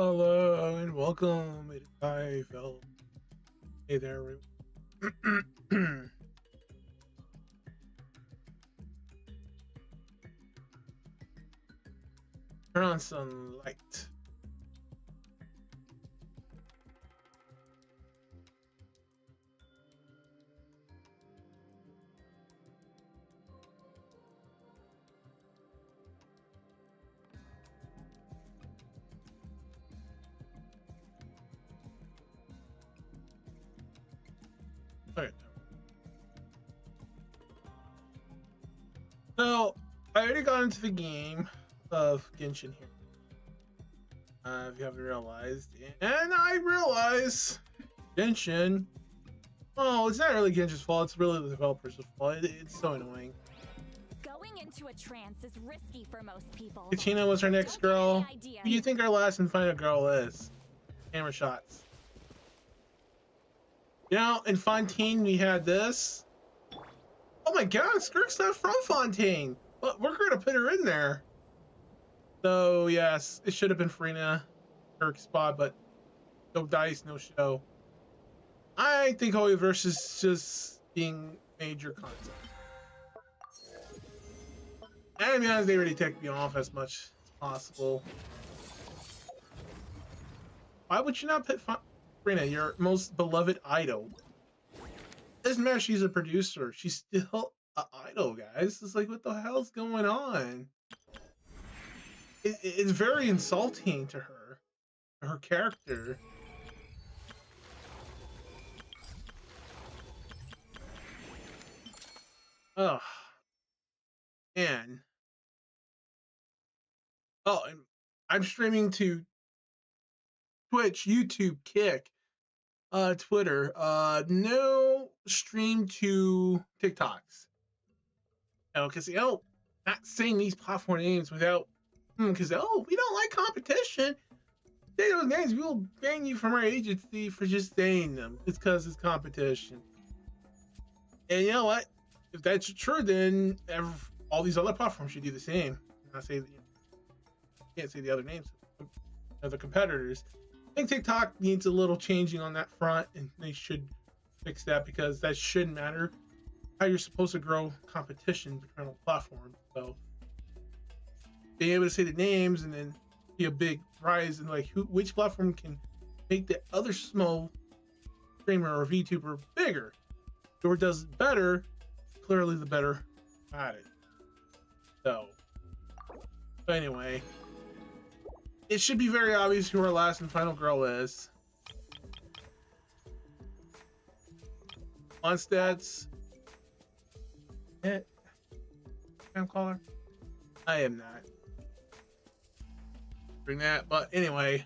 Hello and welcome. It is I, Velfe. Hey there, everyone. Turn on some light. Okay. So, I already got into the game of Genshin here. If you haven't realized. And I realize Genshin. Well, it's not really Genshin's fault. It's really the developer's fault. It's so annoying. Going into a trance is risky for most people. Katina was our next girl. Who do you think our last and final girl is? Camera shots. You know, in Fontaine we had this. Oh my god, Skirk's not from Fontaine. But we're gonna put her in there. So yes, it should have been Farina Skirk's spot, but no dice, no show. I think Holyverse is just being major content. And to be honest, they already ticked me off as much as possible. Why would you not put Farina, your most beloved idol? Doesn't matter, she's a producer. She's still an idol, guys. It's like, what the hell's going on? It's very insulting to her character. Oh, man. Oh, and I'm streaming to Twitch, YouTube, Kick, Twitter. No stream to TikToks. Because not saying these platform names without, because we don't like competition. Say those names, we will ban you from our agency for just saying them. It's because it's competition. And you know what? If that's true, then all these other platforms should do the same. Not say that, can't say the other names, other competitors. I think TikTok needs a little changing on that front, and they should fix that because that shouldn't matter. How you're supposed to grow competition between all platforms. So being able to say the names and then be a big rise in like which platform can make the other small streamer or VTuber bigger. Whoever does it better, clearly the better at it. So, but anyway, it should be very obvious who our last and final girl is. On stats, I'm caller. I am not. Bring that, but anyway,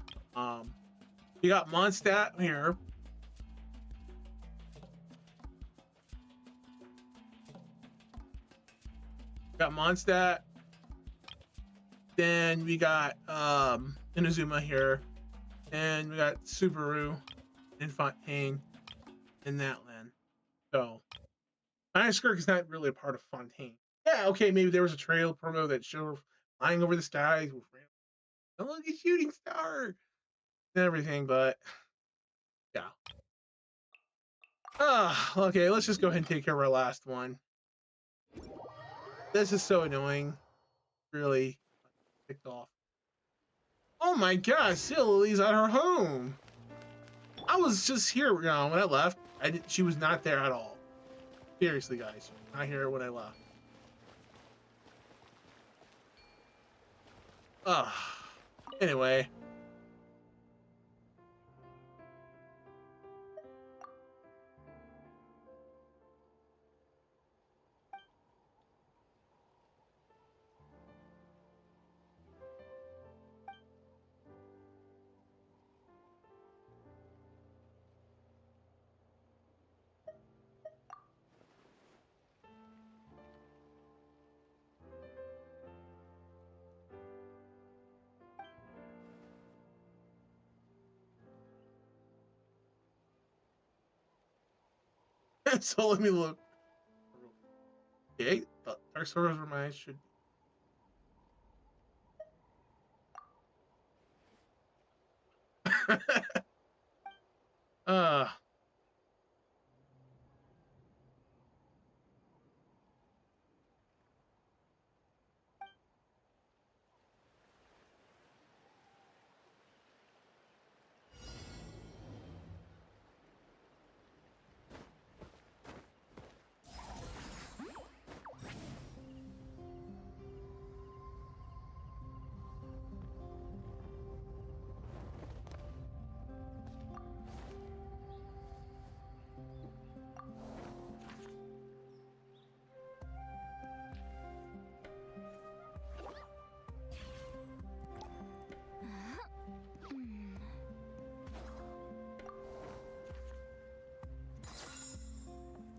we got Mondstadt here. Got Mondstadt. Then we got Inazuma here. And we got Subaru and Fontaine in that land. So Skirk is not really a part of Fontaine. Yeah, okay, maybe there was a trail promo that showed her flying over the skies with oh, look at shooting star and everything, but yeah. Okay, let's just go ahead and take care of our last one. This is so annoying. Really ticked off. Oh my god, Lily's at her home. I was just here, when I left. She was not there at all. Seriously, guys, not here when I left. Anyway. So let me look. Okay, Dark Souls Remind should. uh,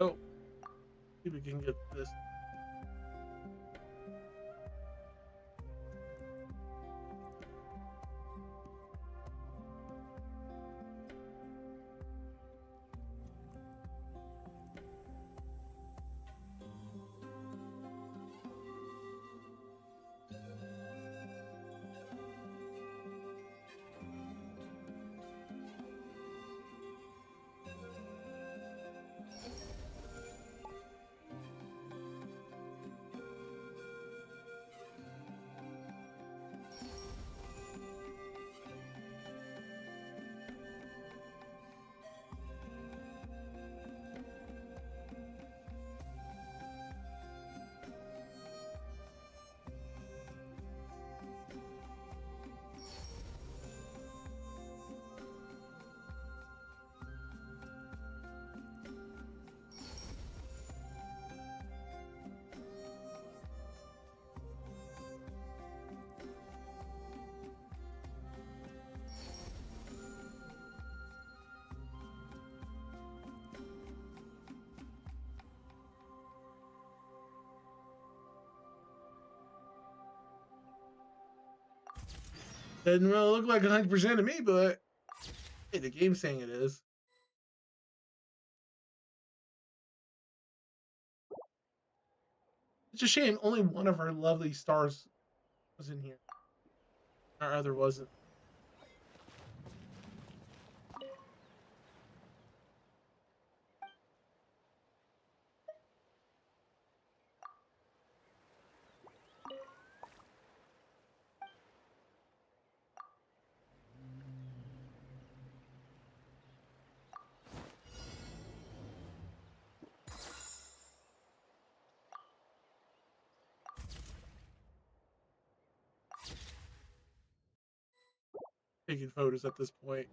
oh, see if we can get this. Doesn't really look like 100% to me, but hey, the game's saying it is. It's a shame only one of our lovely stars was in here. Our other wasn't. Taking photos at this point.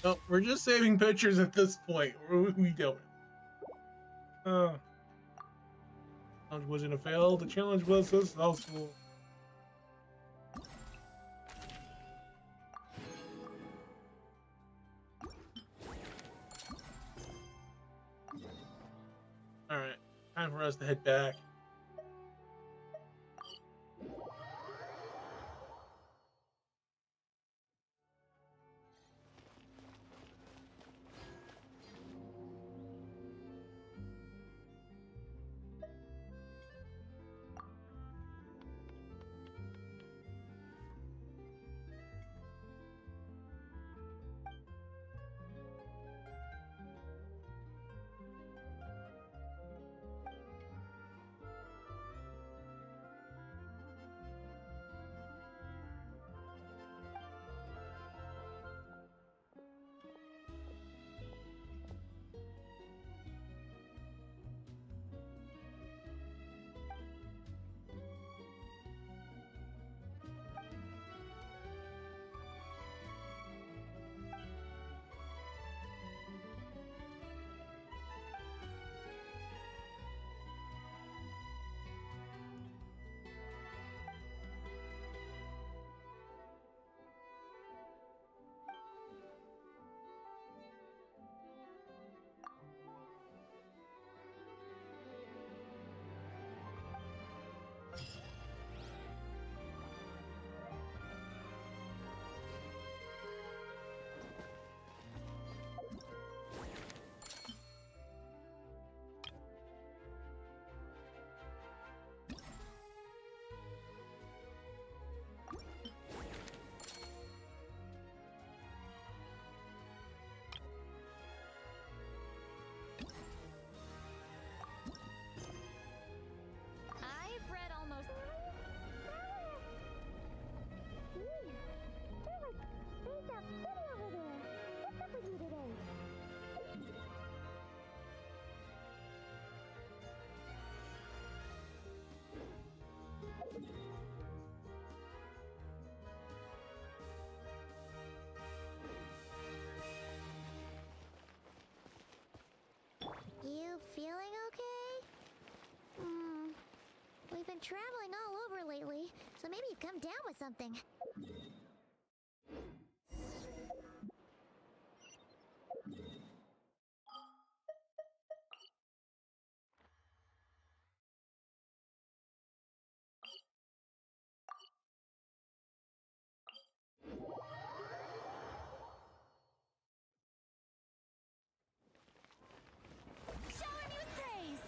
No, we're just saving pictures at this point. What are we doing? Challenge wasn't a fail. The challenge was successful. Alright, time for us to head back. been traveling all over lately, so maybe you've come down with something. Shower me with praise!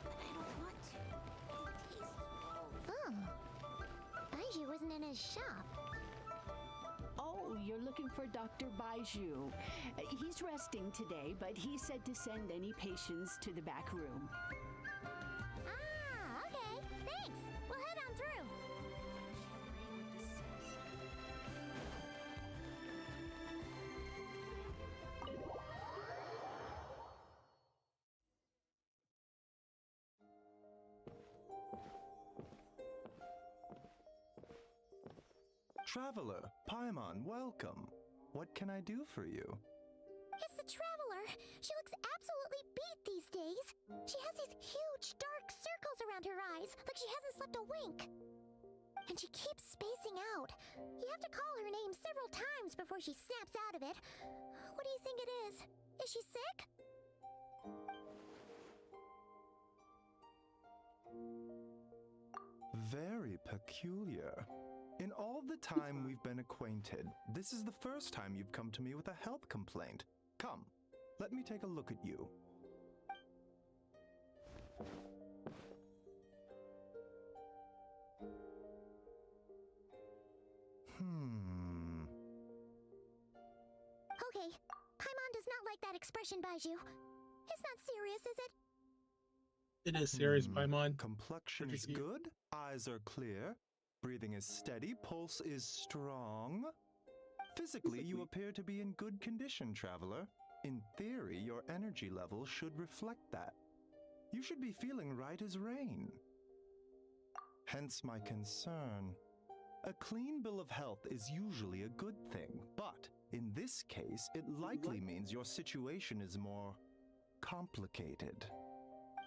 I don't want to. It tastes gross. Oh. Baiju wasn't in his shop. Oh, you're looking for Dr. Baiju. He's resting today, but he said to send any patients to the back room. Ah, okay. Thanks. We'll head on through. Traveler, Paimon, welcome. What can I do for you? It's the Traveler. She looks absolutely beat these days. She has these huge dark circles around her eyes, like she hasn't slept a wink. And she keeps spacing out. You have to call her name several times before she snaps out of it. What do you think it is? Is she sick? Very peculiar. In all the time we've been acquainted, this is the first time you've come to me with a health complaint. Come, let me take a look at you. Okay, Paimon does not like that expression, Baiju. It's not serious, is it? It is serious, Paimon. Complexion Would you is keep- good, eyes are clear, breathing is steady, pulse is strong. Physically, you appear to be in good condition, traveler. In theory, your energy level should reflect that. You should be feeling right as rain. Hence my concern. A clean bill of health is usually a good thing, but in this case, it likely means your situation is more complicated.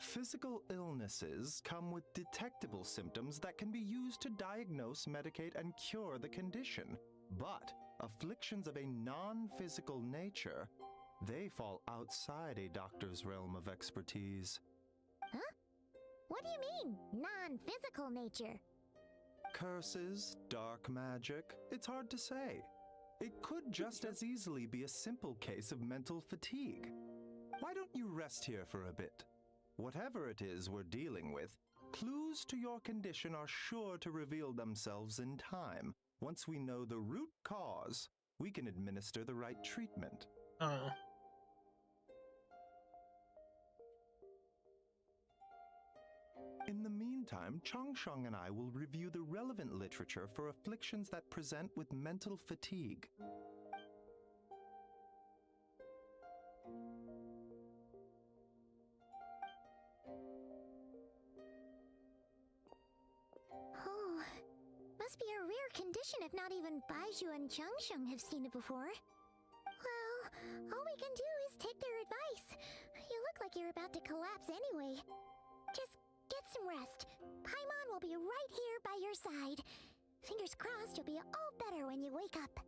Physical illnesses come with detectable symptoms that can be used to diagnose, medicate, and cure the condition. But afflictions of a non-physical nature, they fall outside a doctor's realm of expertise. Huh? What do you mean, non-physical nature? Curses, dark magic, it's hard to say. It could just as easily be a simple case of mental fatigue. Why don't you rest here for a bit? Whatever it is we're dealing with, clues to your condition are sure to reveal themselves in time. Once we know the root cause, we can administer the right treatment. In the meantime, Changsheng and I will review the relevant literature for afflictions that present with mental fatigue. Oh, must be a rare condition if not even Baiju and Changsheng have seen it before. Well, all we can do is take their advice. You look like you're about to collapse anyway. Just get some rest. Paimon will be right here by your side. Fingers crossed you'll be all better when you wake up.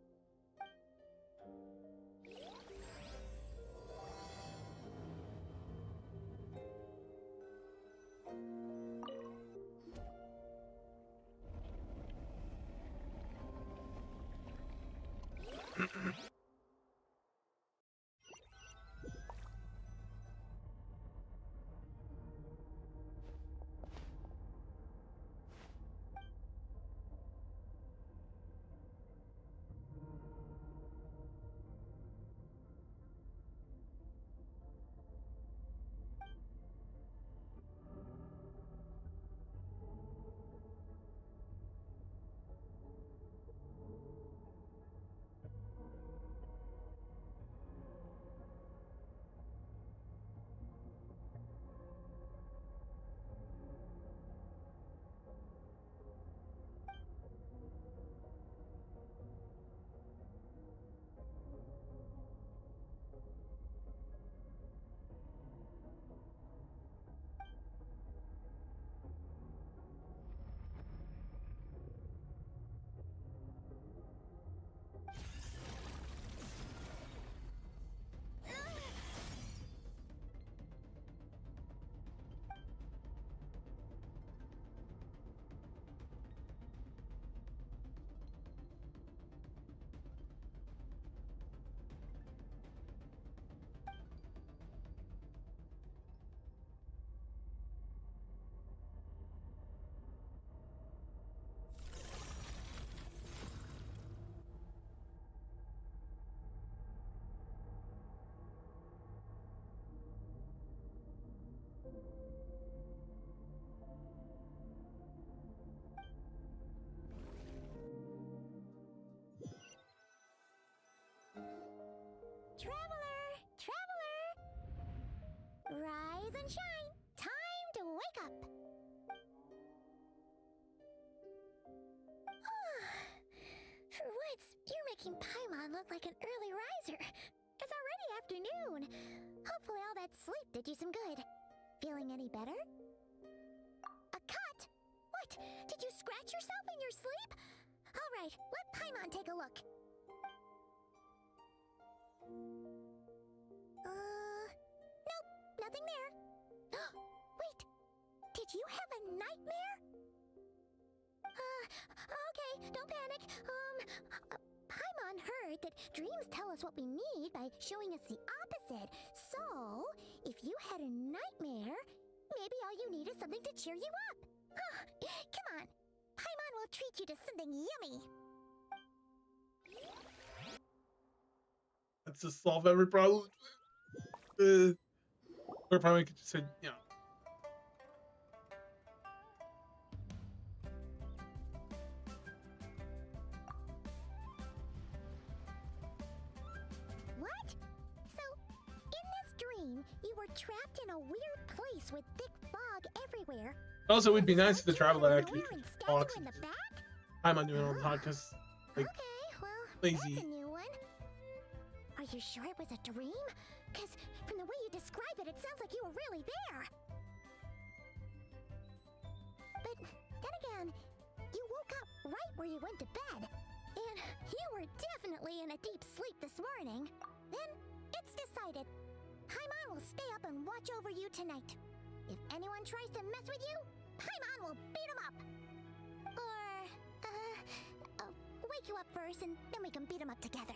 and shine. Time to wake up. For once, you're making Paimon look like an early riser. It's already afternoon. Hopefully all that sleep did you some good. Feeling any better? A cut? What? Did you scratch yourself in your sleep? All right, let Paimon take a look. Nope, nothing there. Wait, did you have a nightmare? Okay, don't panic. Paimon heard that dreams tell us what we need by showing us the opposite. So, if you had a nightmare, maybe all you need is something to cheer you up. Come on, Paimon will treat you to something yummy. Let's just solve every problem. Or probably could just say, you know. What? So, in this dream, you were trapped in a weird place with thick fog everywhere. Also, it would be nice if the traveler Nowhere actually and talks. statue in the back? I'm on doing it all the time because like Okay, well, lazy. that's a new one. Are you sure it was a dream? Because from the way you describe it, it sounds like you were really there. But then again, you woke up right where you went to bed. And you were definitely in a deep sleep this morning. Then, it's decided. Paimon will stay up and watch over you tonight. If anyone tries to mess with you, Paimon will beat him up. Or, wake you up first and then we can beat him up together.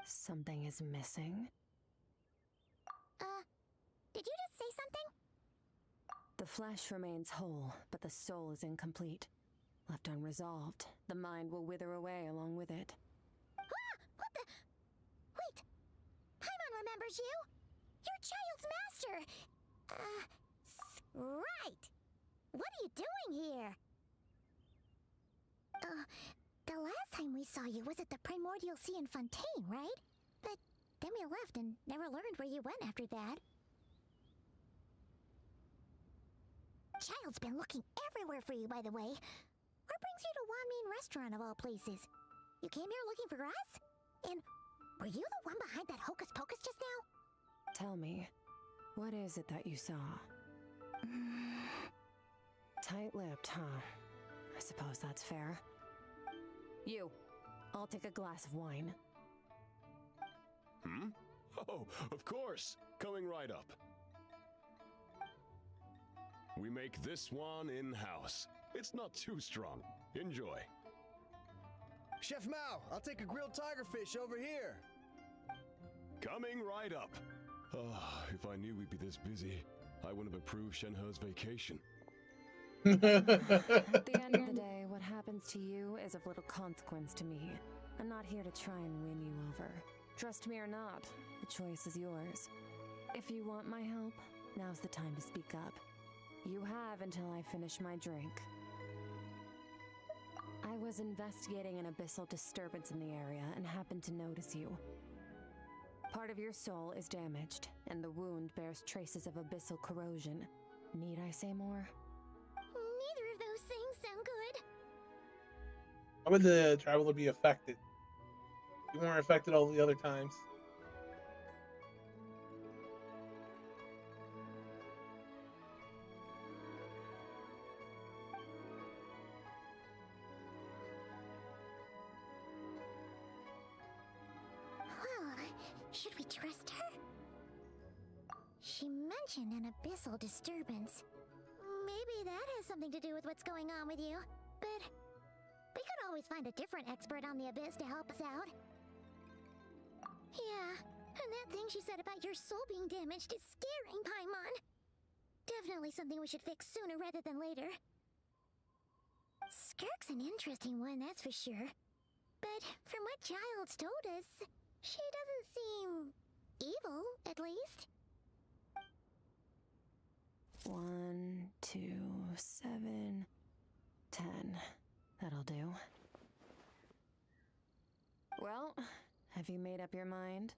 Something is missing. Did you just say something? The flesh remains whole, but the soul is incomplete. Left unresolved, the mind will wither away along with it. Ah! What the? Wait! Paimon remembers you! Your child's master! Right! What are you doing here? The last time we saw you was at the Primordial Sea in Fontaine, right? But then we left and never learned where you went after that. Child's been looking everywhere for you, by the way. What brings you to Wanmean Restaurant of all places? You came here looking for us? And were you the one behind that hocus pocus just now? Tell me, what is it that you saw? Tight-lipped, huh? I suppose that's fair. You, I'll take a glass of wine. Hmm? Oh, of course! Coming right up. We make this one in-house. It's not too strong. Enjoy. Chef Mao, I'll take a grilled tigerfish over here. Coming right up. If I knew we'd be this busy, I wouldn't have approved Shenhe's vacation. At the end of the day, what happens to you is of little consequence to me. I'm not here to try and win you over. Trust me or not, the choice is yours. If you want my help, now's the time to speak up. You have until I finish my drink. I was investigating an abyssal disturbance in the area and happened to notice you. Part of your soul is damaged, and the wound bears traces of abyssal corrosion. Need I say more? Neither of those things sound good. How would the traveler be affected? You weren't affected all the other times. Well, should we trust her? She mentioned an abyssal disturbance. Maybe that has something to do with what's going on with you. But we could always find a different expert on the abyss to help us out. Yeah, and that thing she said about your soul being damaged is scaring, Paimon. Definitely something we should fix sooner rather than later. Skirk's an interesting one, that's for sure. But from what Child's told us, She doesn't seem evil, at least. 1, 2, 7, 10. That'll do. Well, have you made up your mind?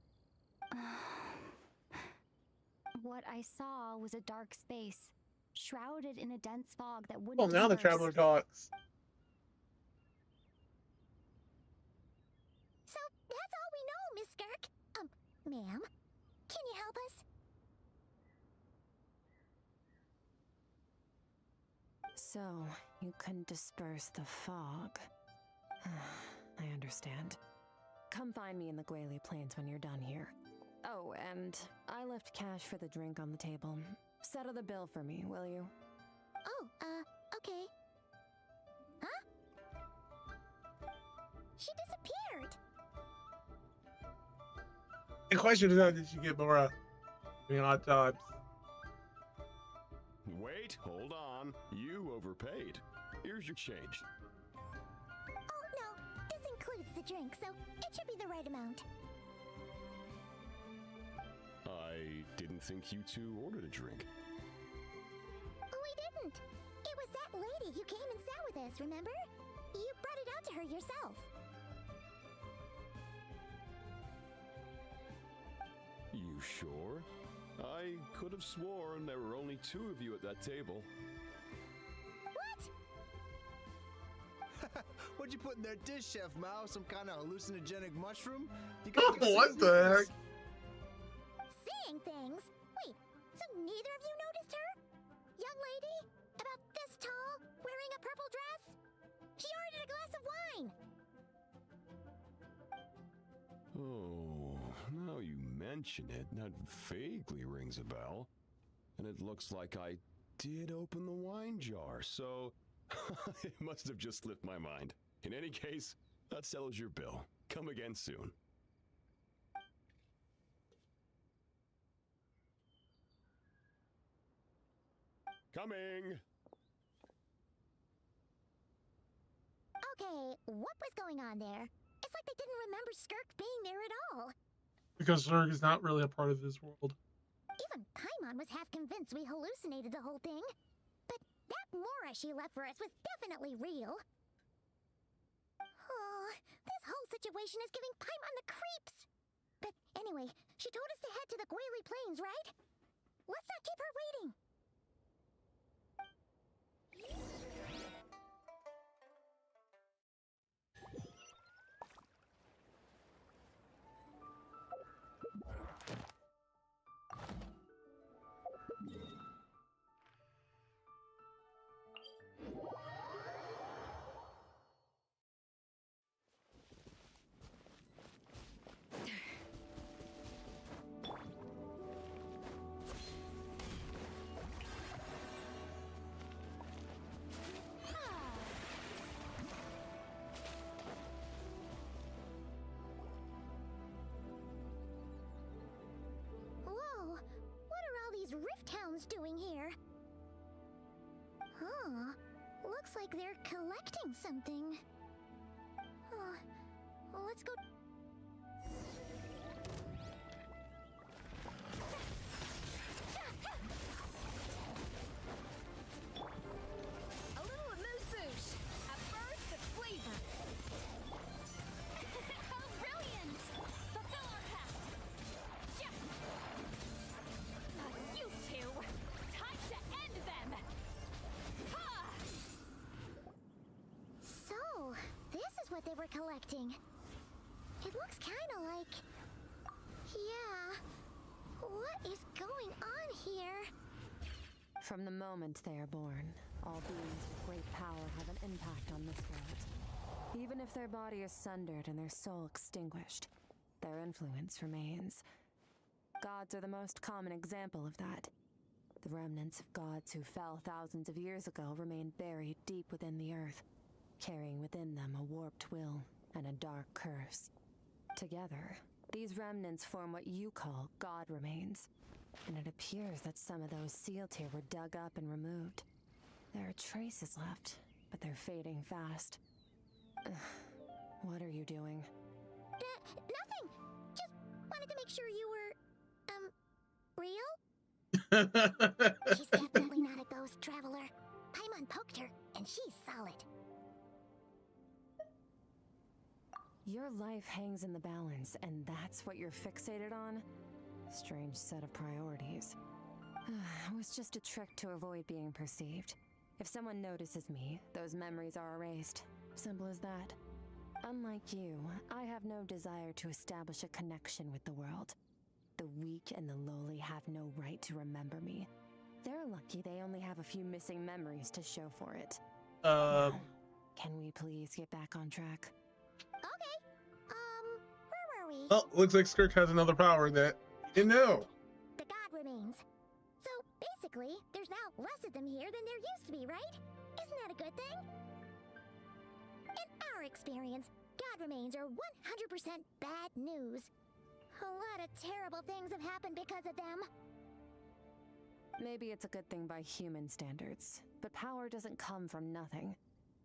What I saw was a dark space, shrouded in a dense fog that wouldn't Well, now the disperse. traveler talks. So, that's all we know, Miss Skirk. Ma'am, can you help us? So, you couldn't disperse the fog. I understand. Come find me in the Gwali Plains when you're done here. Oh, and I left cash for the drink on the table. Settle the bill for me, will you? Oh, okay. Huh? She disappeared. The question is, how did she get more hot tubs? Wait, hold on. You overpaid. Here's your change. Oh, no. This includes the drink, so it should be the right amount. I didn't think you two ordered a drink. We didn't. It was that lady who came and sat with us, remember? You brought it out to her yourself. You sure? I could have sworn there were only 2 of you at that table. What? What'd you put in their dish, Chef Mao? Some kind of hallucinogenic mushroom? You What the heck? Seeing things? Wait, so neither of you noticed her? Young lady? About this tall? Wearing a purple dress? She ordered a glass of wine! Oh, now you mention it, that vaguely rings a bell. And it looks like I did open the wine jar, so it must have just slipped my mind. In any case, that settles your bill. Come again soon. Coming! Okay, what was going on there? It's like they didn't remember Skirk being there at all. Because Zerg is not really a part of this world. Even Paimon was half convinced we hallucinated the whole thing. But that Mora she left for us was definitely real. Oh, this whole situation is giving Paimon the creeps. But anyway, she told us to head to the Gwali Plains, right? Let's not keep her waiting. Rift Hounds doing here? Huh. Looks like they're collecting something. Let's go. A little amuse-bouche. A burst of flavor. Oh, brilliant! Fulfill our pact. You two! Time to end them! Ha! So, this is what they were collecting. It looks kind of like... Yeah. What is going on here? From the moment they are born, all beings with great power have an impact on this world. Even if their body is sundered and their soul extinguished, their influence remains. Gods are the most common example of that. The remnants of gods who fell thousands of years ago remain buried deep within the earth, carrying within them a warped will and a dark curse. Together, these remnants form what you call god remains, and it appears that some of those sealed here were dug up and removed. There are traces left, but they're fading fast. What are you doing? Nothing! wanted to make sure you were, real? Uh, She's definitely not a ghost traveler. Paimon poked her, and she's solid. Your life hangs in the balance, and that's what you're fixated on? Strange set of priorities. It was just a trick to avoid being perceived. If someone notices me, those memories are erased. Simple as that. Unlike you, I have no desire to establish a connection with the world. The weak and the lowly have no right to remember me. They're lucky they only have a few missing memories to show for it. Now, can we please get back on track? Okay. Where were we? well, looks like Skirk has another power that you didn't know. The god remains. So, basically, there's now less of them here than there used to be, right? Isn't that a good thing? In our experience, god remains are 100% bad news. A lot of terrible things have happened because of them. Maybe it's a good thing by human standards, but power doesn't come from nothing,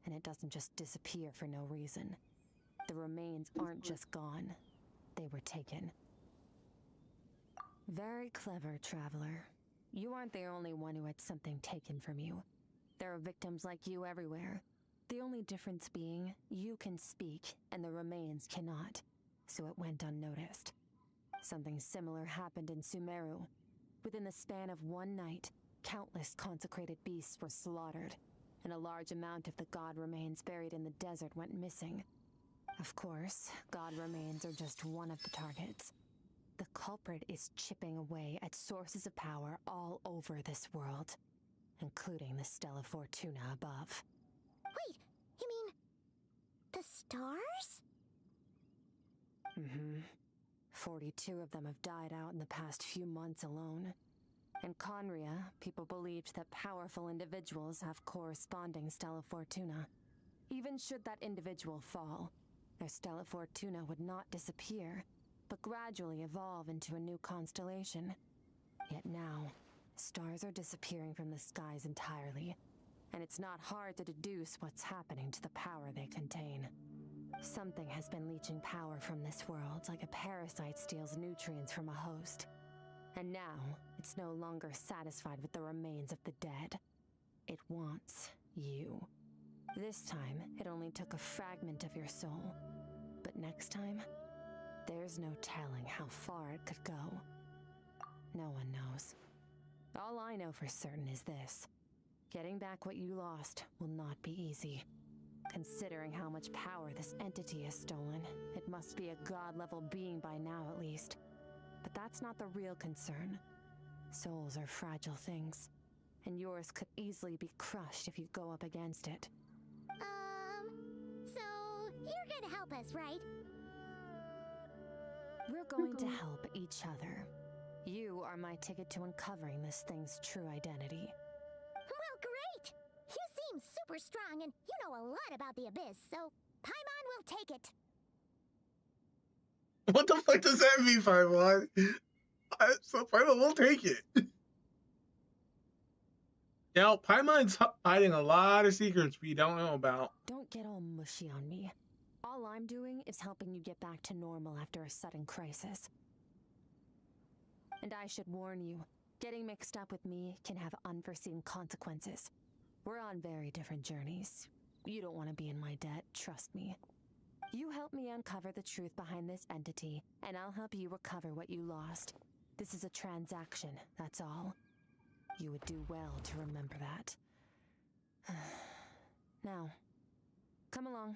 and it doesn't just disappear for no reason. The remains aren't just gone, they were taken. Very clever, traveler. You aren't the only one who had something taken from you. There are victims like you everywhere. The only difference being, you can speak, and the remains cannot, so it went unnoticed. Something similar happened in Sumeru. Within the span of one night, countless consecrated beasts were slaughtered, and a large amount of the god remains buried in the desert went missing. Of course, god remains are just one of the targets. The culprit is chipping away at sources of power all over this world, including the Stella Fortuna above. Wait, you mean the stars? Mm-hmm. 42 of them have died out in the past few months alone. In Conria, people believed that powerful individuals have corresponding Stella Fortuna. Even should that individual fall, their Stella Fortuna would not disappear, but gradually evolve into a new constellation. Yet now, stars are disappearing from the skies entirely, and it's not hard to deduce what's happening to the power they contain. Something has been leeching power from this world like a parasite steals nutrients from a host. And now, it's no longer satisfied with the remains of the dead. It wants you. This time, it only took a fragment of your soul. But next time, there's no telling how far it could go. No one knows. All I know for certain is this. Getting back what you lost will not be easy. Considering how much power this entity has stolen, it must be a god-level being by now at least. But that's not the real concern. Souls are fragile things, and yours could easily be crushed if you go up against it. So you're gonna help us, right? We're going to help each other. You are my ticket to uncovering this thing's true identity. Well, great! You seem super strong, and you know a lot about the Abyss, so Paimon will take it. What the fuck does that mean, Paimon? So Paimon will take it. Now, Paimon's hiding a lot of secrets we don't know about. Don't get all mushy on me. All I'm doing is helping you get back to normal after a sudden crisis. And I should warn you, getting mixed up with me can have unforeseen consequences. We're on very different journeys. You don't want to be in my debt, trust me. You help me uncover the truth behind this entity, and I'll help you recover what you lost. This is a transaction, that's all. You would do well to remember that. Now, come along.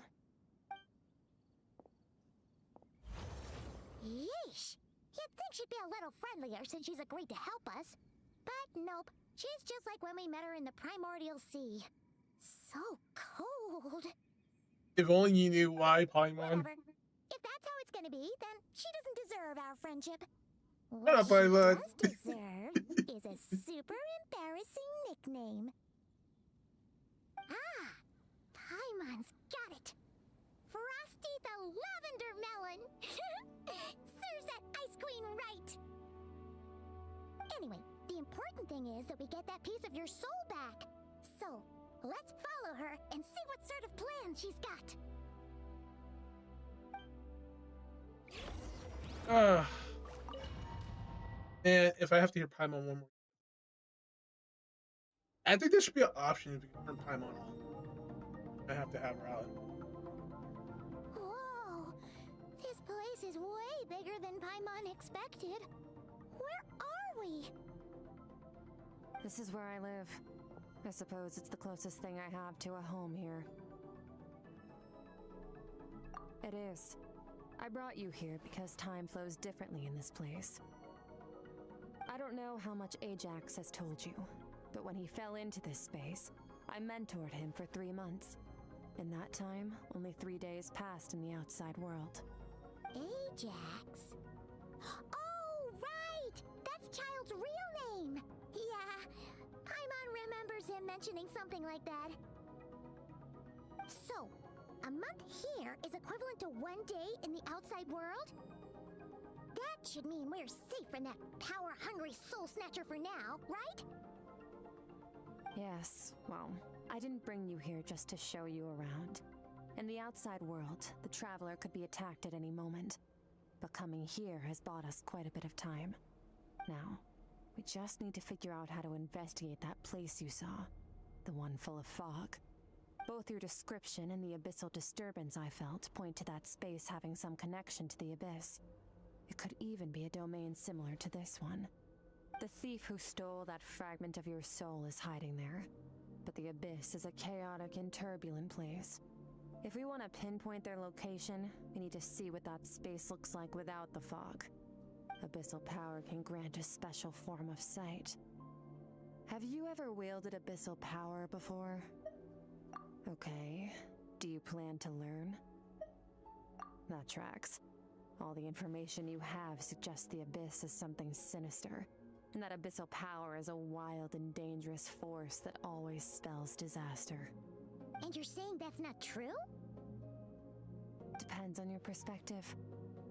Yeesh! You'd think she'd be a little friendlier since she's agreed to help us. But nope, she's just like when we met her in the primordial sea. So cold. If only you knew why, Paimon. Whatever. If that's how it's gonna be, then she doesn't deserve our friendship. What up, What she Paimon? does deserve is a super embarrassing nickname. Ah! Paimon's got it. Frosty the Lavender Melon! Serves that Ice Queen right! Anyway, the important thing is that we get that piece of your soul back. So, let's follow her and see what sort of plan she's got. And if I have to hear Paimon one more, I think there should be an option if you can turn Paimon on. I have to have her out. Whoa! This place is way bigger than Paimon expected. Where are we? This is where I live. I suppose it's the closest thing I have to a home here. It is. I brought you here because time flows differently in this place. I don't know how much Ajax has told you, but when he fell into this space, I mentored him for 3 months. In that time, only 3 days passed in the outside world. Ajax? Oh, right! That's Child's real name! Yeah, Paimon remembers him mentioning something like that. So, a month here is equivalent to 1 day in the outside world? That should mean we're safe from that power-hungry soul snatcher for now, right? Yes, well, I didn't bring you here just to show you around. In the outside world, the Traveler could be attacked at any moment. But coming here has bought us quite a bit of time. Now, we just need to figure out how to investigate that place you saw. The one full of fog. Both your description and the abyssal disturbance I felt point to that space having some connection to the abyss. It could even be a domain similar to this one. The thief who stole that fragment of your soul is hiding there. But the abyss is a chaotic and turbulent place. If we want to pinpoint their location, we need to see what that space looks like without the fog. Abyssal power can grant a special form of sight. Have you ever wielded abyssal power before? Okay, do you plan to learn? That tracks. All the information you have suggests the abyss is something sinister, and that abyssal power is a wild and dangerous force that always spells disaster. And you're saying that's not true? Depends on your perspective.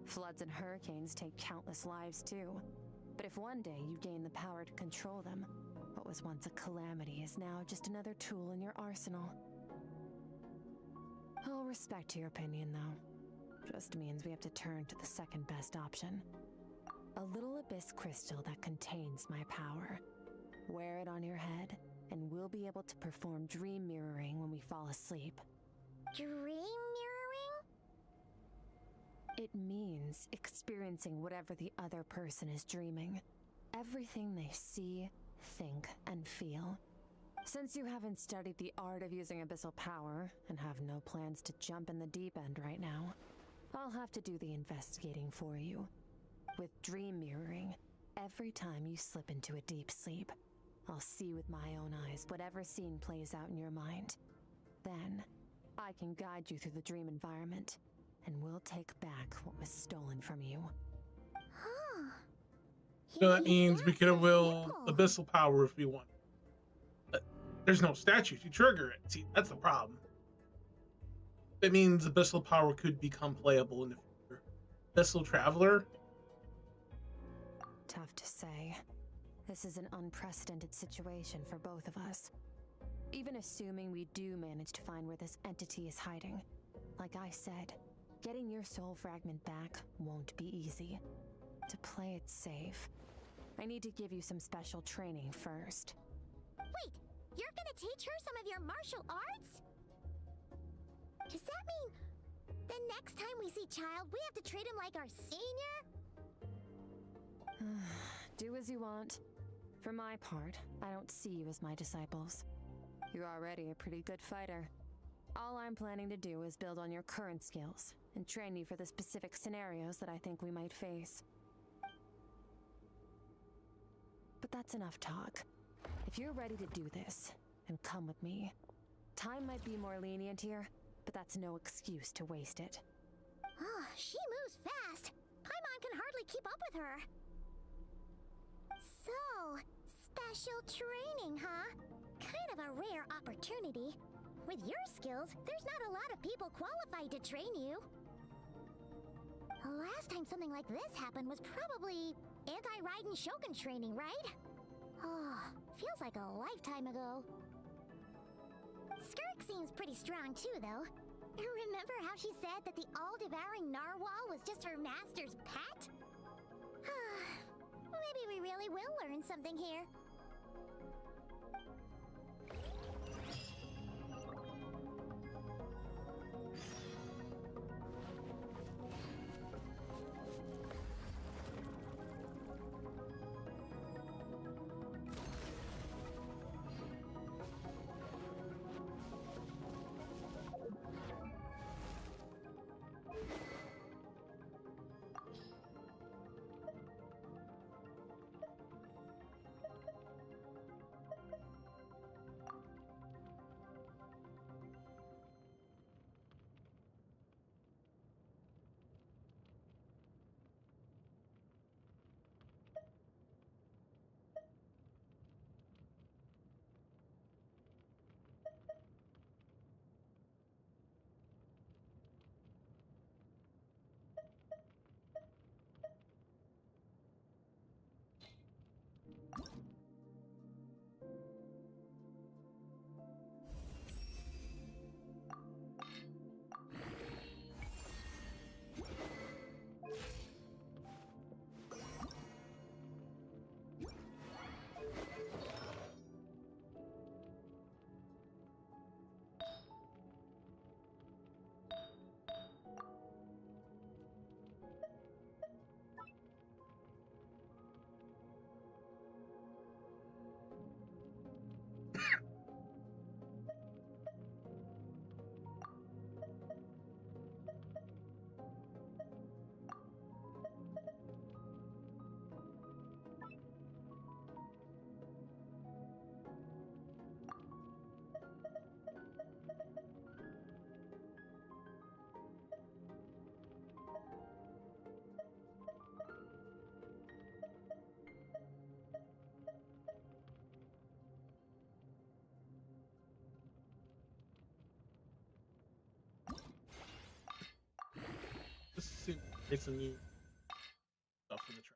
Floods and hurricanes take countless lives too. But if one day you gain the power to control them, what was once a calamity is now just another tool in your arsenal. I'll respect your opinion though. Just means we have to turn to the second best option. A little abyss crystal that contains my power. Wear it on your head, and we'll be able to perform dream mirroring when we fall asleep. Dream mirroring? It means experiencing whatever the other person is dreaming. Everything they see, think, and feel. Since you haven't studied the art of using abyssal power, and have no plans to jump in the deep end right now, I'll have to do the investigating for you. With dream mirroring, every time you slip into a deep sleep, I'll see with my own eyes whatever scene plays out in your mind. Then, I can guide you through the dream environment, and we'll take back what was stolen from you. Huh. So that means we Sounds could so will simple. abyssal power if we want. But there's no statute to trigger it. See, that's the problem. That means abyssal power could become playable in the future. Abyssal Traveler? Tough to say. This is an unprecedented situation for both of us. Even assuming we do manage to find where this entity is hiding, like I said, getting your soul fragment back won't be easy. To play it safe, I need to give you some special training first. Wait, you're gonna teach her some of your martial arts? Does that mean the next time we see Child, we have to treat him like our senior? Do as you want. For my part, I don't see you as my disciples. You're already a pretty good fighter. All I'm planning to do is build on your current skills and train you for the specific scenarios that I think we might face. But that's enough talk. If you're ready to do this, then come with me. Time might be more lenient here, but that's no excuse to waste it. Oh, she moves fast. Paimon can hardly keep up with her. So, special training, huh? Kind of a rare opportunity. With your skills, there's not a lot of people qualified to train you. The last time something like this happened was probably anti-Raiden Shogun training, right? Oh, feels like a lifetime ago. Skirk seems pretty strong too, though. Remember how she said that the all-devouring narwhal was just her master's pet? Maybe we really will learn something here. Let's see. Get some new stuff in the track.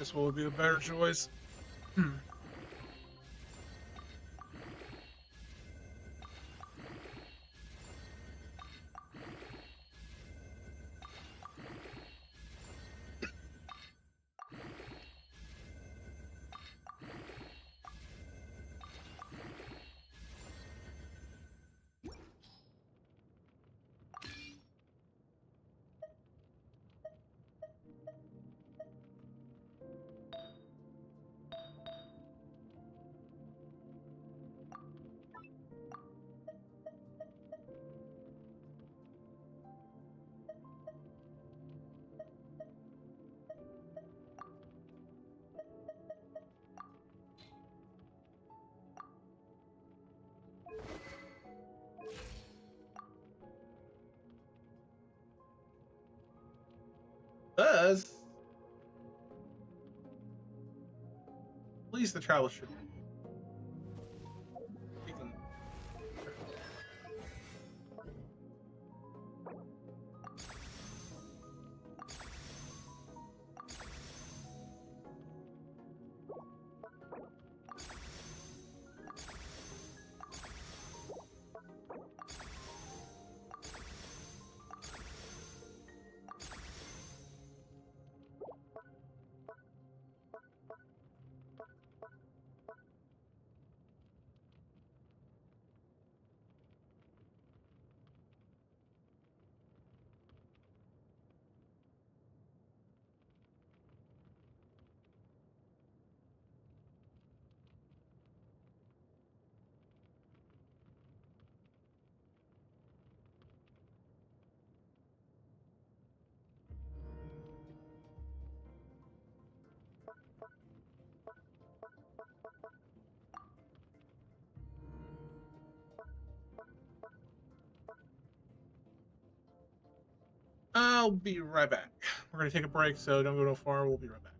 This one would be a better choice. Hmm. Thus, at least the travel should. We can- I'll be right back. We're gonna take a break, so don't go too far. We'll be right back.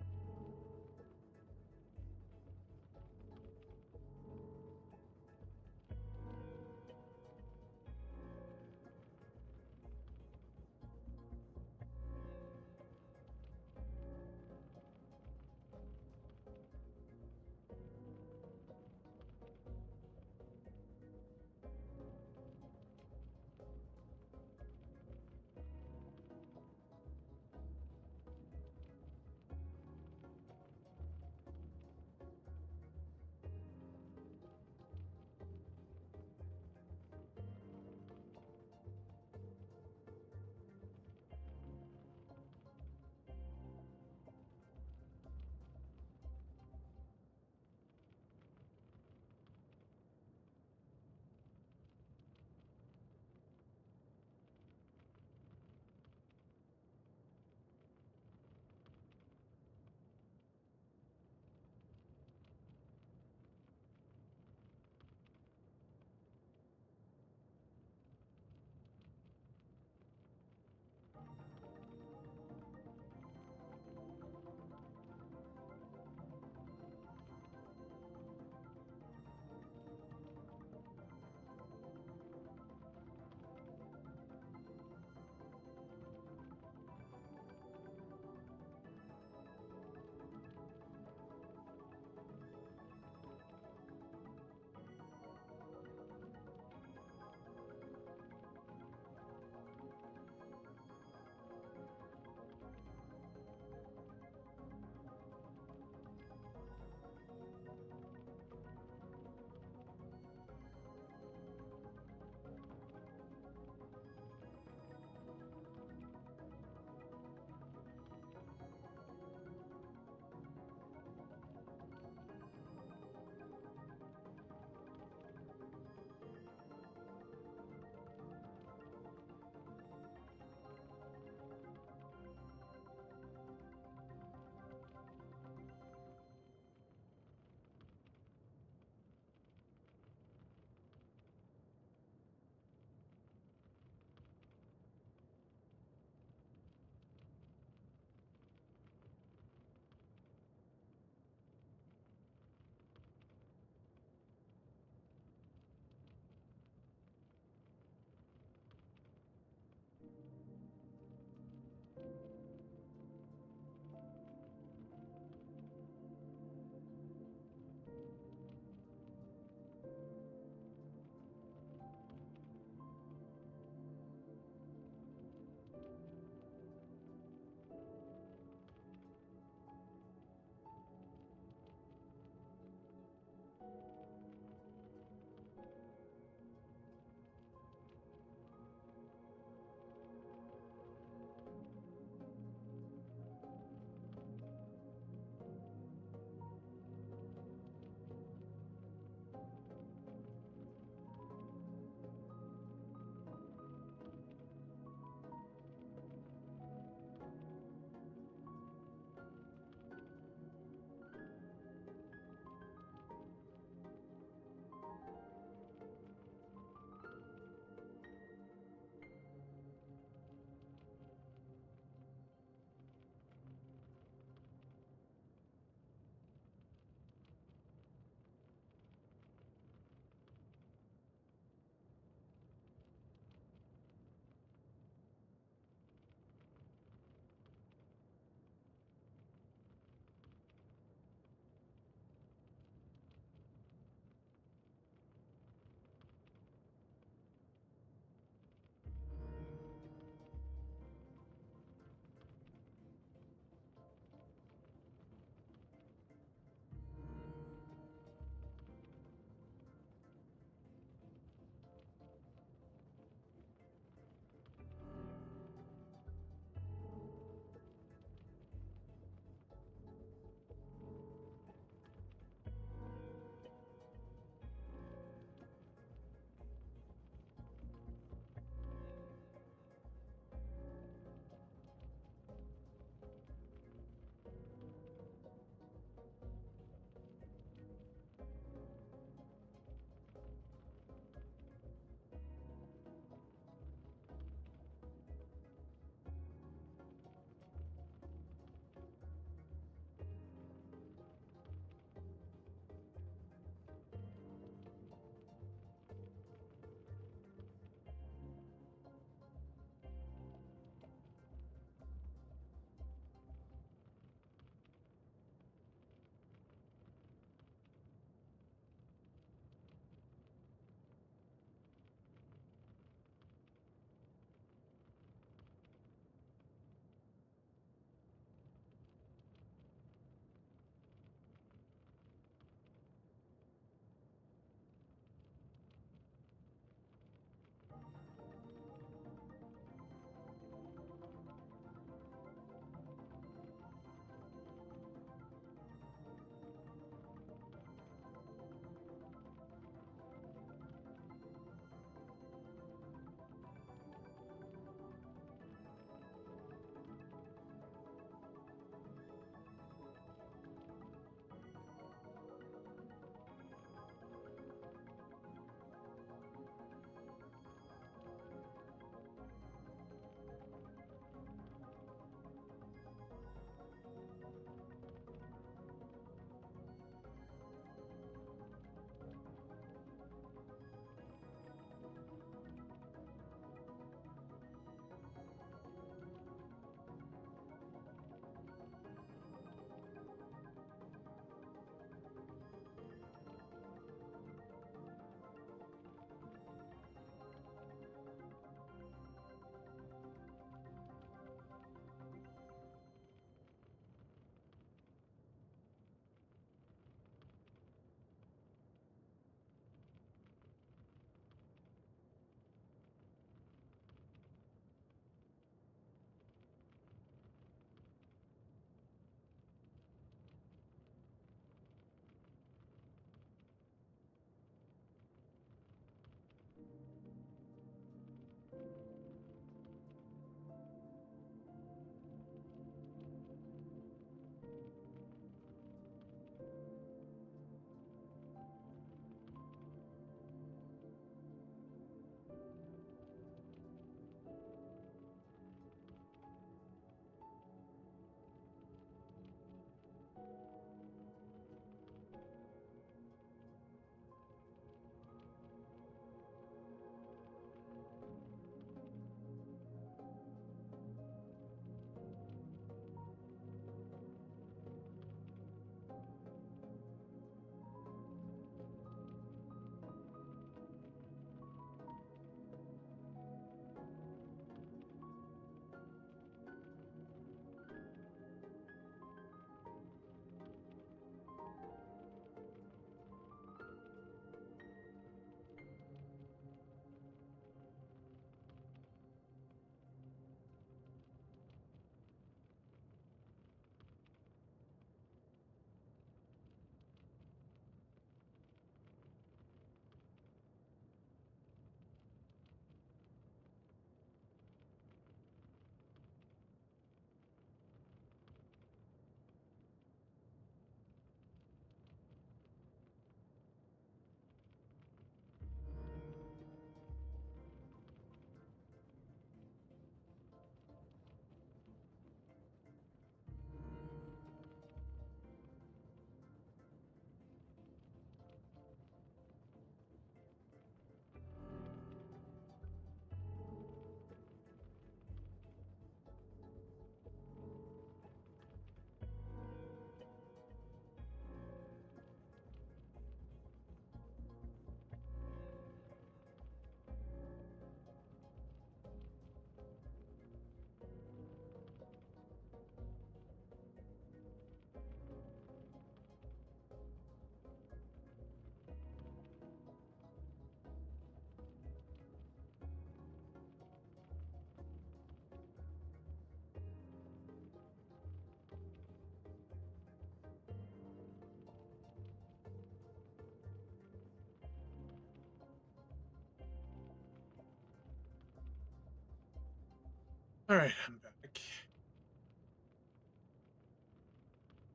All right, I'm back.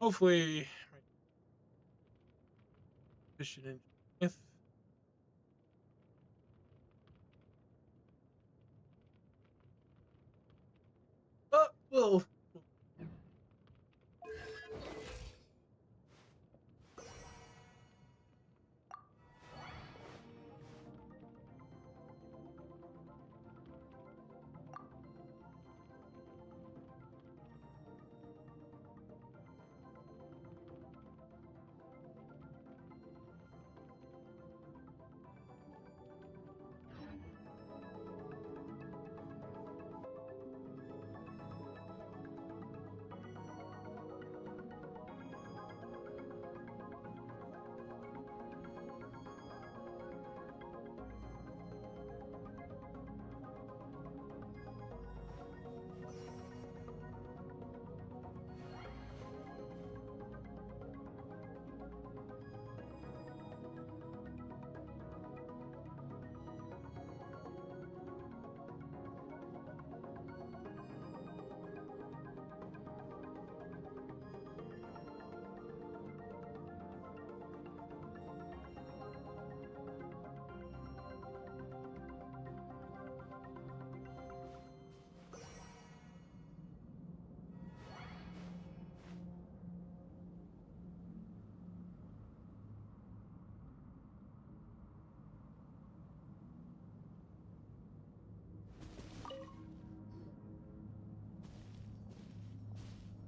Hopefully, my efficient engineering. Oh, well.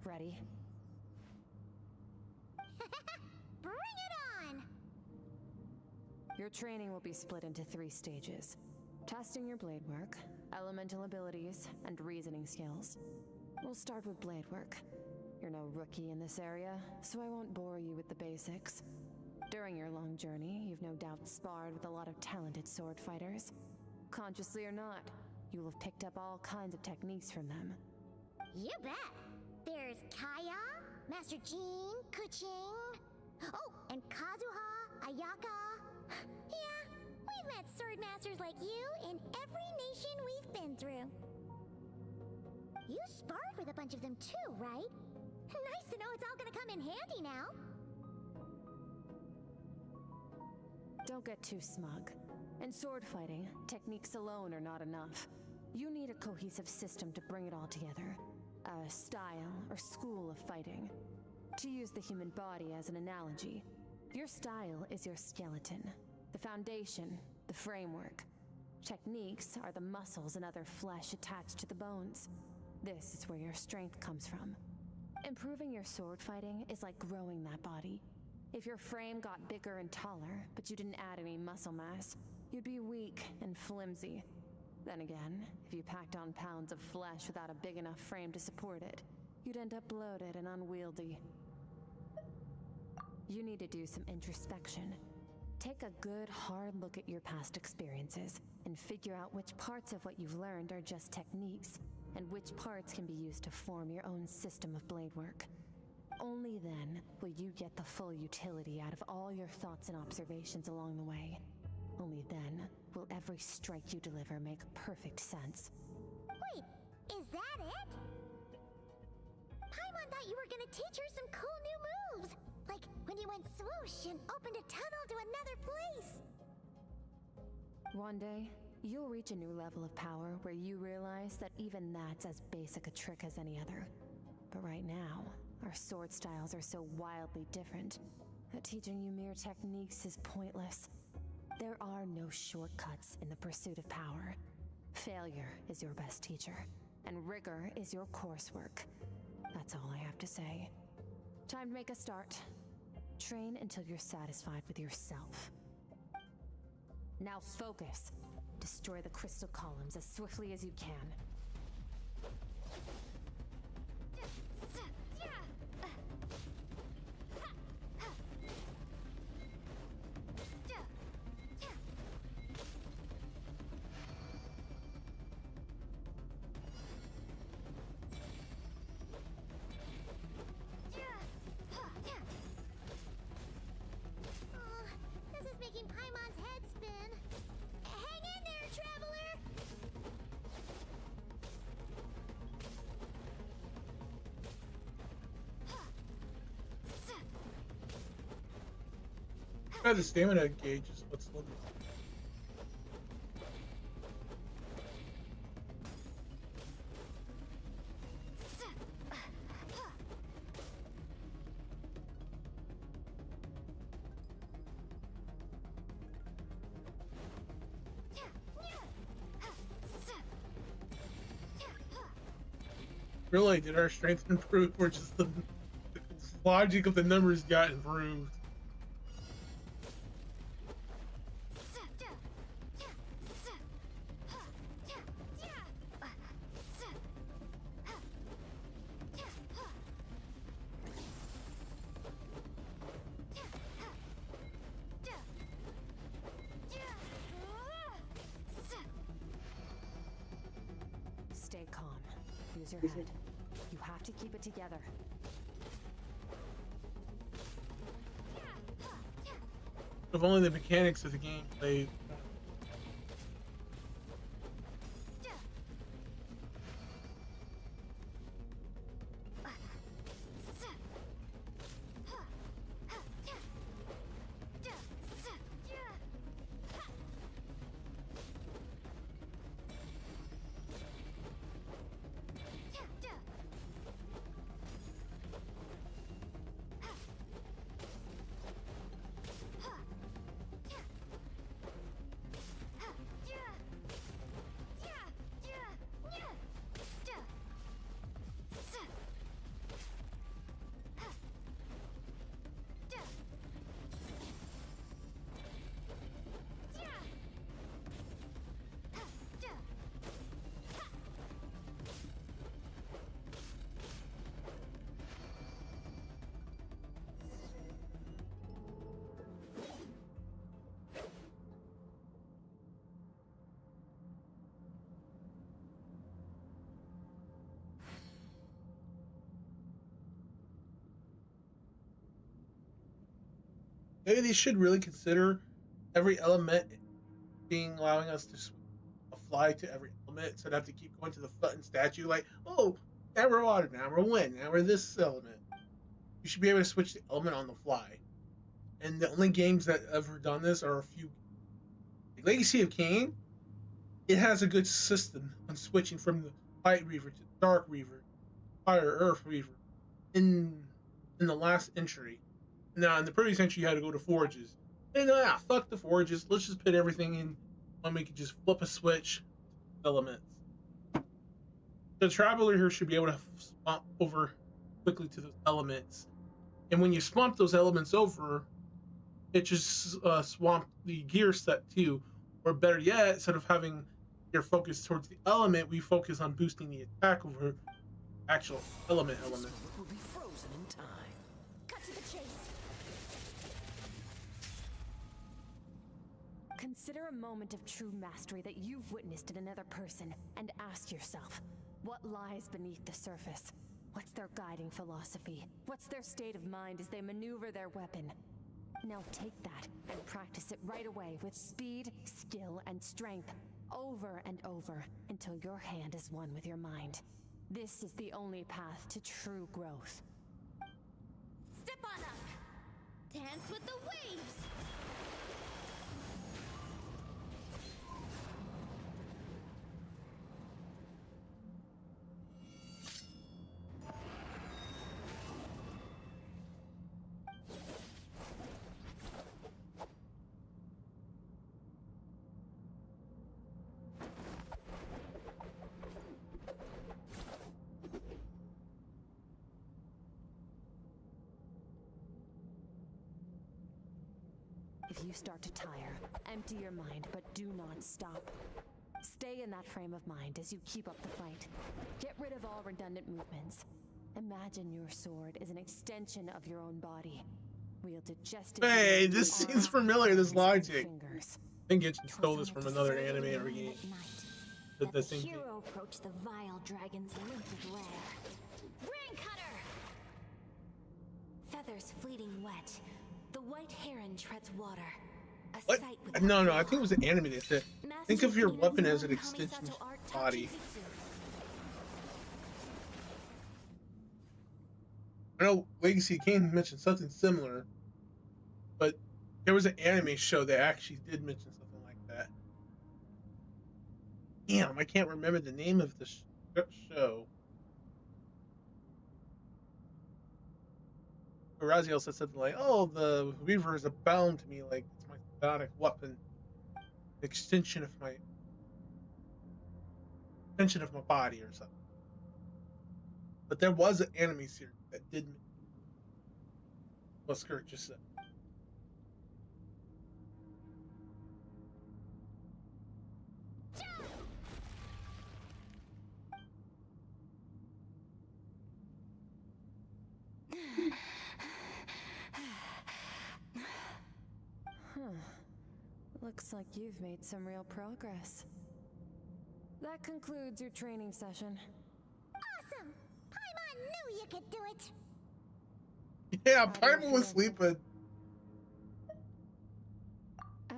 Ready? Bring it on! Your training will be split into 3 stages. Testing your blade work, elemental abilities, and reasoning skills. We'll start with blade work. You're no rookie in this area, so I won't bore you with the basics. During your long journey, you've no doubt sparred with a lot of talented sword fighters. Consciously or not, you'll have picked up all kinds of techniques from them. You bet! There's Kaya, Master Jean, Kuching, oh, and Kazuha, Ayaka. Yeah, we've met sword masters like you in every nation we've been through. You sparred with a bunch of them too, right? Nice to know it's all gonna come in handy now. Don't get too smug. In sword fighting, techniques alone are not enough. You need a cohesive system to bring it all together. A style or school of fighting. To use the human body as an analogy, your style is your skeleton, the foundation, the framework. Techniques are the muscles and other flesh attached to the bones. This is where your strength comes from. Improving your sword fighting is like growing that body. If your frame got bigger and taller, but you didn't add any muscle mass, you'd be weak and flimsy. Then again, if you packed on pounds of flesh without a big enough frame to support it, you'd end up bloated and unwieldy. You need to do some introspection. Take a good, hard look at your past experiences and figure out which parts of what you've learned are just techniques, and which parts can be used to form your own system of blade work. Only then will you get the full utility out of all your thoughts and observations along the way. Only then will every strike you deliver make perfect sense. Wait, is that it? Paimon thought you were gonna teach her some cool new moves! Like when you went swoosh and opened a tunnel to another place! One day, you'll reach a new level of power where you realize that even that's as basic a trick as any other. But right now, our sword styles are so wildly different that teaching you mere techniques is pointless. There are no shortcuts in the pursuit of power. Failure is your best teacher, and rigor is your coursework. That's all I have to say. Time to make a start. Train until you're satisfied with yourself. Now focus. Destroy the crystal columns as swiftly as you can. This is making Paimon's head spin. Hang in there, traveler! The stamina gauge is what's limited. Really, did our strength improve, or just the logic of the numbers got improved? Stay calm. Use your head. You have to keep it together. If only the mechanics of the game played. Maybe they should really consider every element being allowing us to fly to every element, so I have to keep going to the button statue. Like, oh, now we're water, now we're wind, now we're this element. You should be able to switch the element on the fly. And the only games that ever done this are a few. Like Legacy of Kain, it has a good system on switching from the Light Reaver to Dark Reaver, Fire Earth Reaver, in the last entry. Now in the previous entry, you had to go to Forges. And fuck the Forges. Let's just put everything in, and we can just flip a switch elements. The Traveler here should be able to swap over quickly to those elements. And when you swap those elements over, it just swamp the gear set too. Or better yet, instead of having your focus towards the element, we focus on boosting the attack over actual element. Will be frozen in time. Cut to the chase. Consider a moment of true mastery that you've witnessed in another person, and ask yourself, what lies beneath the surface? What's their guiding philosophy? What's their state of mind as they maneuver their weapon? Now take that and practice it right away with speed, skill, and strength, over and over, until your hand is one with your mind. This is the only path to true growth. Step on up. Dance with the waves. If you start to tire, empty your mind, but do not stop. Stay in that frame of mind as you keep up the fight. Get rid of all redundant movements. Imagine your sword is an extension of your own body. Wielded just as Hey, you this would seems familiar, this logic. fingers. I think Genshin stole this from another anime or game. The same thing. Hero approached the vile dragon's limpid lair. Rain cutter! Feathers fleeting wet. The white heron treads water. A What? sight with No, I think it was an anime that said, think of your Masters weapon Inazumo as an and extension Kamisato of art your body. Taijutsu. I know Legacy of Kain mentioned something similar, but There was an anime show that actually did mention something like that. Damn, I can't remember the name of the show. Raziel said something like, "Oh, the Weaver is bound to me like it's my bionic weapon, extension of my body or something." But there was an anime series that did what Skirt just said. Looks like you've made some real progress. That concludes your training session. Awesome! Paimon knew you could do it! Yeah, How do you Paimon was feel? sleeping.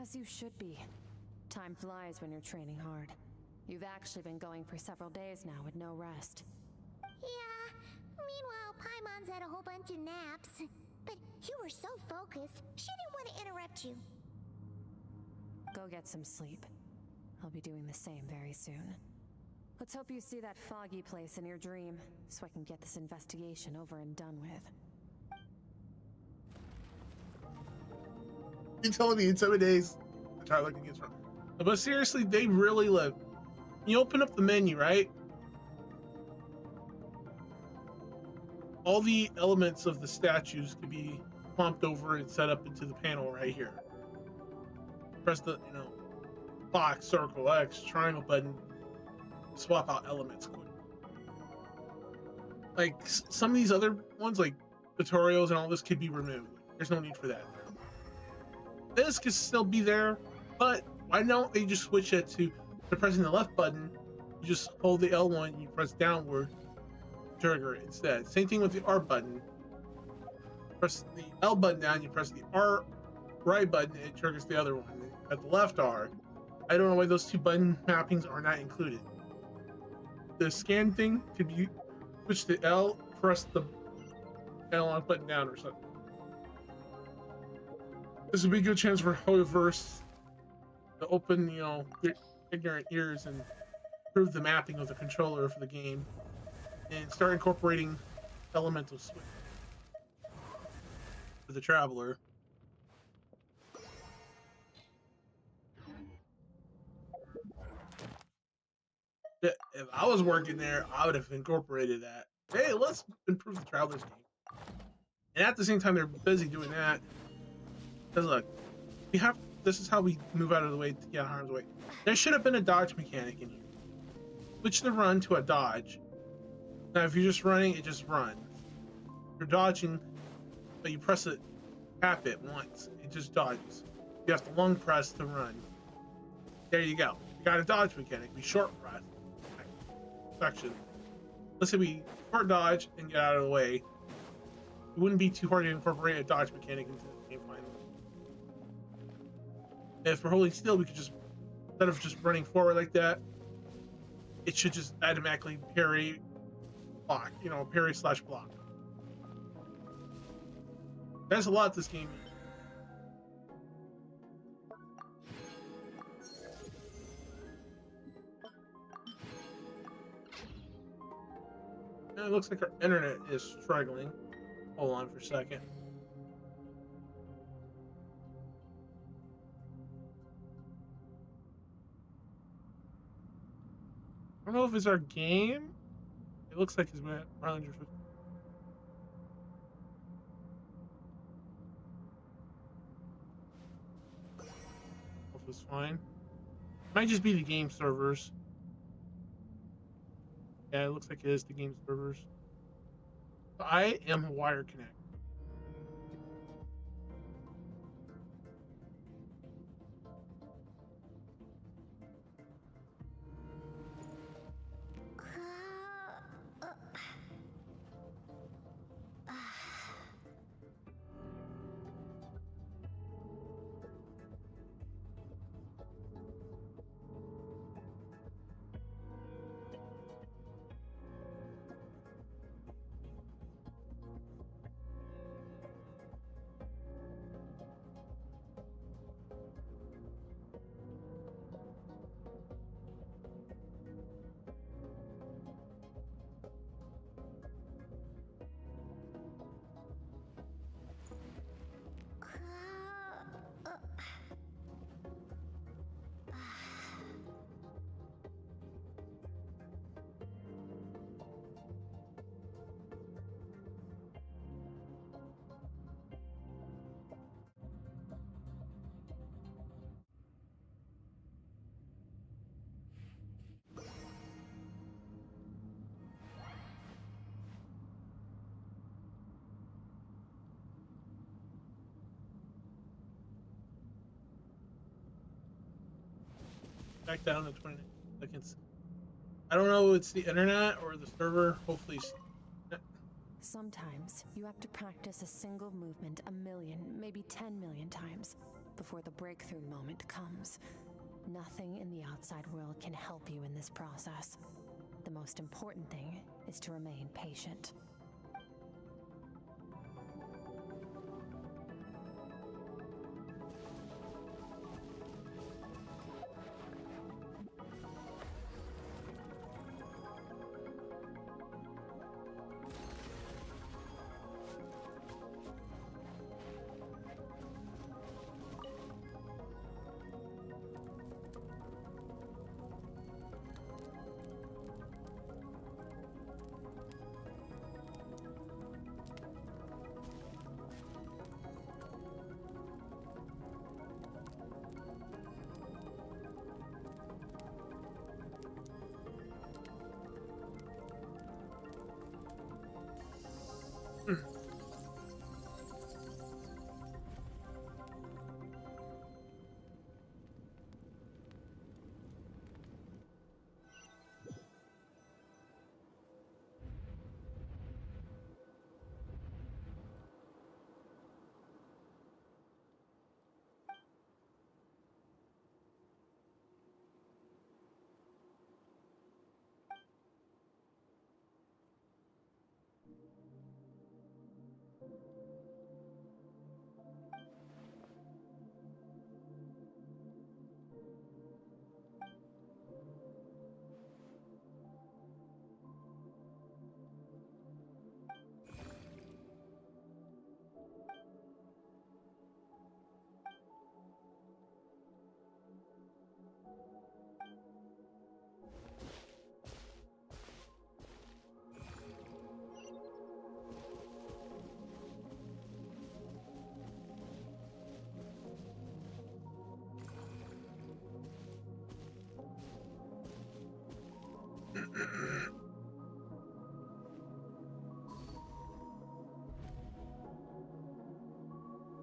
As you should be. Time flies when you're training hard. You've actually been going for several days now with no rest. Yeah, meanwhile, Paimon's had a whole bunch of naps. But you were so focused, she didn't want to interrupt you. Go get some sleep. I'll be doing the same very soon. Let's hope you see that foggy place in your dream, so I can get this investigation over and done with. You telling me in 7 days? I try looking against wrong. But seriously, they really live. You open up the menu, right? All the elements of the statues can be pumped over and set up into the panel right here. Press the, box, circle, X, triangle button, swap out elements quick. Like some of these other ones, like tutorials and all this, could be removed. There's no need for that. This could still be there, but why don't they just switch it to pressing the left button? You just hold the L1, you press downward, trigger it instead. Same thing with the R button. Press the L button down, you press the R right button, it triggers the other one. At the left R. I don't know why those two button mappings are not included. The scan thing could be switch to L, press the L button down or something. This would be a good chance for Hoyoverse to open, their ignorant ears and improve the mapping of the controller for the game and start incorporating elemental switch for the Traveler. If I was working there, I would have incorporated that. Hey, let's improve the Traveler's game. And at the same time, they're busy doing that. Because look, this is how we move out of the way to get harm's way. There should have been a dodge mechanic in here. Switch the run to a dodge. Now, if you're just running, it just runs. You're dodging, but you press it, tap it once, it just dodges. You have to long press to run. There you go. You got a dodge mechanic. We short press. Section. Let's say we short dodge and get out of the way. It wouldn't be too hard to incorporate a dodge mechanic into the game finally. If we're holding still, we could just, instead of just running forward like that, it should just automatically parry block, parry / block. There's a lot this game. And it looks like our internet is struggling. Hold on for a second. I don't know if it's our game. It looks like it's at 150. Hope it's fine. Might just be the game servers. Yeah, it looks like it is the game servers. I am a wire connect. back down to 29 seconds. I don't know if it's the internet or the server. Hopefully. Sometimes you have to practice a single movement 1,000,000, maybe 10,000,000 times before the breakthrough moment comes. Nothing in the outside world can help you in this process. The most important thing is to remain patient.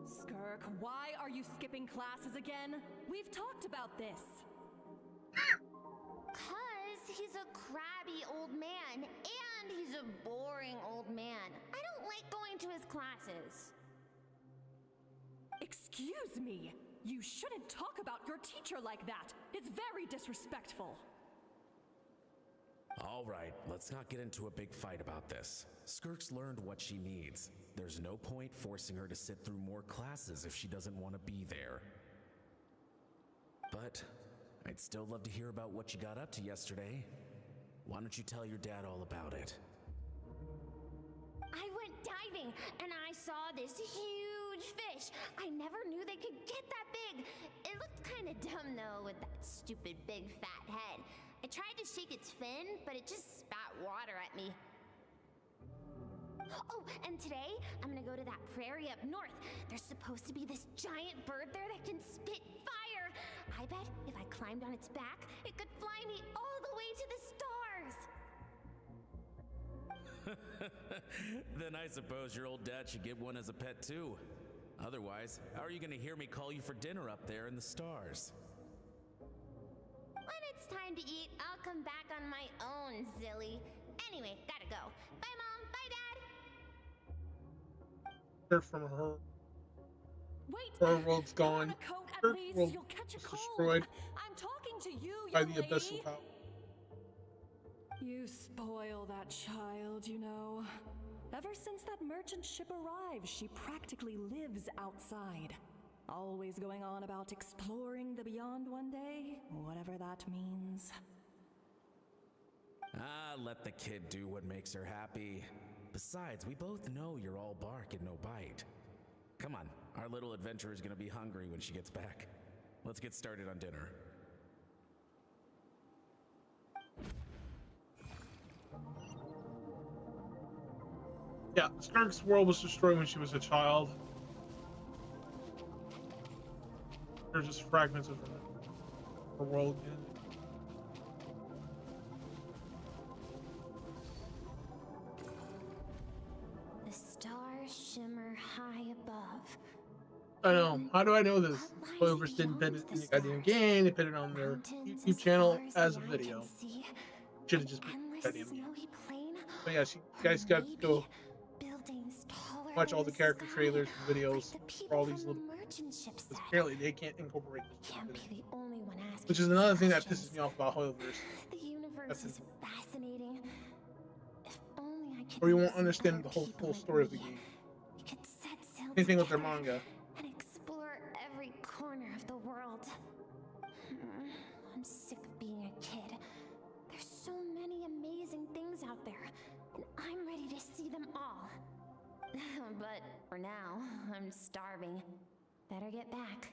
Skirk, why are you skipping classes again? We've talked about this. Cause he's a crabby old man, and he's a boring old man. I don't like going to his classes. Excuse me. You shouldn't talk about your teacher like that. It's very disrespectful. All right, let's not get into a big fight about this. Skirk's learned what she needs. There's no point forcing her to sit through more classes if she doesn't want to be there. But I'd still love to hear about what you got up to yesterday. Why don't you tell your dad all about it? I went diving, and I saw this huge fish. I never knew they could get that big. It looked kind of dumb, though, with that stupid big fat head. I tried to shake its fin, but it just spat water at me. Oh, and today, I'm gonna go to that prairie up north. There's supposed to be this giant bird there that can spit fire. I bet if I climbed on its back, it could fly me all the way to the stars. Then I suppose your old dad should get one as a pet too. Otherwise, how are you gonna hear me call you for dinner up there in the stars? When it's time to eat, I'll come back on my own, Zilly. Anyway, gotta go. Bye, Mom. Bye, Dad. Her from her. Wait. Her world's Put on gone. a coat at Her least. world You'll catch a was cold. destroyed I'm talking to you, by young the lady. abyssal power. You spoil that child, you know. Ever since that merchant ship arrived, she practically lives outside. Always going on about exploring the beyond one day, whatever that means. Ah, let the kid do what makes her happy. Besides, we both know you're all bark and no bite. Come on, our little adventurer is gonna be hungry when she gets back. Let's get started on dinner. Yeah, Skirk's world was destroyed when she was a child. There's just fragments of her world again. The stars shimmer high above. I know. How do I know this? What However, didn't put it in the goddamn game. They put it on their YouTube channel as a video. Should have just put the goddamn game. But yeah, you guys got to go watch all the character trailers and videos for all these little. Because apparently they can't incorporate this. Which is another thing that pisses me off about Hoyoverse. That's fascinating. Or you won't understand the whole full story of the game. Same thing with their manga. And explore every corner of the world. I'm sick of being a kid. There's so many amazing things out there, and I'm ready to see them all. But for now, I'm starving. Better get back.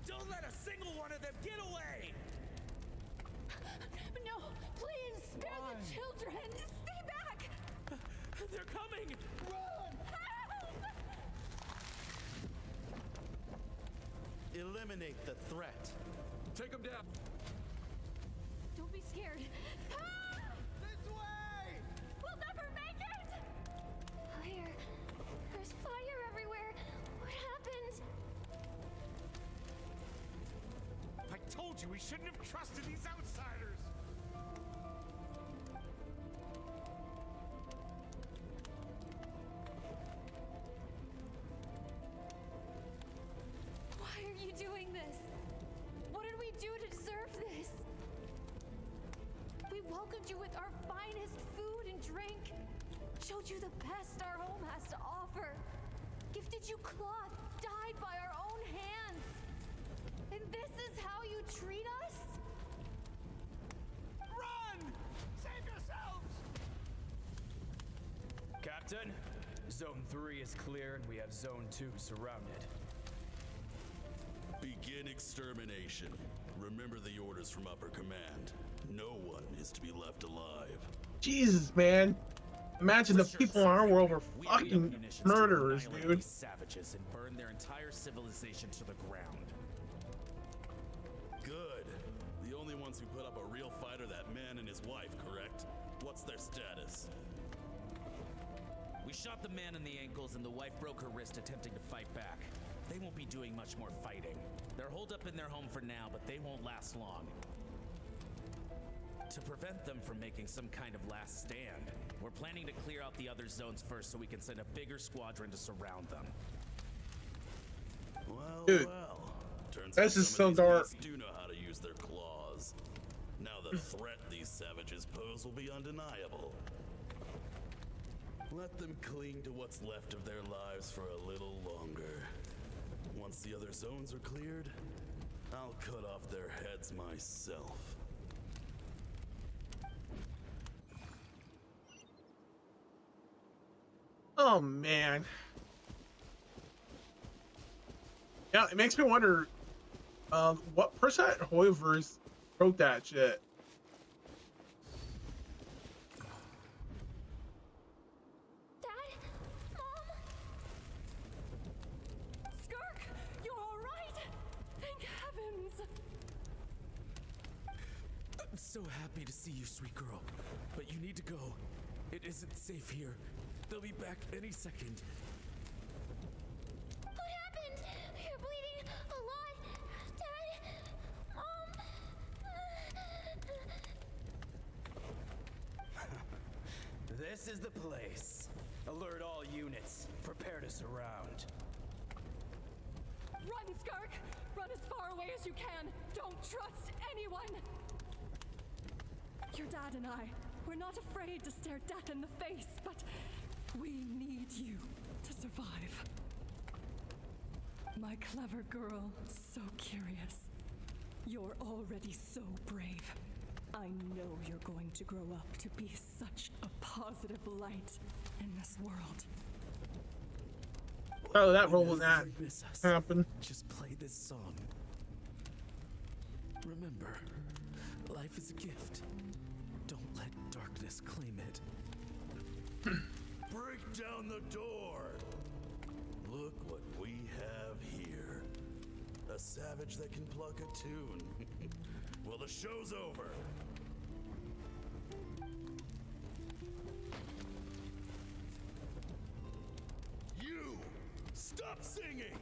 Don't let a single one of them get away! No, please, spare the children! Stay back! They're coming! Run! Eliminate the threat. Take him down. Don't be scared. This way! We'll never make it! Fire. There's fire everywhere. What happened? I told you we shouldn't have trusted these outsiders! Why are you doing this? What did we do to deserve this? We welcomed you with our finest food and drink, showed you the best our home has to offer, gifted you cloth dyed by our own hands. And this is how you treat us? Run! Save yourselves! Captain, Zone 3 is clear and we have Zone 2 surrounded. Begin extermination. Remember the orders from upper command. No one is to be left alive. Jesus, man. Imagine the people in our world are fucking murderers, dude. Savages and burn their entire civilization to the ground. Good. The only ones who put up a real fight are that man and his wife, correct? What's their status? We shot the man in the ankles and the wife broke her wrist attempting to fight back. They won't be doing much more fighting. They're holed up in their home for now, but they won't last long. To prevent them from making some kind of last stand, we're planning to clear out the other zones first so we can send a bigger squadron to surround them. Well, Dude, well. Turns this out is some so of these dark. beasts do know how to use their claws. Now the threat these savages pose will be undeniable. Let them cling to what's left of their lives for a little longer. Once the other zones are cleared, I'll cut off their heads myself. Oh, man. Yeah, it makes me wonder what person at Hoyoverse wrote that shit. Dad? Mom? Skirk, you're all right? Thank heavens. I'm so happy to see you, sweet girl. But you need to go. It isn't safe here. They'll be back any second. What happened? You're bleeding a lot. Dad? Mom? This is the place. Alert all units. Prepare to surround. Run, Skirk! Run as far away as you can. Don't trust anyone. Your dad and I, we're not afraid to stare death in the face, but we need you to survive. My clever girl, so curious. You're already so brave. I know you're going to grow up to be such a positive light in this world. Oh, that role will not happen. Just play this song. Remember, life is a gift. Don't let darkness claim it. Break down the door! Look what we have here. A savage that can pluck a tune. Well, the show's over. You! Stop singing!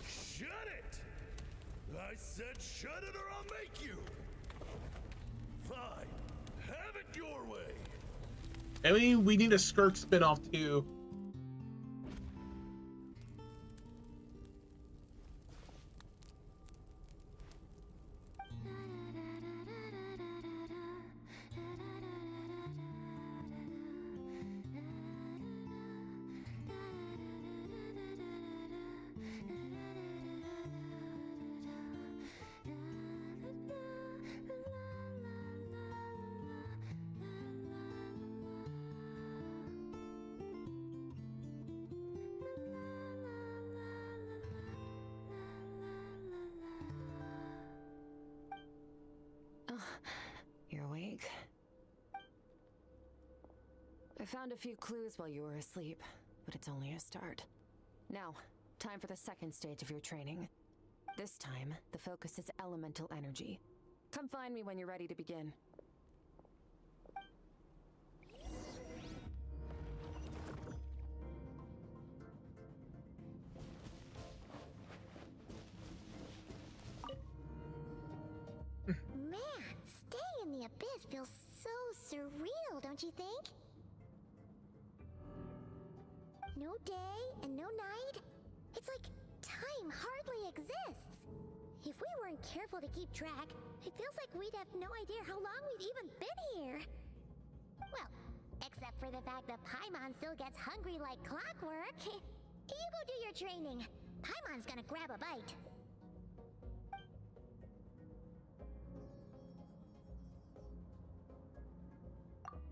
Shut it! I said shut it or I'll make you! Fine. Have it your way. I mean, we need a Skirk spinoff too. You're awake. I found a few clues while you were asleep, but it's only a start. Now, time for the second stage of your training. This time, the focus is elemental energy. Come find me when you're ready to begin. Man, staying in the abyss feels so surreal, don't you think? No day and no night. It's like time hardly exists. If we weren't careful to keep track, it feels like we'd have no idea how long we've even been here. Well, except for the fact that Paimon still gets hungry like clockwork. You go do your training. Paimon's gonna grab a bite.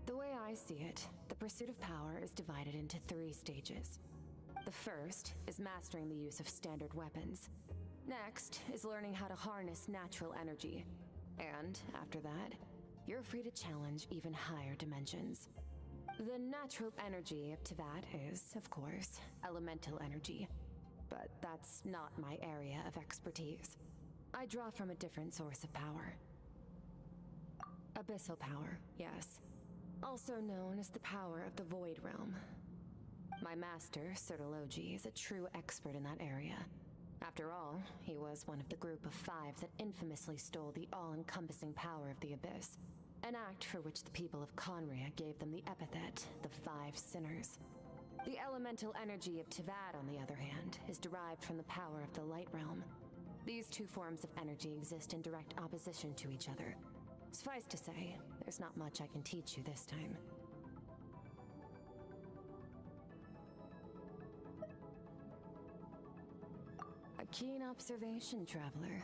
The way I see it, the pursuit of power is divided into 3 stages. The first is mastering the use of standard weapons. Next is learning how to harness natural energy. And after that, you're free to challenge even higher dimensions. The natural energy of Teyvat is, of course, elemental energy. But that's not my area of expertise. I draw from a different source of power. Abyssal power, yes. Also known as the power of the Void Realm. My master, Sertologi, is a true expert in that area. After all, he was one of the group of 5 that infamously stole the all-encompassing power of the Abyss, an act for which the people of Conria gave them the epithet, the 5 Sinners. The elemental energy of Teyvat, on the other hand, is derived from the power of the Light Realm. These 2 forms of energy exist in direct opposition to each other. Suffice to say, there's not much I can teach you this time. A keen observation, traveler.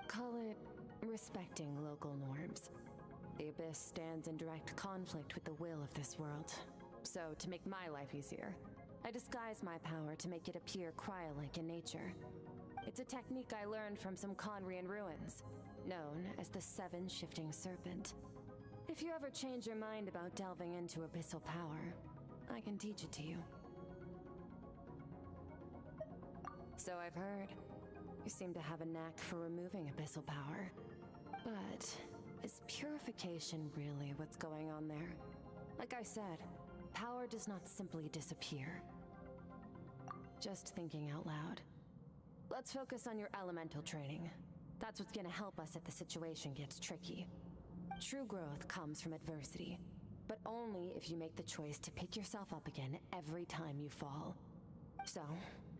Call it respecting local norms. The Abyss stands in direct conflict with the will of this world. So, to make my life easier, I disguise my power to make it appear cryo-like in nature. It's a technique I learned from some Conrian ruins, known as the 7 Shifting Serpent. If you ever change your mind about delving into abyssal power, I can teach it to you. So I've heard. You seem to have a knack for removing abyssal power. But is purification really what's going on there? Like I said, power does not simply disappear. Just thinking out loud. Let's focus on your elemental training. That's what's gonna help us if the situation gets tricky. True growth comes from adversity, but only if you make the choice to pick yourself up again every time you fall. So,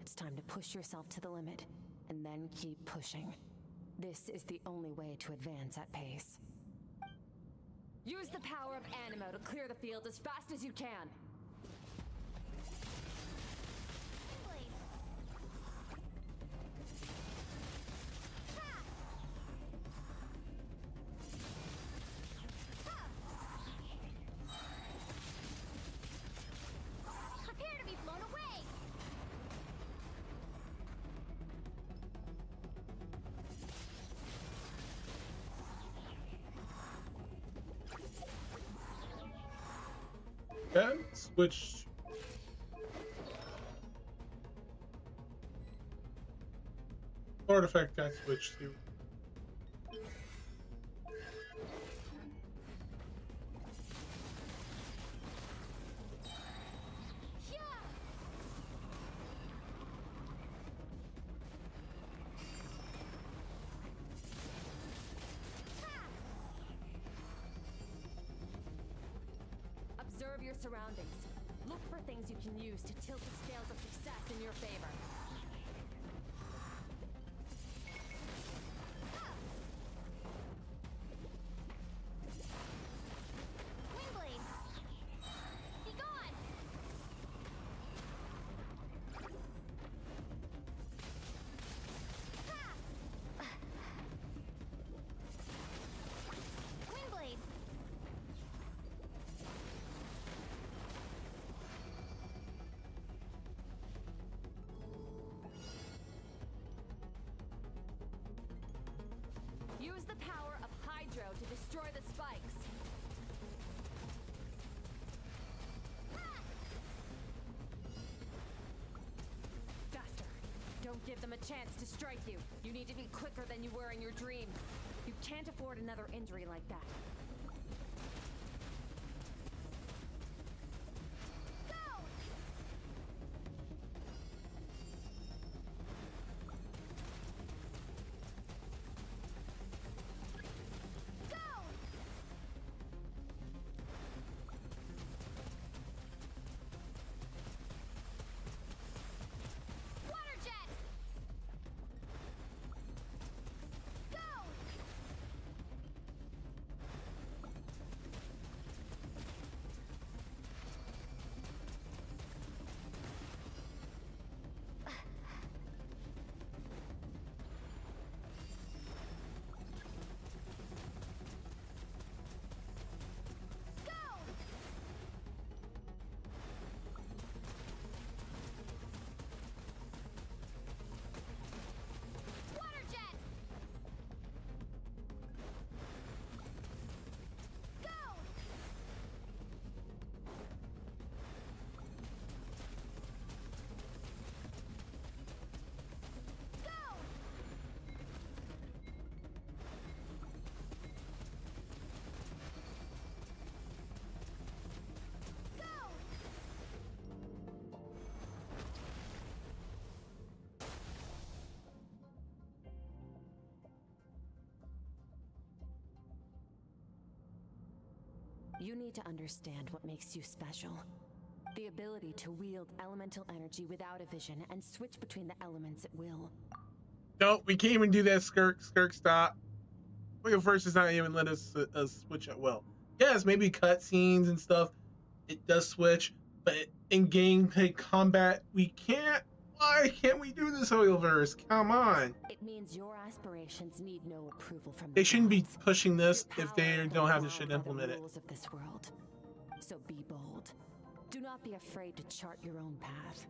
it's time to push yourself to the limit, and then keep pushing. This is the only way to advance at pace. Use the power of Animo to clear the field as fast as you can! Prepare to be blown away! Okay, switch. Artifact got switched to. Observe your surroundings. Look for things you can use to tilt the scales of success in your favor. Windblade! Be gone! Windblade! Use the power of Hydro to destroy the spikes. Faster. Don't give them a chance to strike you. You need to be quicker than you were in your dream. You can't afford another injury like that. Water jet! Go! Water jet! Go! Go! Go! You need to understand what makes you special. The ability to wield elemental energy without a vision and switch between the elements at will. No, we can't even do that, Skirk. Skirk, stop. Wiggle first does not even let us switch at will. Yes, maybe cutscenes and stuff, it does switch, but in gameplay combat, we can't. Why can't we do this, Oilverse? Come on. It means your aspirations need no approval from the They shouldn't be gods. pushing this Your if power they has been don't have the endowed shit by the implemented. rules of this world. So be bold. Do not be afraid to chart your own path.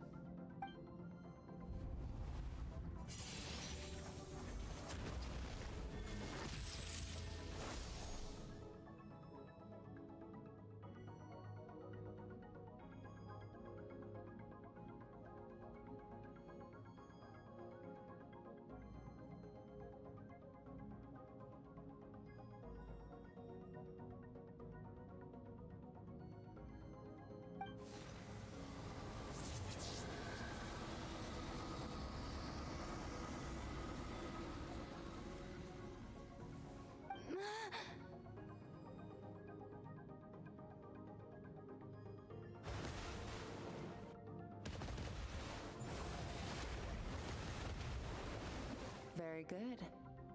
Very good.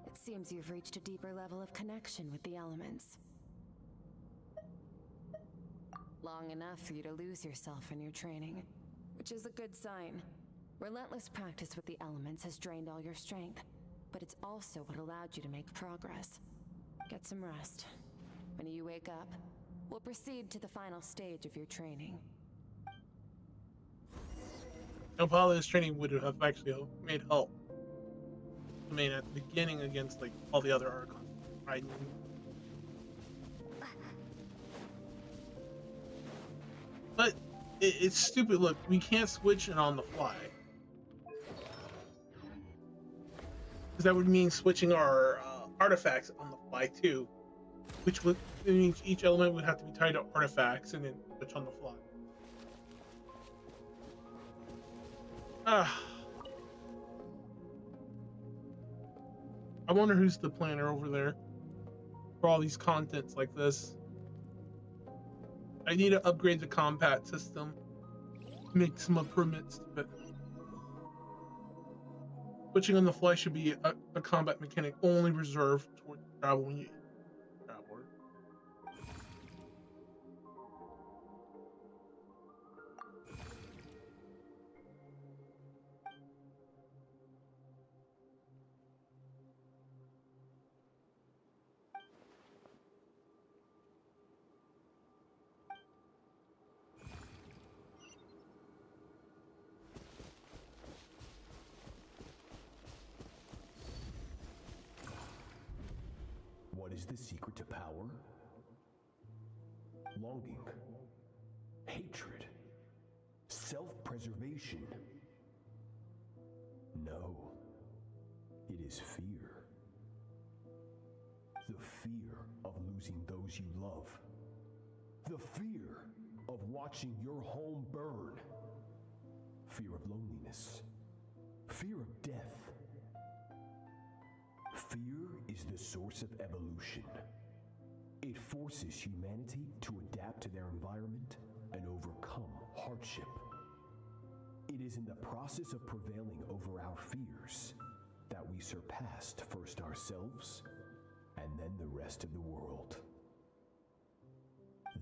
It seems you've reached a deeper level of connection with the elements. Long enough for you to lose yourself in your training, which is a good sign. Relentless practice with the elements has drained all your strength, but it's also what allowed you to make progress. Get some rest. When you wake up, we'll proceed to the final stage of your training. No, probably this training would have actually made help. I mean, at the beginning against like all the other Archons, right? But it's stupid. Look, we can't switch it on the fly. Because that would mean switching our artifacts on the fly too. Which would mean each element would have to be tied to artifacts and then switch on the fly. I wonder who's the planner over there for all these contents like this. I need to upgrade the combat system, make some improvements to it. Switching on the fly should be a combat mechanic only reserved towards traveler. What is the secret to power? Longing, hatred, self-preservation. No, it is fear. The fear of losing those you love. The fear of watching your home burn. Fear of loneliness. Fear of death. Fear is the source of evolution. It forces humanity to adapt to their environment and overcome hardship. It is in the process of prevailing over our fears that we surpassed first ourselves and then the rest of the world.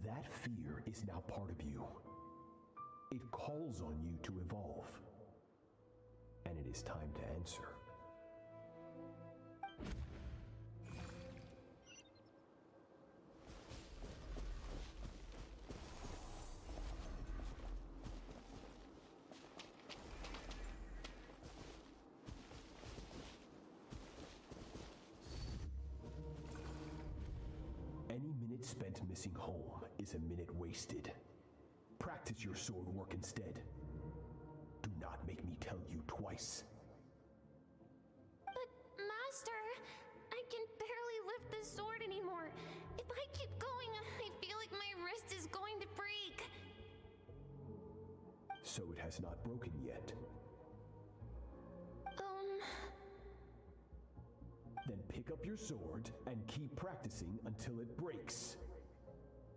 That fear is now part of you. It calls on you to evolve. And it is time to answer. Any minute spent missing home is a minute wasted. Practice your sword work instead. Do not make me tell you twice. But, Master, I can barely lift the sword anymore. If I keep going, I feel like my wrist is going to break. So it has not broken yet. Then pick up your sword and keep practicing until it breaks.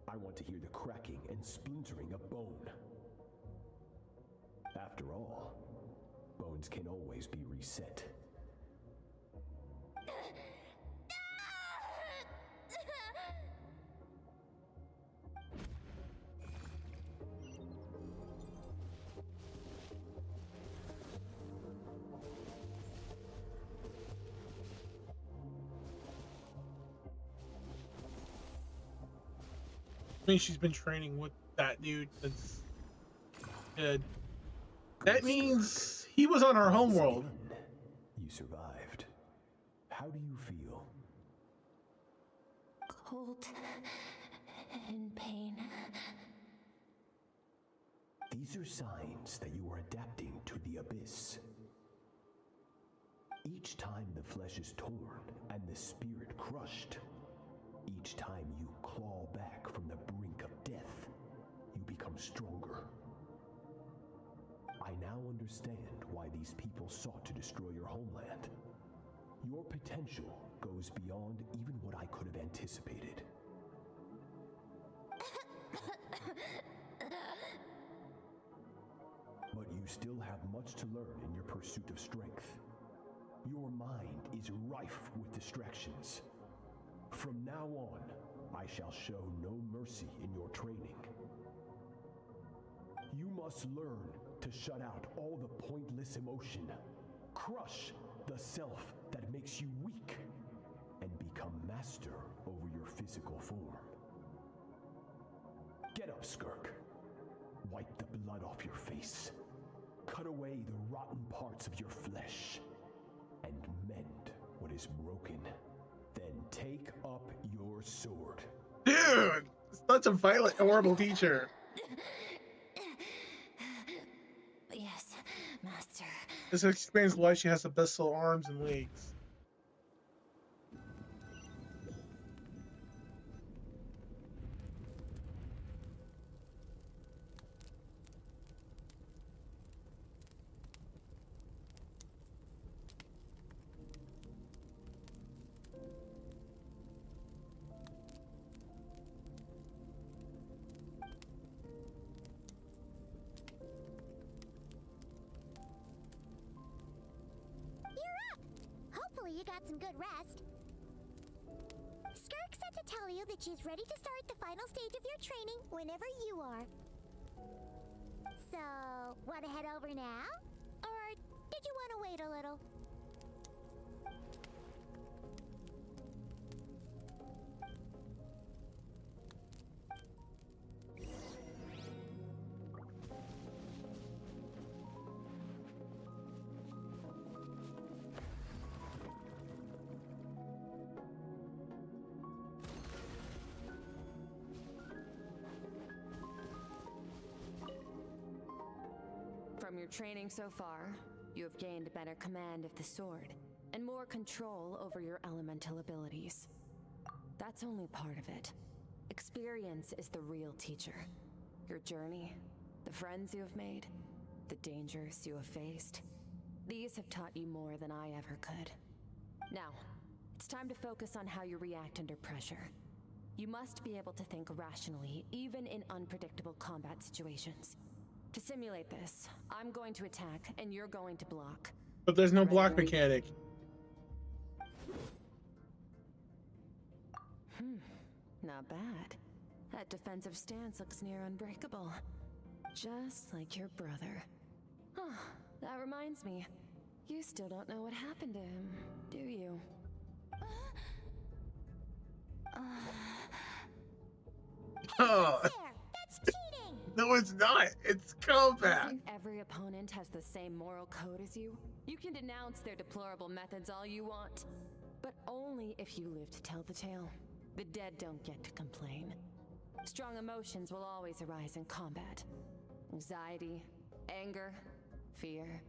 I want to hear the cracking and splintering of bone. After all, bones can always be reset. I mean, she's been training with that dude since good. That means he was on our homeworld. You survived. How do you feel? Cold and pain. These are signs that you are adapting to the abyss. Each time the flesh is torn and the spirit crushed, each time you claw back from the brink of death, you become stronger. I now understand why these people sought to destroy your homeland. Your potential goes beyond even what I could have anticipated. But you still have much to learn in your pursuit of strength. Your mind is rife with distractions. From now on, I shall show no mercy in your training. You must learn to shut out all the pointless emotion, crush the self that makes you weak, and become master over your physical form. Get up, Skirk. Wipe the blood off your face. Cut away the rotten parts of your flesh, and mend what is broken. Then take up your sword. Dude, such a violent, horrible teacher. This explains why she has abyssal arms and legs. Hopefully you got some good rest. Skirk said to tell you that she's ready to start the final stage of your training whenever you are. So, want to head over now? Or did you want to wait a little? From your training so far, you have gained better command of the sword, and more control over your elemental abilities. That's only part of it. Experience is the real teacher. Your journey, the friends you have made, the dangers you have faced. These have taught you more than I ever could. Now, it's time to focus on how you react under pressure. You must be able to think rationally, even in unpredictable combat situations. To simulate this, I'm going to attack, and you're going to block. But there's no block mechanic. Not bad. That defensive stance looks near unbreakable. Just like your brother. Huh, that reminds me. You still don't know what happened to him, do you? Oh. That's cheating! No, it's not. It's combat. You think every opponent has the same moral code as you? You can denounce their deplorable methods all you want, but only if you live to tell the tale. The dead don't get to complain. Strong emotions will always arise in combat. Anxiety, anger, fear.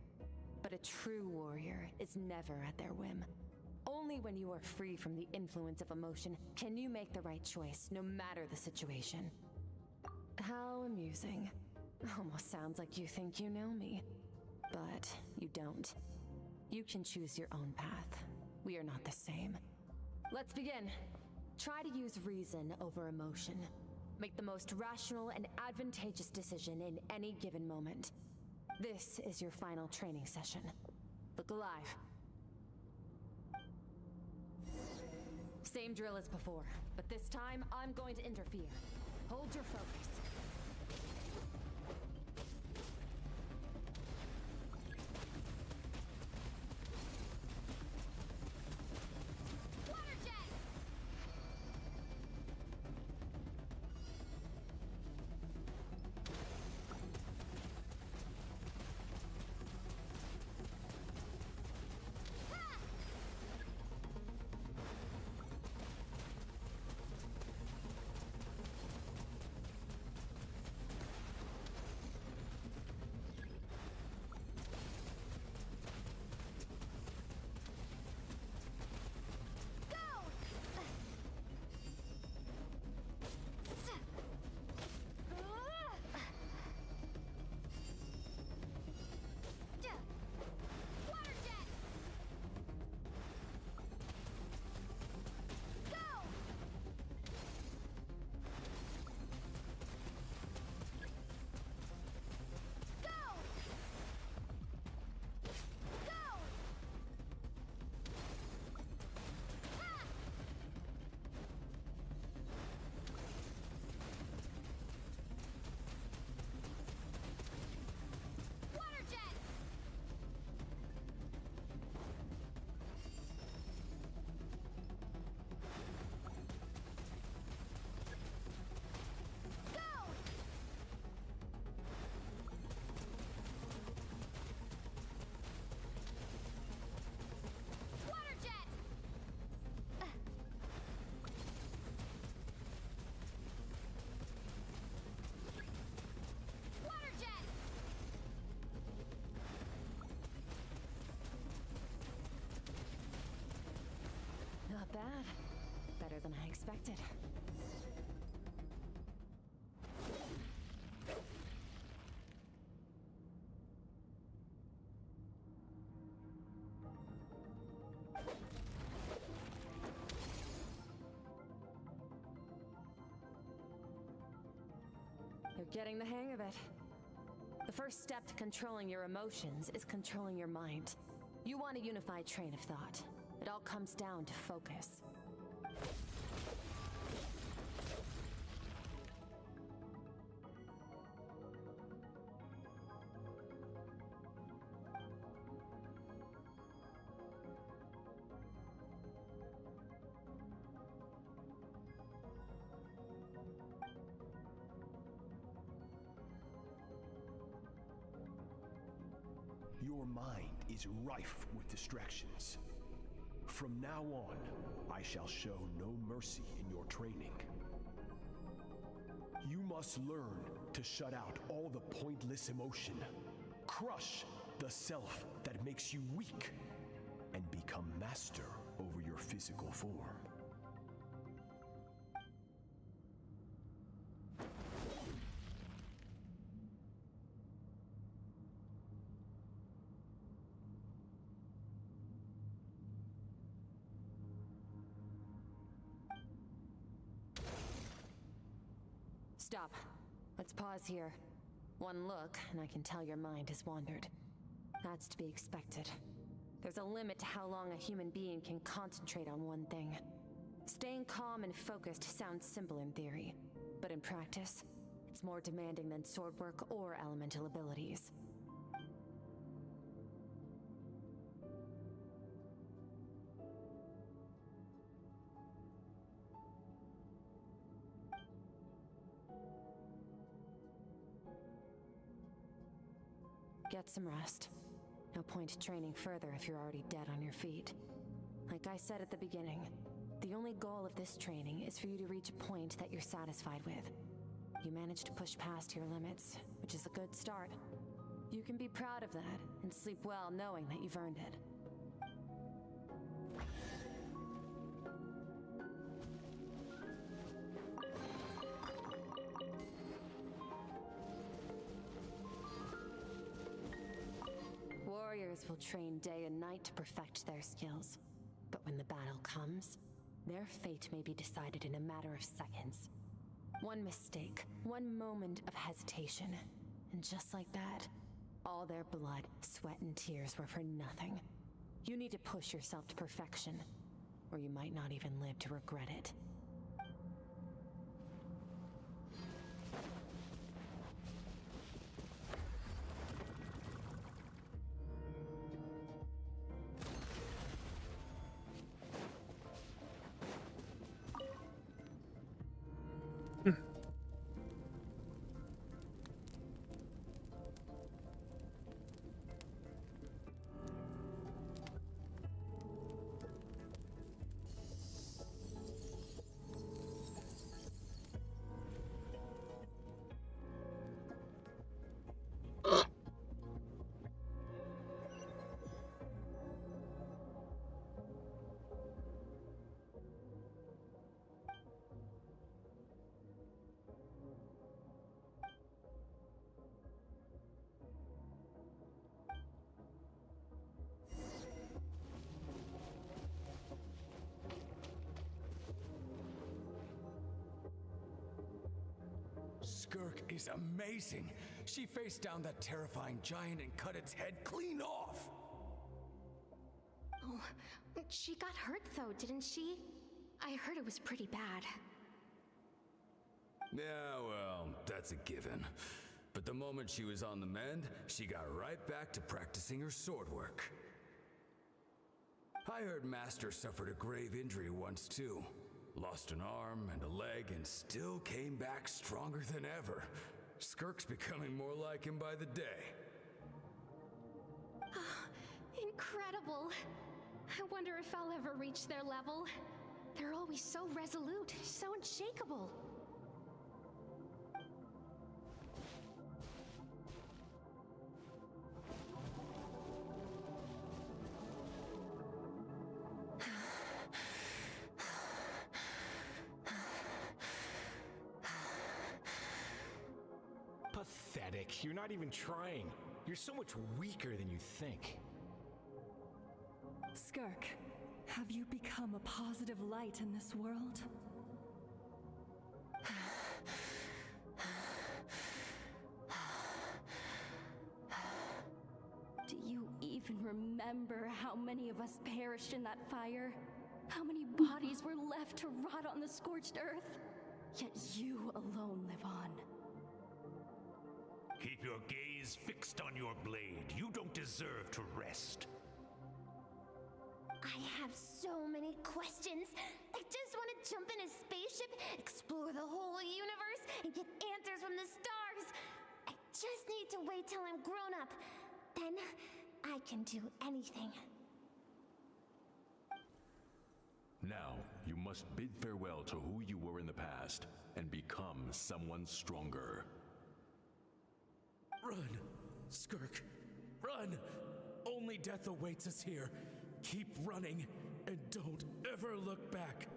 But a true warrior is never at their whim. Only when you are free from the influence of emotion can you make the right choice, no matter the situation. How amusing. Almost sounds like you think you know me. But you don't. You can choose your own path. We are not the same. Let's begin. Try to use reason over emotion. Make the most rational and advantageous decision in any given moment. This is your final training session. Look alive. Same drill as before, but this time I'm going to interfere. Hold your focus. than I expected. You're getting the hang of it. The first step to controlling your emotions is controlling your mind. You want a unified train of thought. It all comes down to focus. Your mind is rife with distractions. From now on, I shall show no mercy in your training. You must learn to shut out all the pointless emotion, crush the self that makes you weak, and become master over your physical form. Stop. Let's pause here. One look, and I can tell your mind has wandered. That's to be expected. There's a limit to how long a human being can concentrate on one thing. Staying calm and focused sounds simple in theory, but in practice, it's more demanding than sword work or elemental abilities. Get some rest. No point training further if you're already dead on your feet. Like I said at the beginning, the only goal of this training is for you to reach a point that you're satisfied with. You managed to push past your limits, which is a good start. You can be proud of that and sleep well knowing that you've earned it. Warriors will train day and night to perfect their skills. But when the battle comes, their fate may be decided in a matter of seconds. One mistake, one moment of hesitation, and just like that, all their blood, sweat, and tears were for nothing. You need to push yourself to perfection, or you might not even live to regret it. Skirk is amazing. She faced down that terrifying giant and cut its head clean off. Oh, she got hurt though, didn't she? I heard it was pretty bad. Yeah, well, that's a given. But the moment she was on the mend, she got right back to practicing her sword work. I heard Master suffered a grave injury once too. Lost an arm and a leg and still came back stronger than ever. Skirk's becoming more like him by the day. Incredible. I wonder if I'll ever reach their level. They're always so resolute, so unshakable. pathetic. You're not even trying. You're so much weaker than you think. Skirk, have you become a positive light in this world? Do you even remember how many of us perished in that fire? How many bodies were left to rot on the scorched earth? Yet you alone live on. Keep your gaze fixed on your blade. You don't deserve to rest. I have so many questions. I just want to jump in a spaceship, explore the whole universe, and get answers from the stars. I just need to wait till I'm grown up. Then I can do anything. Now, you must bid farewell to who you were in the past and become someone stronger. Run, Skirk, run! Only death awaits us here. Keep running, and don't ever look back.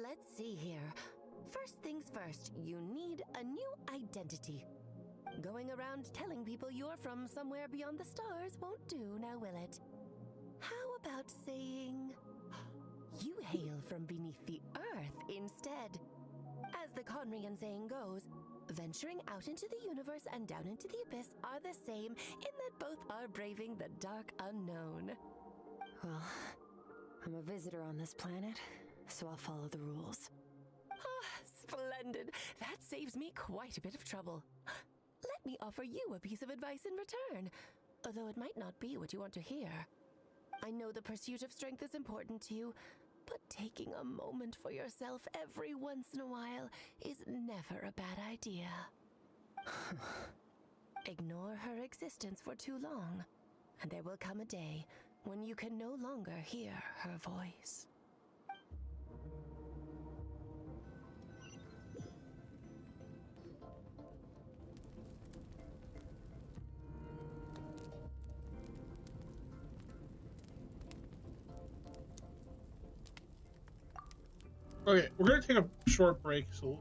Let's see here. First things first, you need a new identity. Going around telling people you're from somewhere beyond the stars won't do, now will it? How about saying you hail from beneath the earth instead? As the Conrian saying goes, venturing out into the universe and down into the abyss are the same in that both are braving the dark unknown. Well, I'm a visitor on this planet, so I'll follow the rules. Splendid! That saves me quite a bit of trouble. Let me offer you a piece of advice in return, although it might not be what you want to hear. I know the pursuit of strength is important to you, but taking a moment for yourself every once in a while is never a bad idea. Ignore her existence for too long, and there will come a day when you can no longer hear her voice. Okay, we're gonna take a short break, so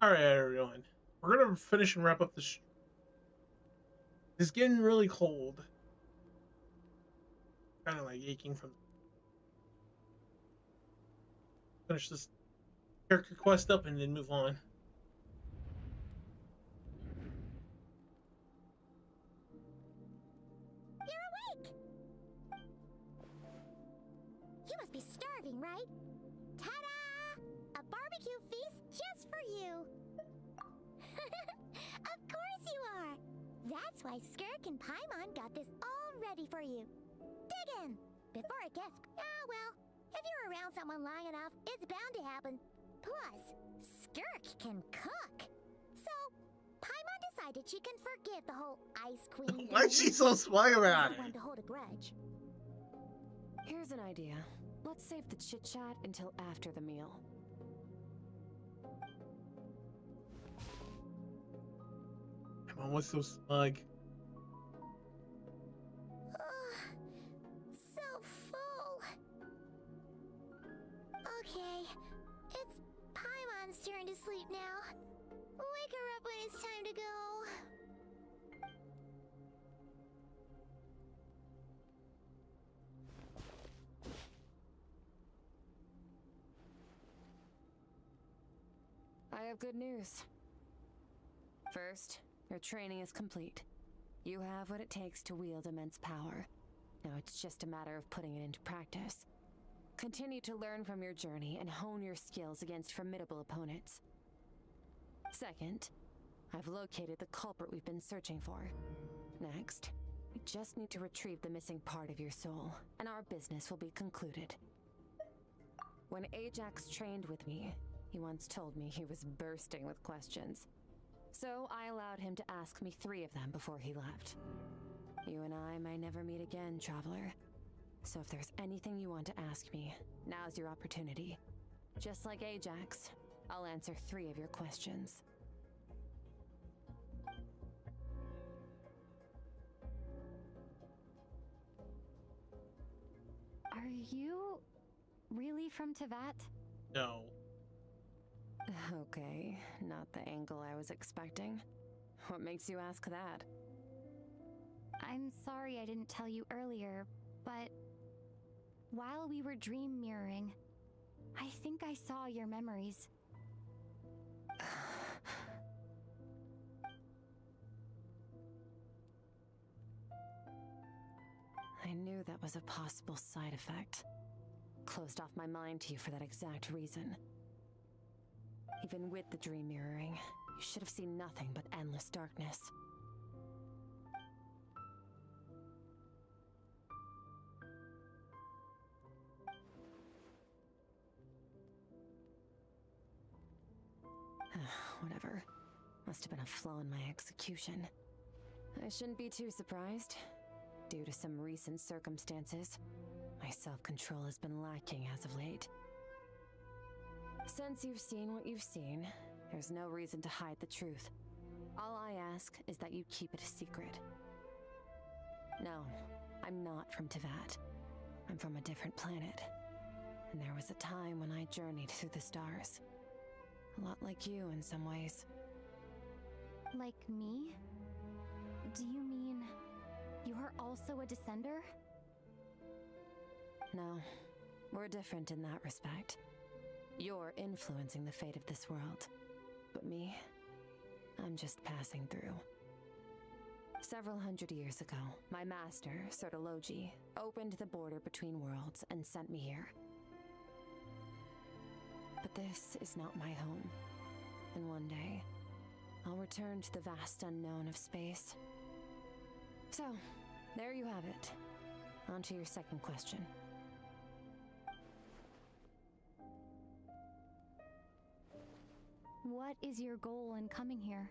All right, everyone. We're gonna finish and wrap up this. It's getting really cold. Kind of like aching from. Finish this character quest up and then move on. You're awake! You must be starving, right? Ta-da! A barbecue feast just for you! Of course you are! That's why Skirk and Paimon got this all ready for you. Dig in! Before it gets... Ah, well, if you're around someone long enough, it's bound to happen. Plus, Skirk can cook. So, Paimon decided she can forgive the whole Ice Queen. Why is she so smug about it? One to hold a grudge. Here's an idea. Let's save the chit-chat until after the meal. Come on, what's so smug? So full. Okay, it's Paimon's turn to sleep now. Wake her up when it's time to go. I have good news. First, your training is complete. You have what it takes to wield immense power. Now it's just a matter of putting it into practice. Continue to learn from your journey and hone your skills against formidable opponents. Second, I've located the culprit we've been searching for. Next, we just need to retrieve the missing part of your soul, and our business will be concluded. When Ajax trained with me, he once told me he was bursting with questions. So I allowed him to ask me 3 of them before he left. You and I may never meet again, Traveler. So if there's anything you want to ask me, now's your opportunity. Just like Ajax, I'll answer 3 of your questions. Are you really from Teyvat? No. Okay, not the angle I was expecting. What makes you ask that? I'm sorry I didn't tell you earlier, but while we were dream mirroring, I think I saw your memories. I knew that was a possible side effect. Closed off my mind to you for that exact reason. Even with the dream mirroring, you should have seen nothing but endless darkness. Whatever. Must have been a flaw in my execution. I shouldn't be too surprised. Due to some recent circumstances, my self-control has been lacking as of late. Since you've seen what you've seen, there's no reason to hide the truth. All I ask is that you keep it a secret. No, I'm not from Teyvat. I'm from a different planet. And there was a time when I journeyed through the stars. A lot like you in some ways. Like me? Do you mean you're also a descender? No, we're different in that respect. You're influencing the fate of this world. But me, I'm just passing through. Several hundred years ago, my master, Sertologi, opened the border between worlds and sent me here. But this is not my home. And one day, I'll return to the vast unknown of space. So, there you have it. On to your second question. What is your goal in coming here?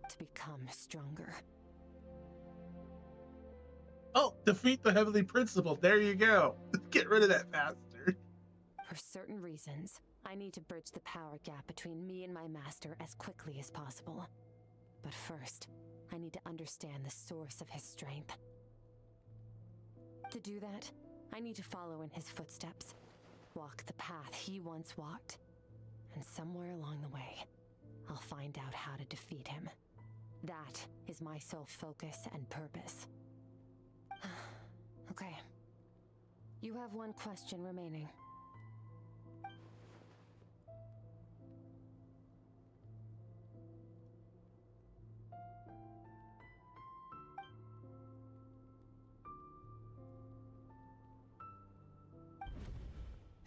To become stronger. Oh, defeat the Heavenly Principle. There you go. Get rid of that bastard. For certain reasons, I need to bridge the power gap between me and my master as quickly as possible. But first, I need to understand the source of his strength. To do that, I need to follow in his footsteps. walk the path he once walked. And somewhere along the way, I'll find out how to defeat him. That is my sole focus and purpose. Okay. You have one question remaining.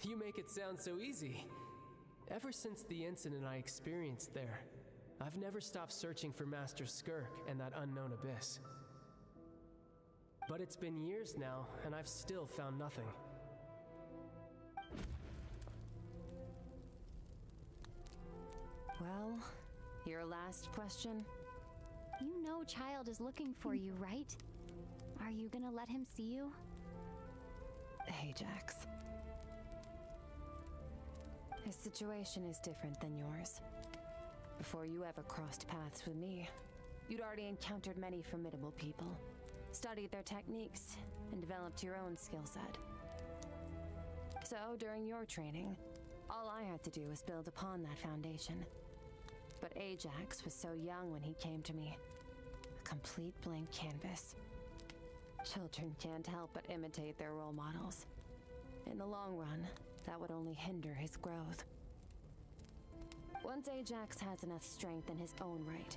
You make it sound so easy. Ever since the incident I experienced there, I've never stopped searching for Master Skirk and that unknown abyss. But it's been years now, and I've still found nothing. Well, your last question? You know Child is looking for you, right? Are you gonna let him see you? Ajax. His situation is different than yours. Before you ever crossed paths with me, you'd already encountered many formidable people, studied their techniques, and developed your own skill set. So, during your training, all I had to do was build upon that foundation. But Ajax was so young when he came to me. A complete blank canvas. Children can't help but imitate their role models. In the long run, that would only hinder his growth. Once Ajax has enough strength in his own right,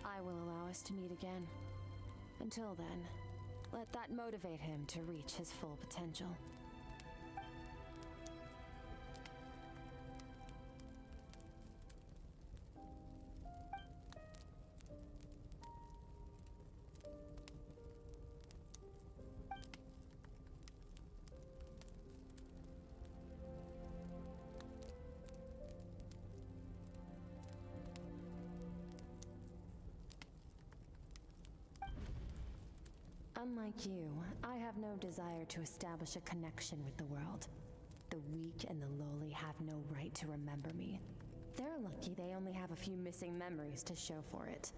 I will allow us to meet again. Until then, let that motivate him to reach his full potential. Unlike you, I have no desire to establish a connection with the world. The weak and the lowly have no right to remember me. They're lucky they only have a few missing memories to show for it.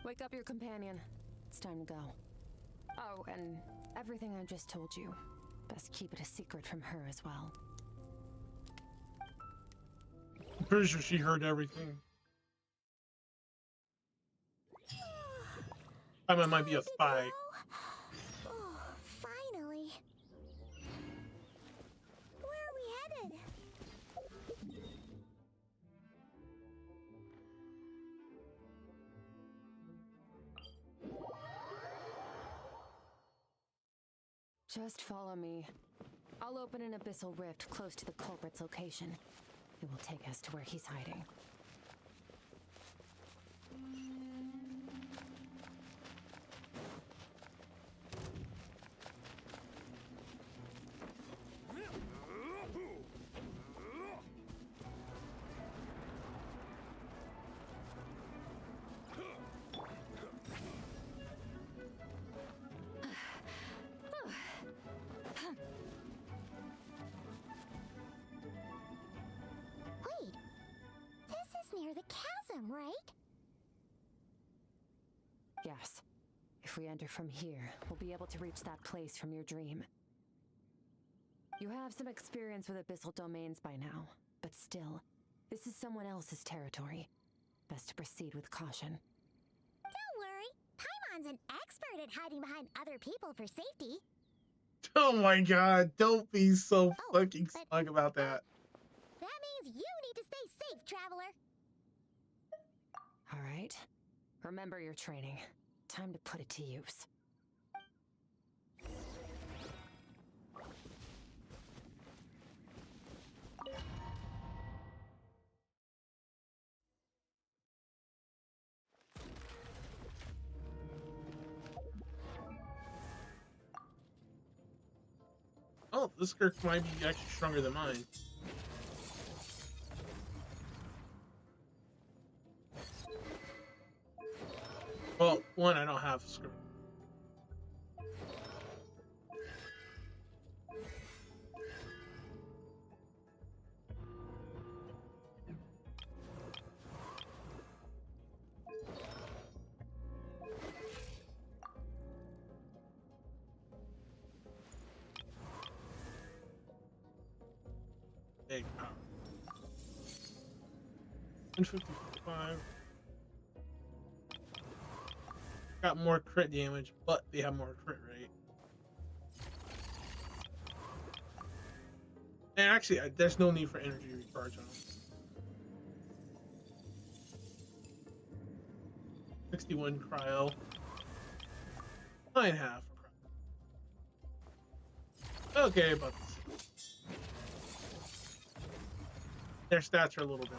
Wake up your companion. It's time to go. Oh, and everything I just told you, best keep it a secret from her as well. I'm pretty sure she heard everything. I might be a spy. Oh, finally. Where are we headed? Just follow me. I'll open an abyssal rift close to the culprit's location. It will take us to where he's hiding. Wait, this is near the chasm, right? Yes. If we enter from here, we'll be able to reach that place from your dream. You have some experience with abyssal domains by now, but still, this is someone else's territory. Best to proceed with caution. Don't worry, Paimon's an expert at hiding behind other people for safety. Oh my god, don't be so fucking smug about that. That means you need to stay safe, traveler. All right. Remember your training. Time to put it to use. Oh, this Skirk might be actually stronger than mine. Well, one, I don't have Skirk. 155. Got more crit damage, but they have more crit rate. And actually, there's no need for energy recharge on them. 61 cryo. 9.5. Okay, but their stats are a little bit.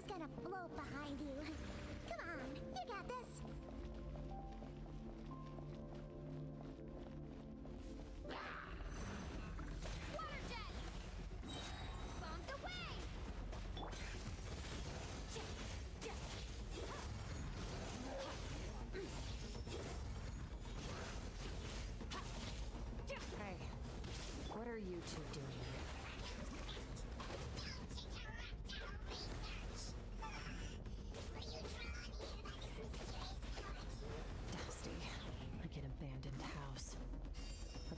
Gonna blow behind you. Come on, you got this. Water jet! Bombs away! Hey, what are you two doing?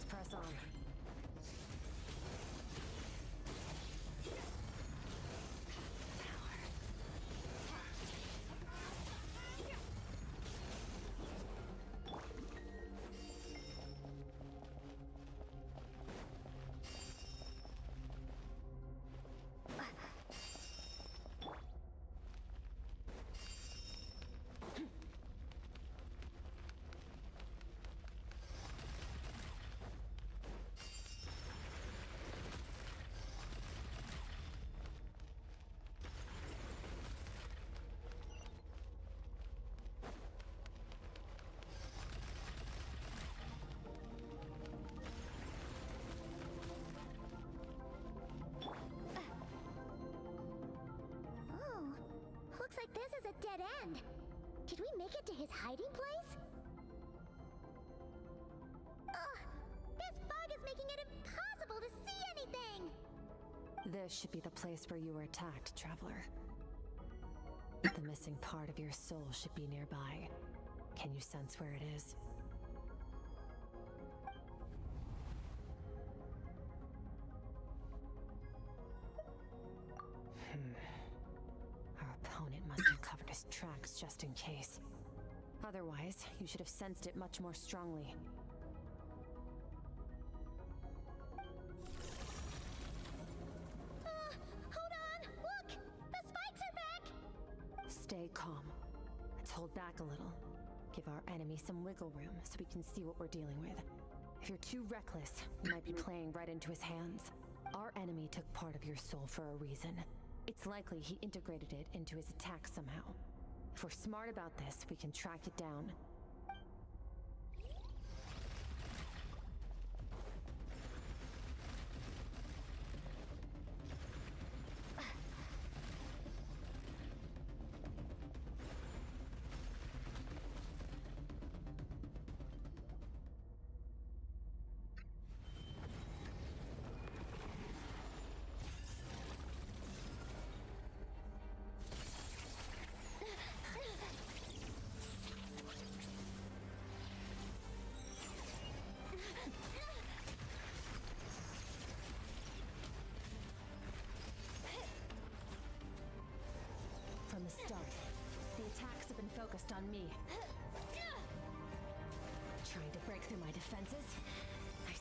Press on. Looks like this is a dead end. Did we make it to his hiding place? Ugh! This fog is making it impossible to see anything! This should be the place where you were attacked, Traveler. The missing part of your soul should be nearby. Can you sense where it is? Our opponent must have covered his tracks just in case. Otherwise, you should have sensed it much more strongly. Hold on! Look! The spikes are back! Stay calm. Let's hold back a little. Give our enemy some wiggle room so we can see what we're dealing with. If you're too reckless, you might be playing right into his hands. Our enemy took part of your soul for a reason. It's likely he integrated it into his attack somehow. If we're smart about this, we can track it down. From the start, the attacks have been focused on me. Trying to break through my defenses? I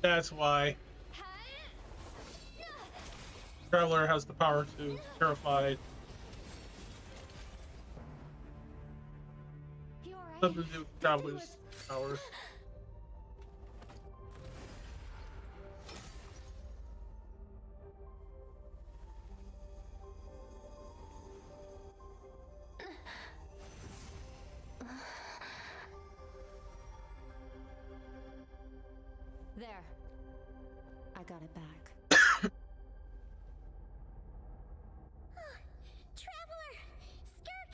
That's why. Traveler has the power to terrify. Something to do with Traveler's power. There. I got it back. Traveler! Skirk!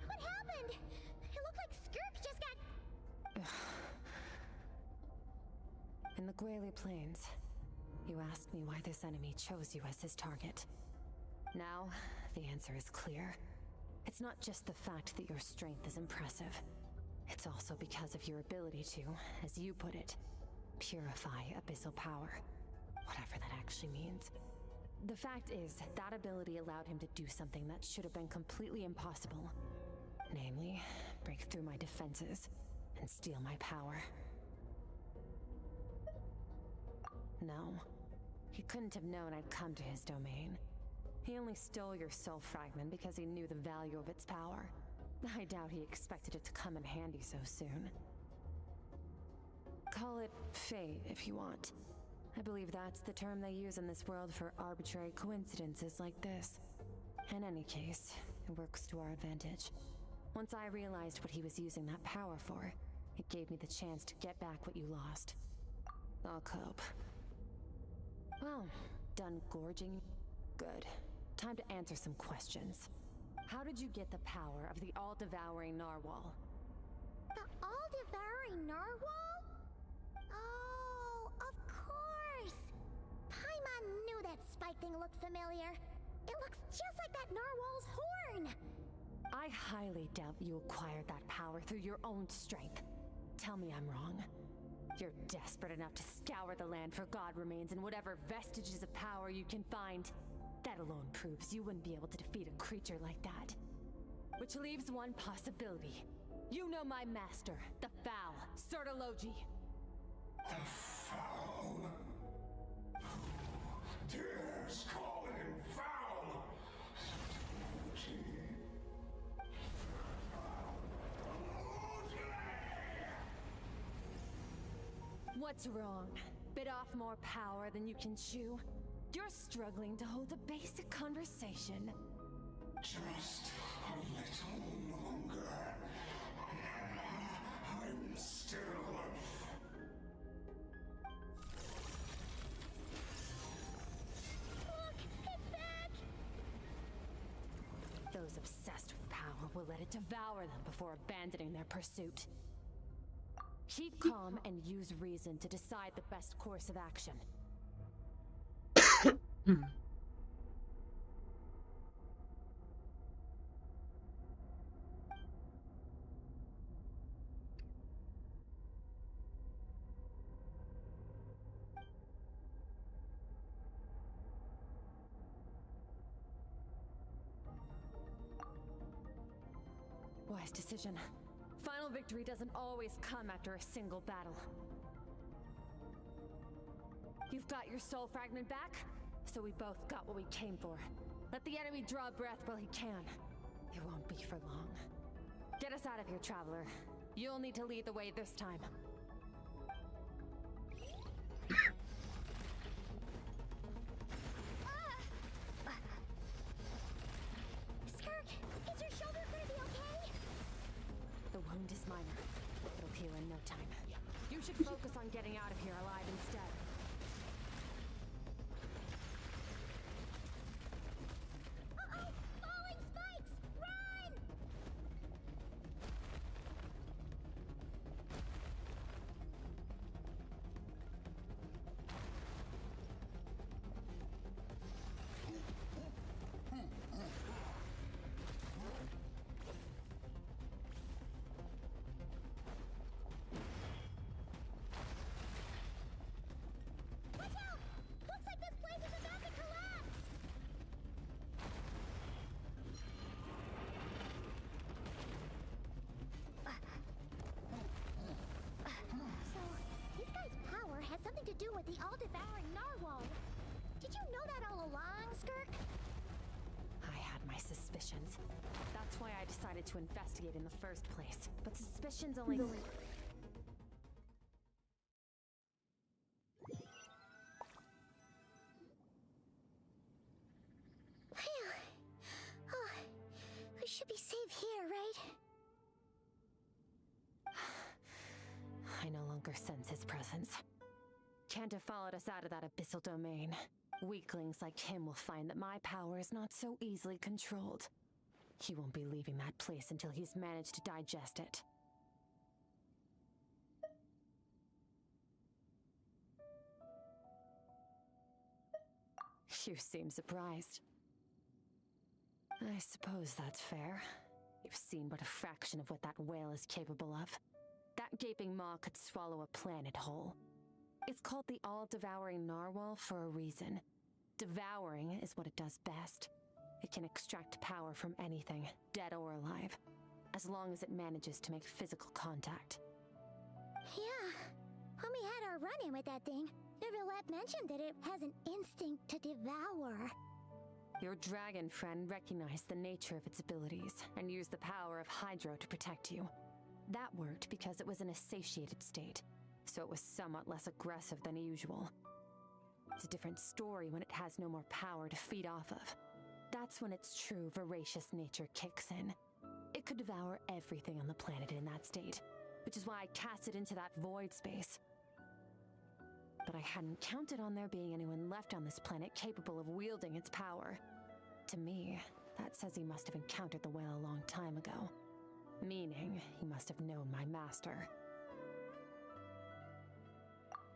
What happened? It looked like Skirk just got... In the Guili Plains, you asked me why this enemy chose you as his target. Now, the answer is clear. It's not just the fact that your strength is impressive. It's also because of your ability to, as you put it, purify abyssal power. Whatever that actually means. The fact is, that ability allowed him to do something that should have been completely impossible. Namely, break through my defenses and steal my power. No, he couldn't have known I'd come to his domain. He only stole your soul fragment because he knew the value of its power. I doubt he expected it to come in handy so soon. Call it fate if you want. I believe that's the term they use in this world for arbitrary coincidences like this. In any case, it works to our advantage. Once I realized what he was using that power for, it gave me the chance to get back what you lost. I'll cope. Well, done gorging? Good. Time to answer some questions. How did you get the power of the all-devouring narwhal? The all-devouring narwhal? Oh, of course! Paimon knew that spike thing looked familiar. It looks just like that narwhal's horn! I highly doubt you acquired that power through your own strength. Tell me I'm wrong. You're desperate enough to scour the land for god remains and whatever vestiges of power you can find. That alone proves you wouldn't be able to defeat a creature like that. Which leaves one possibility. You know my master, the Foul, Sertologi. The Foul? Who dares call him Foul? What's wrong? Bit off more power than you can chew? You're struggling to hold a basic conversation. Just a little longer. I'm still... Look! It's back! Those obsessed with power will let it devour them before abandoning their pursuit. Keep calm and use reason to decide the best course of action. Wise decision. Final victory doesn't always come after a single battle. You've got your soul fragment back, so we both got what we came for. Let the enemy draw breath while he can. It won't be for long. Get us out of here, Traveler. You'll need to lead the way this time. Skirk, is your shoulder gonna be okay? The wound is minor. It'll heal in no time. You should focus on getting out of here alive instead. Uh-oh! Falling spikes! Run! with the all-devouring narwhal. Did you know that all along, Skirk? I had my suspicions. That's why I decided to investigate in the first place. But suspicions only... Phew. Oh, we should be safe here, right? I no longer sense his presence. Can't have followed us out of that abyssal domain. Weaklings like him will find that my power is not so easily controlled. He won't be leaving that place until he's managed to digest it. You seem surprised. I suppose that's fair. You've seen but a fraction of what that whale is capable of. That gaping maw could swallow a planet whole. It's called the all-devouring narwhal for a reason. Devouring is what it does best. It can extract power from anything, dead or alive, as long as it manages to make physical contact. Yeah. When we had our run-in with that thing, Neverlet mentioned that it has an instinct to devour. Your dragon friend recognized the nature of its abilities and used the power of Hydro to protect you. That worked because it was in a satiated state, so it was somewhat less aggressive than usual. It's a different story when it has no more power to feed off of. That's when its true voracious nature kicks in. It could devour everything on the planet in that state, which is why I cast it into that void space. But I hadn't counted on there being anyone left on this planet capable of wielding its power. To me, that says he must have encountered the whale a long time ago. Meaning, he must have known my master.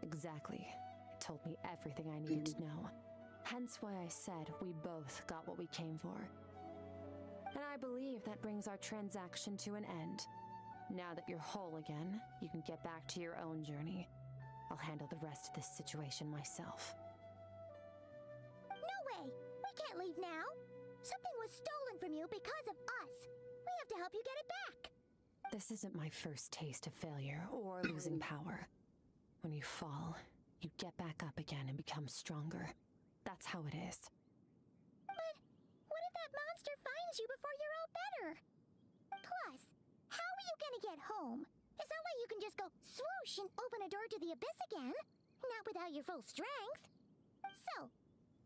Exactly. It told me everything I needed to know. Hence why I said we both got what we came for. And I believe that brings our transaction to an end. Now that you're whole again, you can get back to your own journey. I'll handle the rest of this situation myself. No way! We can't leave now! Something was stolen from you because of us! We have to help you get it back! This isn't my first taste of failure or losing power. When you fall, you get back up again and become stronger. That's how it is. But what if that monster finds you before you're all better? Plus, how are you gonna get home? It's not like you can just go swoosh and open a door to the abyss again. Not without your full strength. So,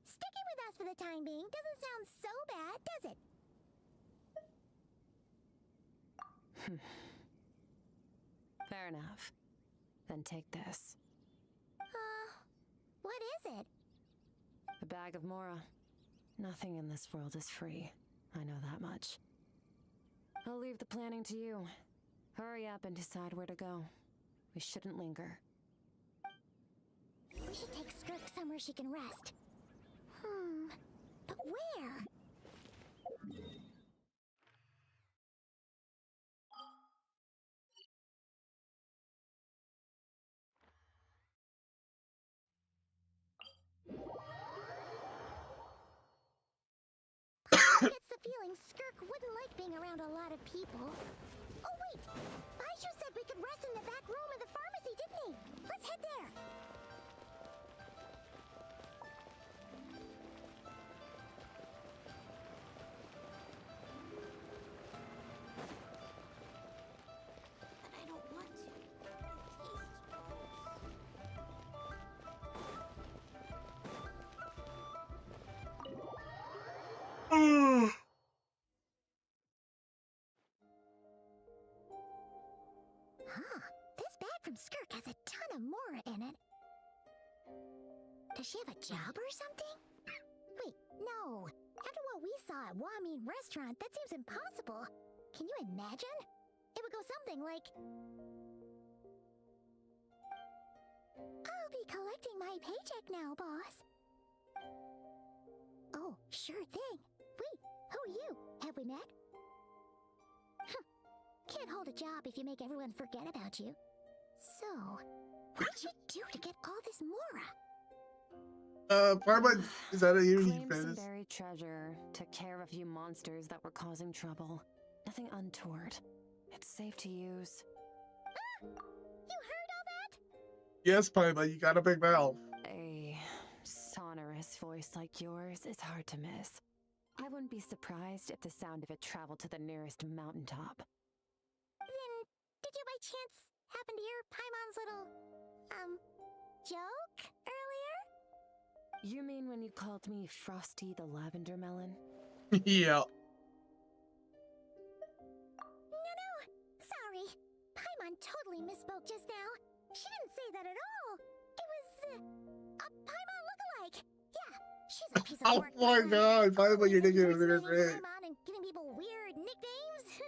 sticking with us for the time being doesn't sound so bad, does it? Fair enough. Then take this. What is it? A bag of Mora. Nothing in this world is free. I know that much. I'll leave the planning to you. Hurry up and decide where to go. We shouldn't linger. We should take Skirk somewhere she can rest. But where? I get the feeling Skirk wouldn't like being around a lot of people. Oh wait! Baiju said we could rest in the back room of the pharmacy, didn't he? Let's head there! But I don't want to. This bag from Skirk has a ton of Mora in it. Does she have a job or something? Wait, no. After what we saw at Wamin Restaurant, that seems impossible. Can you imagine? It would go something like... I'll be collecting my paycheck now, boss. Oh, sure thing. Wait, who are you? Have we met? Can't hold a job if you make everyone forget about you. So, what did you do to get all this Mora? Parma, is that a unique Claimed some business? buried treasure, took care of a few monsters that were causing trouble. Nothing untoward. It's safe to use. You heard all that? Yes, Paimon, you got a big mouth. A sonorous voice like yours is hard to miss. I wouldn't be surprised if the sound of it traveled to the nearest mountaintop. Then, did you by chance happen to hear Paimon's little, joke earlier? You mean when you called me Frosty the Lavender Melon? Yeah. No, sorry. Paimon totally misspoke just now. She didn't say that at all. It was, a Paimon lookalike. Yeah, she's a piece of Oh work. my god, Paimon, you're digging a bigger grave. Paimon and giving people weird nicknames.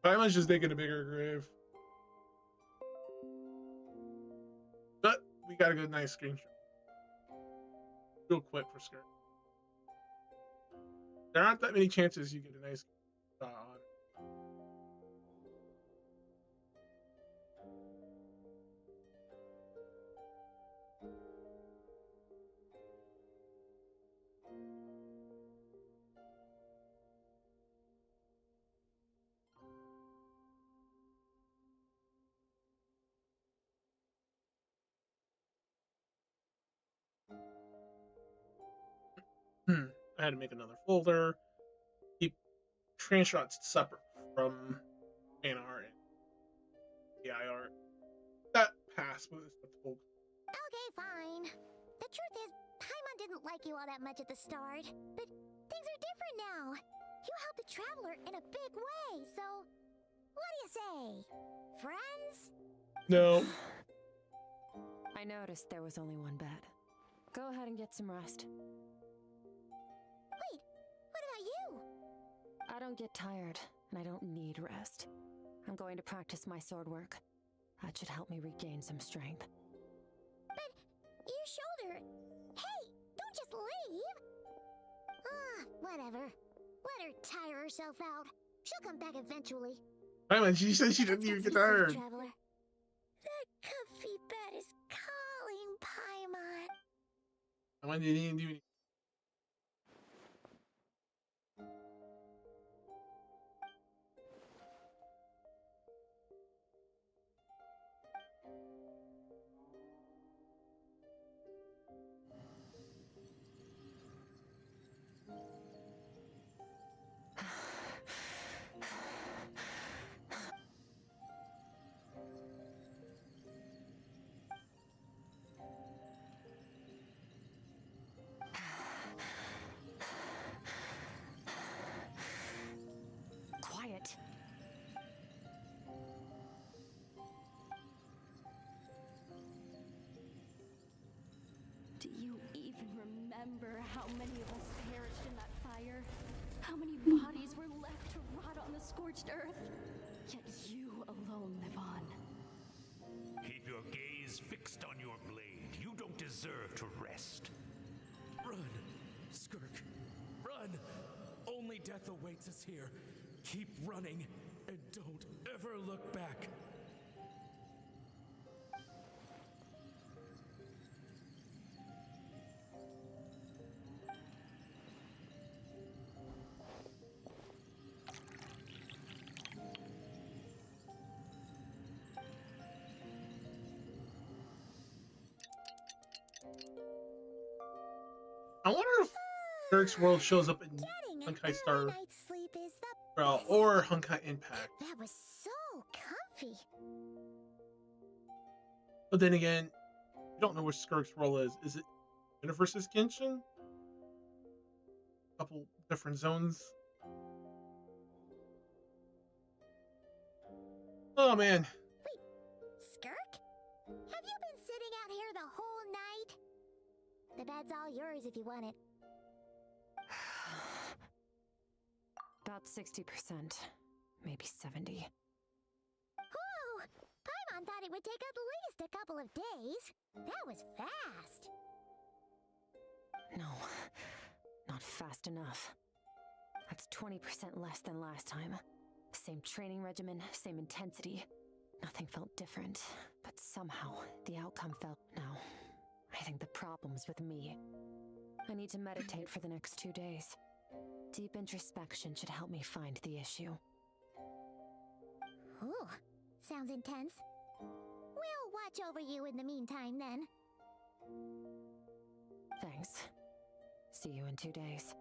Paimon's just digging a bigger grave. But we got a good nice screenshot. Real quick for Skirt. There aren't that many chances you get a nice shot on it. I had to make another folder. Keep screenshots separate from fan art and AI art. That passed, but it's the folder. Okay, fine. The truth is, Paimon didn't like you all that much at the start, but things are different now. You helped the Traveler in a big way, so what do you say? Friends? No. I noticed there was only one bed. Go ahead and get some rest. Wait, what about you? I don't get tired, and I don't need rest. I'm going to practice my sword work. That should help me regain some strength. But your shoulder... Hey, don't just leave! Whatever. Let her tire herself out. She'll come back eventually. Paimon, she said she didn't even get tired. Traveler. That comfy bed is calling, Paimon. Paimon didn't even do anything. Quiet. Do you even remember how many of us perished in that fire? How many bodies were left to rot on the scorched earth? Yet you alone live on. Keep your gaze fixed on your blade. You don't deserve to rest. Run, Skirk, run! Only death awaits us here. Keep running, and don't ever look back. I wonder if Dirk's World shows up in Honkai Star Night's sleep is the Rail or Honkai Impact. That was so comfy. But then again, you don't know where Skirk's role is. Is it Universe's Genshin? A couple different zones. Oh man. Wait, Skirk? Have you been sitting out here the whole night? The bed's all yours if you want it. About 60%, maybe 70. Whoa! Paimon thought it would take at least a couple of days. That was fast. No, not fast enough. That's 20% less than last time. Same training regimen, same intensity. Nothing felt different, but somehow the outcome felt... No, I think the problem's with me. I need to meditate for the next 2 days. Deep introspection should help me find the issue. Ooh, sounds intense. We'll watch over you in the meantime, then. Thanks. See you in 2 days.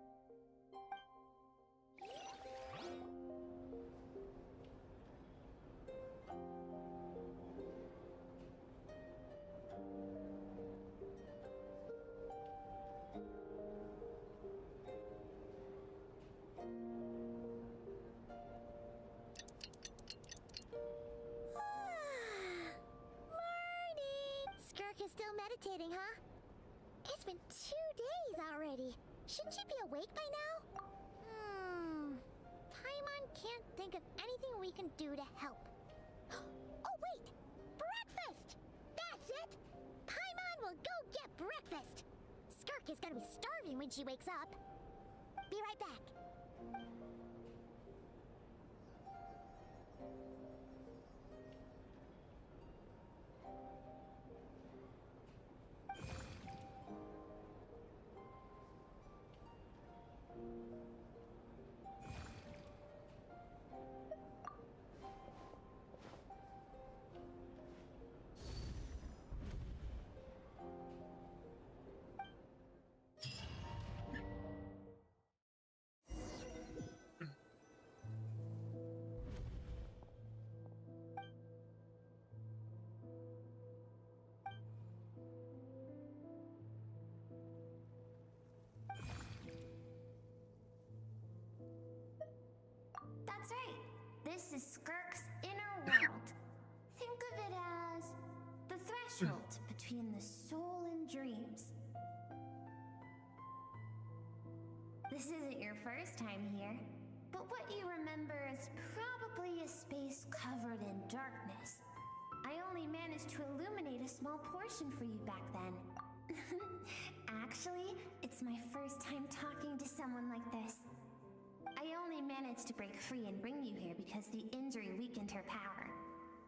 Skirk is still meditating, huh? It's been 2 days already. Shouldn't you be awake by now? Paimon can't think of anything we can do to help. Oh, wait! Breakfast! That's it! Paimon will go get breakfast! Skirk is gonna be starving when she wakes up. Be right back. That's right. This is Skirk's inner world. Think of it as the threshold between the soul and dreams. This isn't your first time here, but what you remember is probably a space covered in darkness. I only managed to illuminate a small portion for you back then. Actually, it's my first time talking to someone like this. I only managed to break free and bring you here because the injury weakened her power.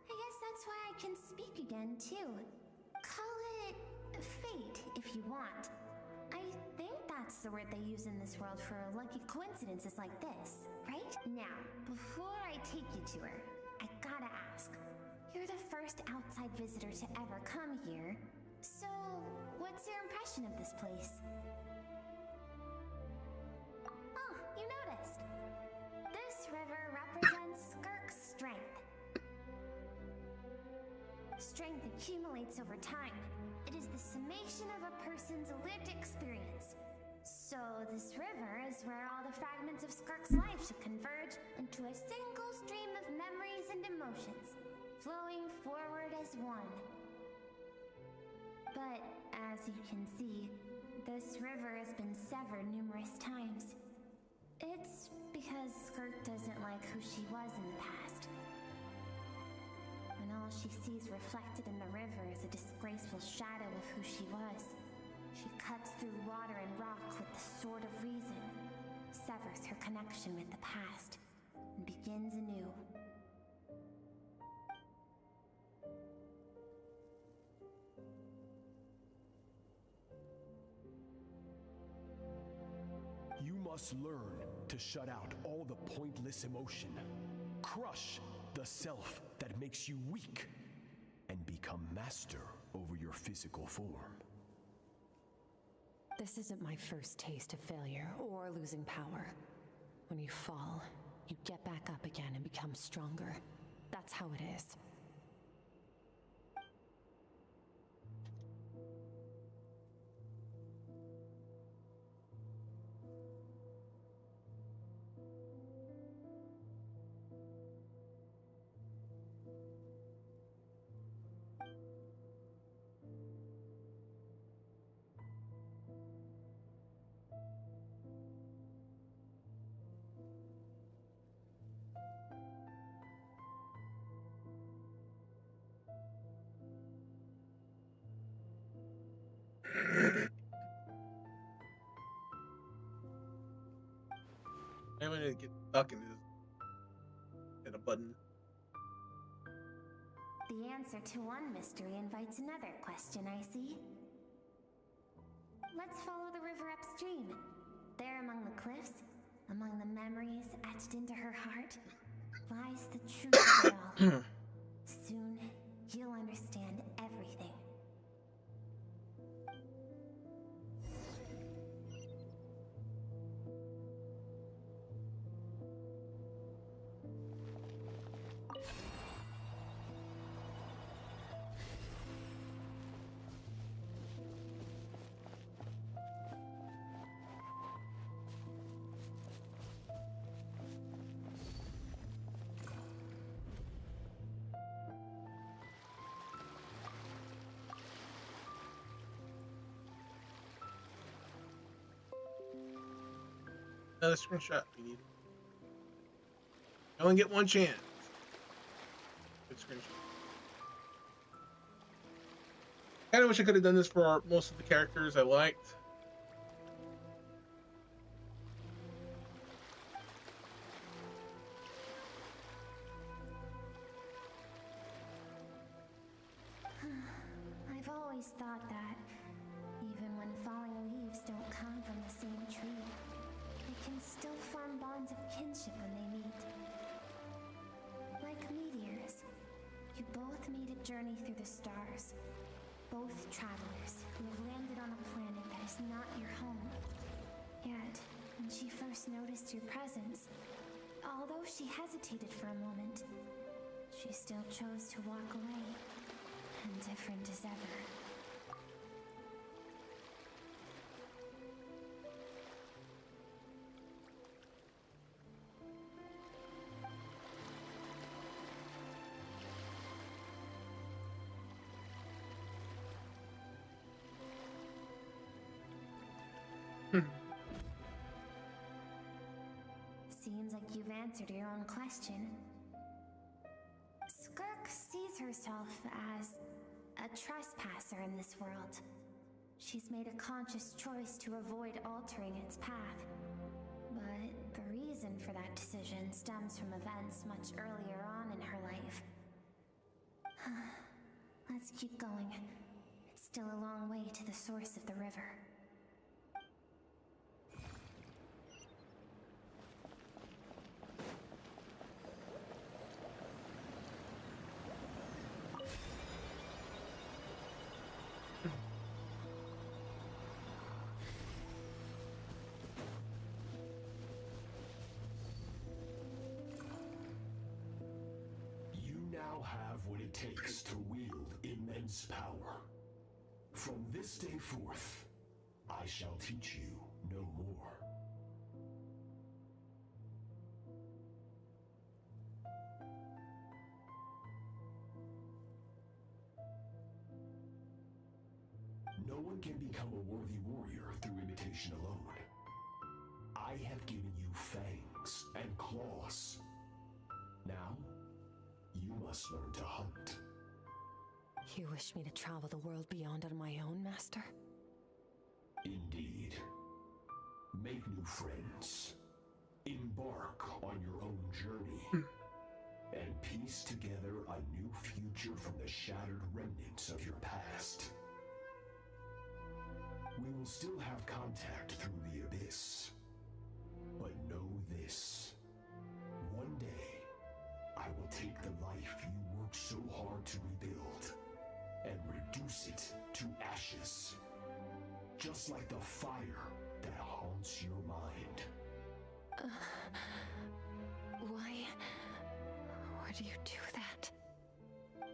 I guess that's why I can speak again, too. Call it fate, if you want. I think that's the word they use in this world for lucky coincidences like this, right? Now, before I take you to her, I gotta ask. You're the first outside visitor to ever come here, so what's your impression of this place? Oh, you noticed. This river represents Skirk's strength. Strength accumulates over time. It is the summation of a person's lived experience. So this river is where all the fragments of Skirk's life should converge into a single stream of memories and emotions, flowing forward as one. But as you can see, this river has been severed numerous times. It's because Skirk doesn't like who she was in the past. When all she sees reflected in the river is a disgraceful shadow of who she was, she cuts through water and rock with the sword of reason, severs her connection with the past, and begins anew. You must learn to shut out all the pointless emotion. Crush the self that makes you weak, and become master over your physical form. This isn't my first taste of failure or losing power. When you fall, you get back up again and become stronger. That's how it is. I'm gonna get stuck in this. Hit a button. The answer to one mystery invites another question, I see. Let's follow the river upstream. There among the cliffs, among the memories etched into her heart, lies the truth of it all. Soon, you'll understand everything. Another screenshot. We need. I only get one chance. Good screenshot. Kind of wish I could have done this for most of the characters I liked. I've always thought that, even when falling leaves don't come from the same tree, they can still form bonds of kinship when they meet. Like meteors, you both made a journey through the stars. Both travelers who have landed on a planet that is not your home. Yet, when she first noticed your presence, although she hesitated for a moment, she still chose to walk away, indifferent as ever. Seems like you've answered your own question. Skirk sees herself as a trespasser in this world. She's made a conscious choice to avoid altering its path. But the reason for that decision stems from events much earlier on in her life. Let's keep going. It's still a long way to the source of the river. Have what it takes to wield immense power. From this day forth, I shall teach you no more. No one can become a worthy warrior through imitation alone. I have given you fangs and claws. Now, you must learn to hunt. You wish me to travel the world beyond on my own, Master? Indeed. Make new friends. Embark on your own journey. And piece together a new future from the shattered remnants of your past. We will still have contact through the abyss. But know this. One day, I will take the life you worked so hard to rebuild and reduce it to ashes. Just like the fire that haunts your mind. Why would you do that?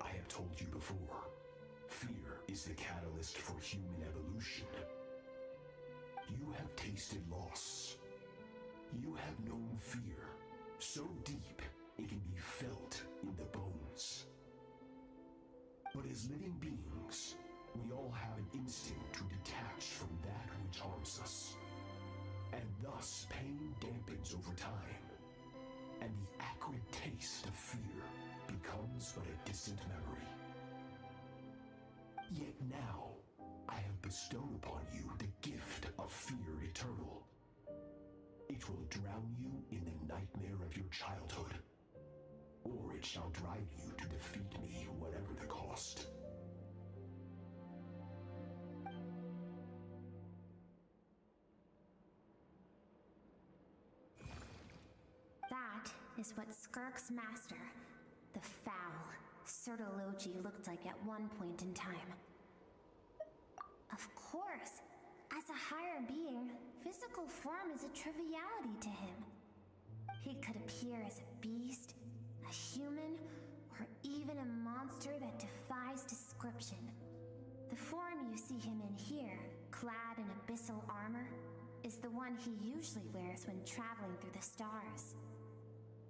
I have told you before, fear is the catalyst for human evolution. You have tasted loss. You have known fear so deep it can be felt in the bones. But as living beings, we all have an instinct to detach from that which harms us. And thus pain dampens over time, and the acrid taste of fear becomes but a distant memory. Yet now, I have bestowed upon you the gift of fear eternal. It will drown you in the nightmare of your childhood, or it shall drive you to defeat me, whatever the cost. That is what Skirk's master, the foul Sertologi, looked like at one point in time. Of course, as a higher being, physical form is a triviality to him. He could appear as a beast, a human, or even a monster that defies description. The form you see him in here, clad in abyssal armor, is the one he usually wears when traveling through the stars.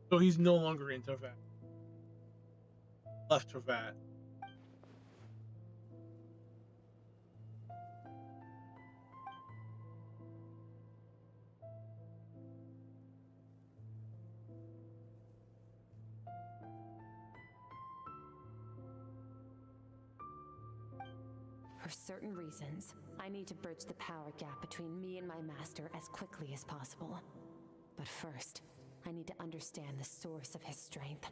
So he's no longer in Tovat. Left Tovat. For certain reasons, I need to bridge the power gap between me and my master as quickly as possible. But first, I need to understand the source of his strength.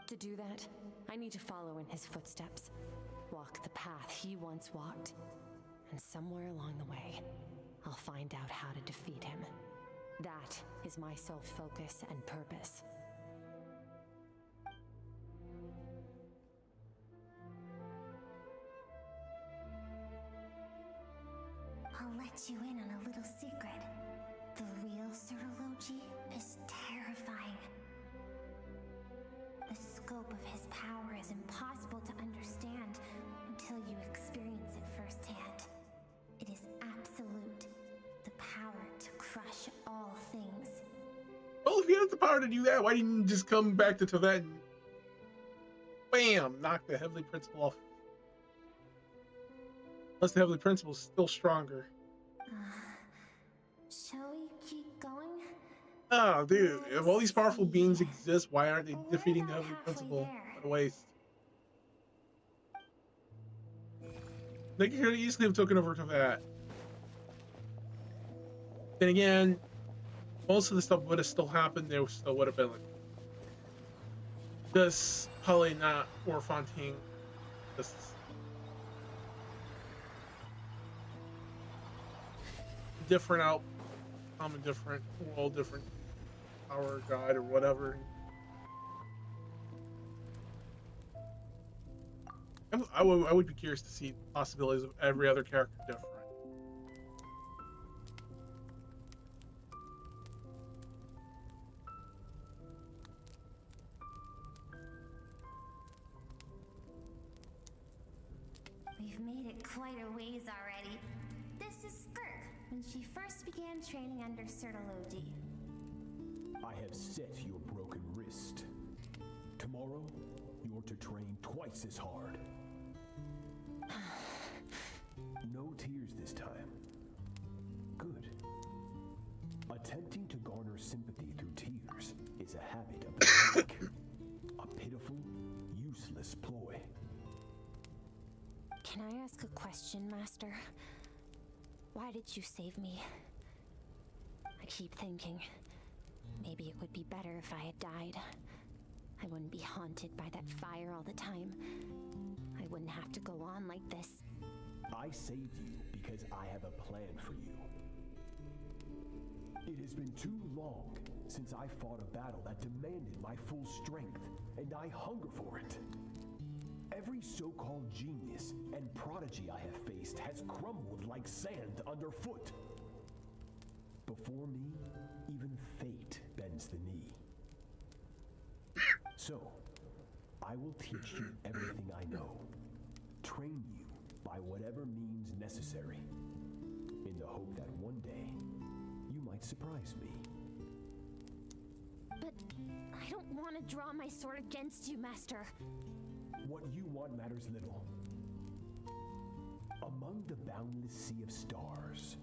To do that, I need to follow in his footsteps, walk the path he once walked, and somewhere along the way, I'll find out how to defeat him. That is my sole focus and purpose. I'll let you in on a little secret. The real Serology is terrifying. The scope of his power is impossible to understand until you experience it firsthand. It is absolute. The power to crush all things. Well, if he has the power to do that, why didn't you just come back to Tibet and bam, knock the Heavenly Principle off? Unless the Heavenly Principle is still stronger. Shall we keep going? Oh, dude, if all these powerful beings exist, why aren't they defeating the Heavenly Principle? What a waste. They could easily have taken over to that. Then again, most of the stuff would have still happened. There still would have been like this, probably not Orfontaine. Just different outcome, different world, different power god or whatever. I would be curious to see possibilities of every other character different. We've made it quite a ways already. This is Skirk, when she first began training under Serology. I have set your broken wrist. Tomorrow, you're to train twice as hard. No tears this time. Good. Attempting to garner sympathy through tears is a habit of the weak. A pitiful, useless ploy. Can I ask a question, Master? Why did you save me? I keep thinking, maybe it would be better if I had died. I wouldn't be haunted by that fire all the time. I wouldn't have to go on like this. I saved you because I have a plan for you. It has been too long since I fought a battle that demanded my full strength, and I hunger for it. Every so-called genius and prodigy I have faced has crumbled like sand underfoot. Before me, even fate bends the knee. So, I will teach you everything I know, train you by whatever means necessary, in the hope that one day you might surprise me. But I don't want to draw my sword against you, Master. What you want matters little. Among the boundless sea of stars,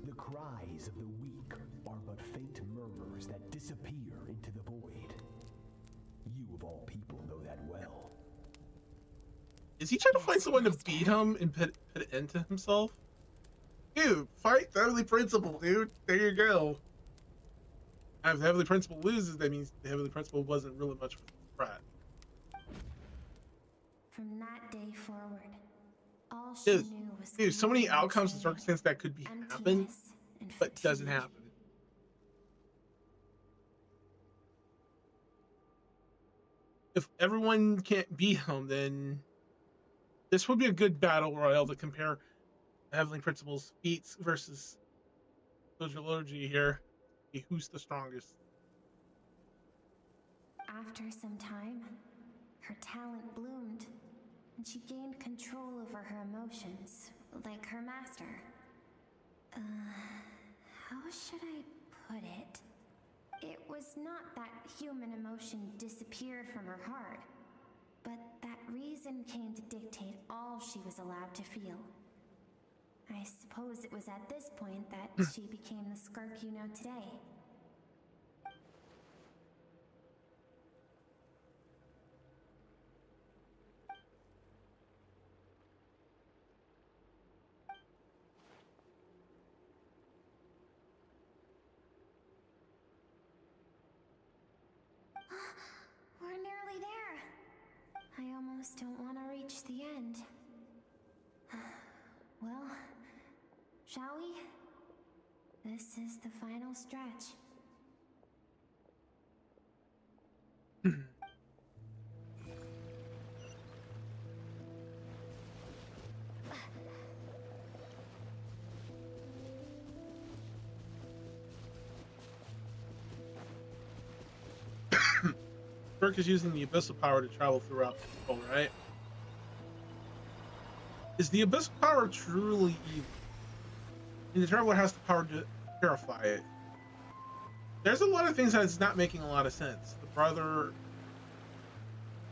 the cries of the weak are but faint murmurs that disappear into the void. You of all people know that well. Is he trying to find someone to beat him and put it into himself? Dude, fight the Heavenly Principle, dude. There you go. If the Heavenly Principle loses, that means the Heavenly Principle wasn't really much of a threat. From that day forward, all she knew was dude, so many outcomes and circumstances that could be happen, but doesn't happen. If everyone can't beat him, then this would be a good battle royale to compare Heavenly Principle's feats versus Serology here. Who's the strongest? After some time, her talent bloomed, and she gained control over her emotions, like her master. How should I put it? It was not that human emotion disappeared from her heart, but that reason came to dictate all she was allowed to feel. I suppose it was at this point that she became the Skirk you know today. nearly there. I almost don't want to reach the end. Well, shall we? This is the final stretch. Kirk is using the abyssal power to travel throughout the world, right? Is the abyssal power truly evil? I mean, the traveler has the power to purify it. There's a lot of things that's not making a lot of sense. The brother,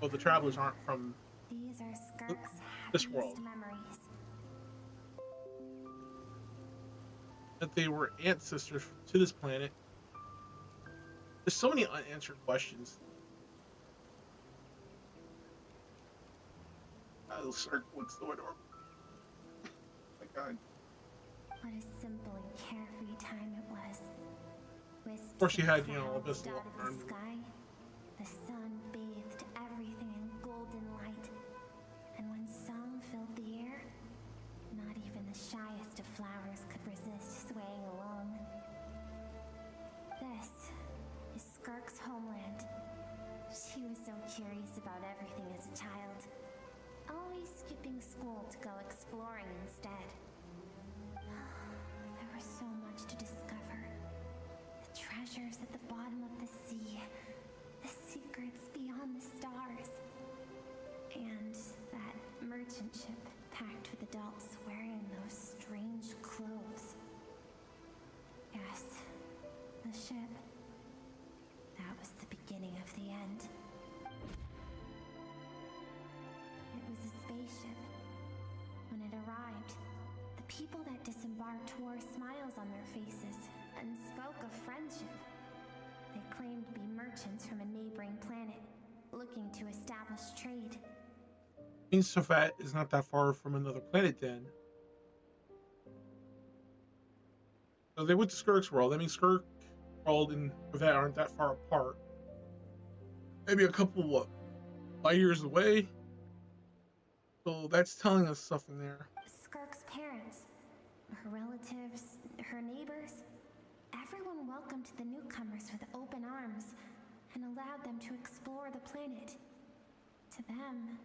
well, the travelers aren't from These are Skirk's this world. memories. That they were ancestors to this planet. There's so many unanswered questions. Cirque looks so adorable. Oh my god. What a simple and carefree time it was. Of course, you had, you know, abyssal the sky. The sun bathed everything in golden light. And when song filled the air, not even the shyest of flowers could resist swaying along. This is Skirk's homeland. She was so curious about everything as a child. Always skipping school to go exploring instead. There was so much to discover. The treasures at the bottom of the sea. The secrets beyond the stars. And that merchant ship packed with adults wearing those strange clothes. Yes, the ship. That was the beginning of the end. It was a spaceship. When it arrived, the people that disembarked wore smiles on their faces and spoke of friendship. They claimed to be merchants from a neighboring planet, looking to establish trade. Means Safat is not that far from another planet then. So they went to Skirk's world. I mean, Skirk world and Safat aren't that far apart. Maybe a couple, light years away? So that's telling us something there. Skirk's parents, her relatives, her neighbors, everyone welcomed the newcomers with open arms and allowed them to explore the planet. To them,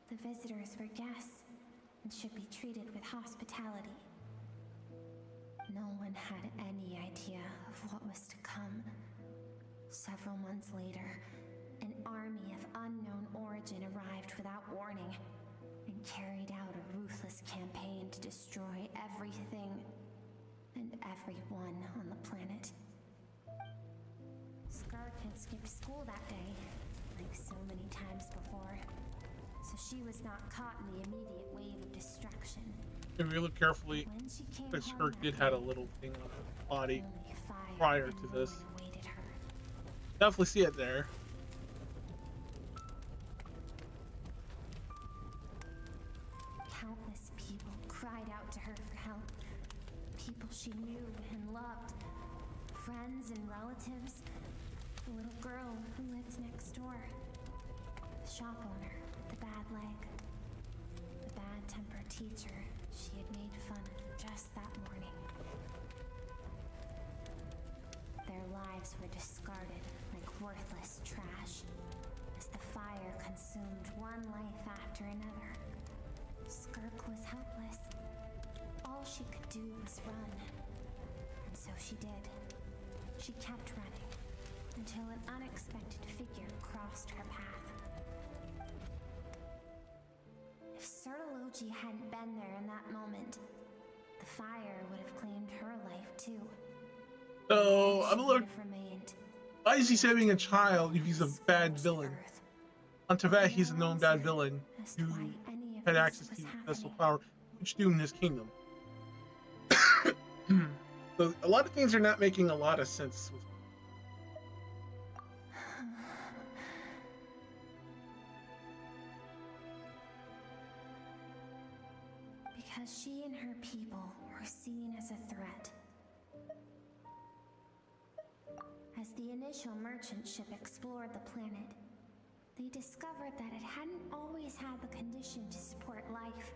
the visitors were guests and should be treated with hospitality. No one had any idea of what was to come. Several months later, an army of unknown origin arrived without warning and carried out a ruthless campaign to destroy everything and everyone on the planet. Skirk had skipped school that day, like so many times before, so she was not caught in the immediate wave of destruction. If you look carefully, Skirk did have a little thing on her body prior to this. Definitely see it there. Countless people cried out to her for help. People she knew and loved. Friends and relatives. The little girl who lived next door. The shop owner with the bad leg. The bad-tempered teacher she had made fun of just that morning. Their lives were discarded like worthless trash as the fire consumed one life after another. Skirk was helpless. All she could do was run. And so she did. She kept running until an unexpected figure crossed her path. If Sertology hadn't been there in that moment, the fire would have claimed her life too. So, I'm a little... Why is he saving a child if he's a bad villain? On Teyvat, he's a known bad villain who had access to vessel power, which do in his kingdom. So, a lot of things are not making a lot of sense. Because she and her people were seen as a threat. As the initial merchant ship explored the planet, they discovered that it hadn't always had the condition to support life.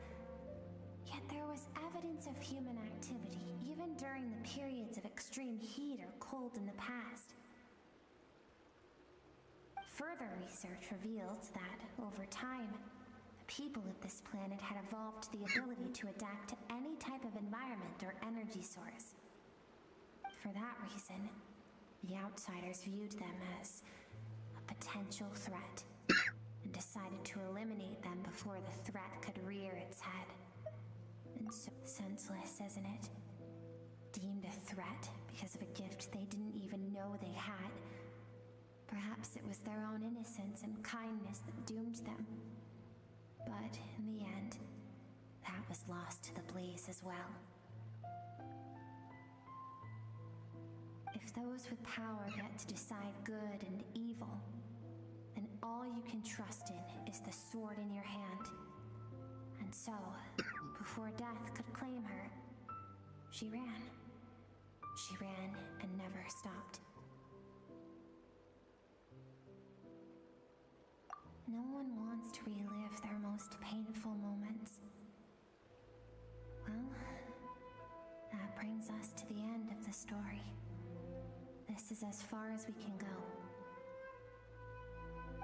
Yet there was evidence of human activity, even during the periods of extreme heat or cold in the past. Further research revealed that, over time, the people of this planet had evolved the ability to adapt to any type of environment or energy source. For that reason, the outsiders viewed them as a potential threat and decided to eliminate them before the threat could rear its head. And so senseless, isn't it? Deemed a threat because of a gift they didn't even know they had. Perhaps it was their own innocence and kindness that doomed them. But in the end, that was lost to the blaze as well. If those with power get to decide good and evil, then all you can trust in is the sword in your hand. And so, before death could claim her, she ran. She ran and never stopped. No one wants to relive their most painful moments. Well, that brings us to the end of the story. This is as far as we can go.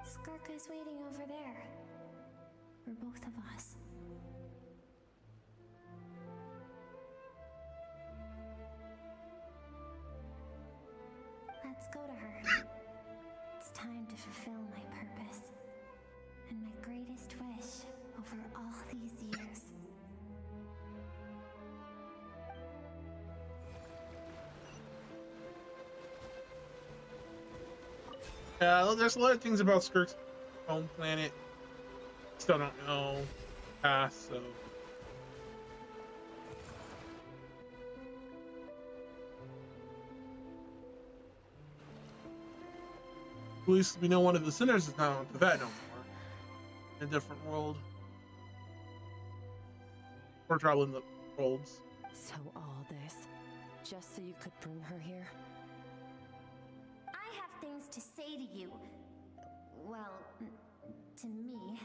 Skirk is waiting over there. For both of us. Let's go to her. It's time to fulfill my purpose. And my greatest wish over all these years. Yeah, there's a lot of things about Skirk's home planet. Still don't know. So. At least we know one of the sinners is not on Tibet no more. In a different world. We're traveling the worlds. So all this, just so you could bring her here? I have things to say to you. Well, to me.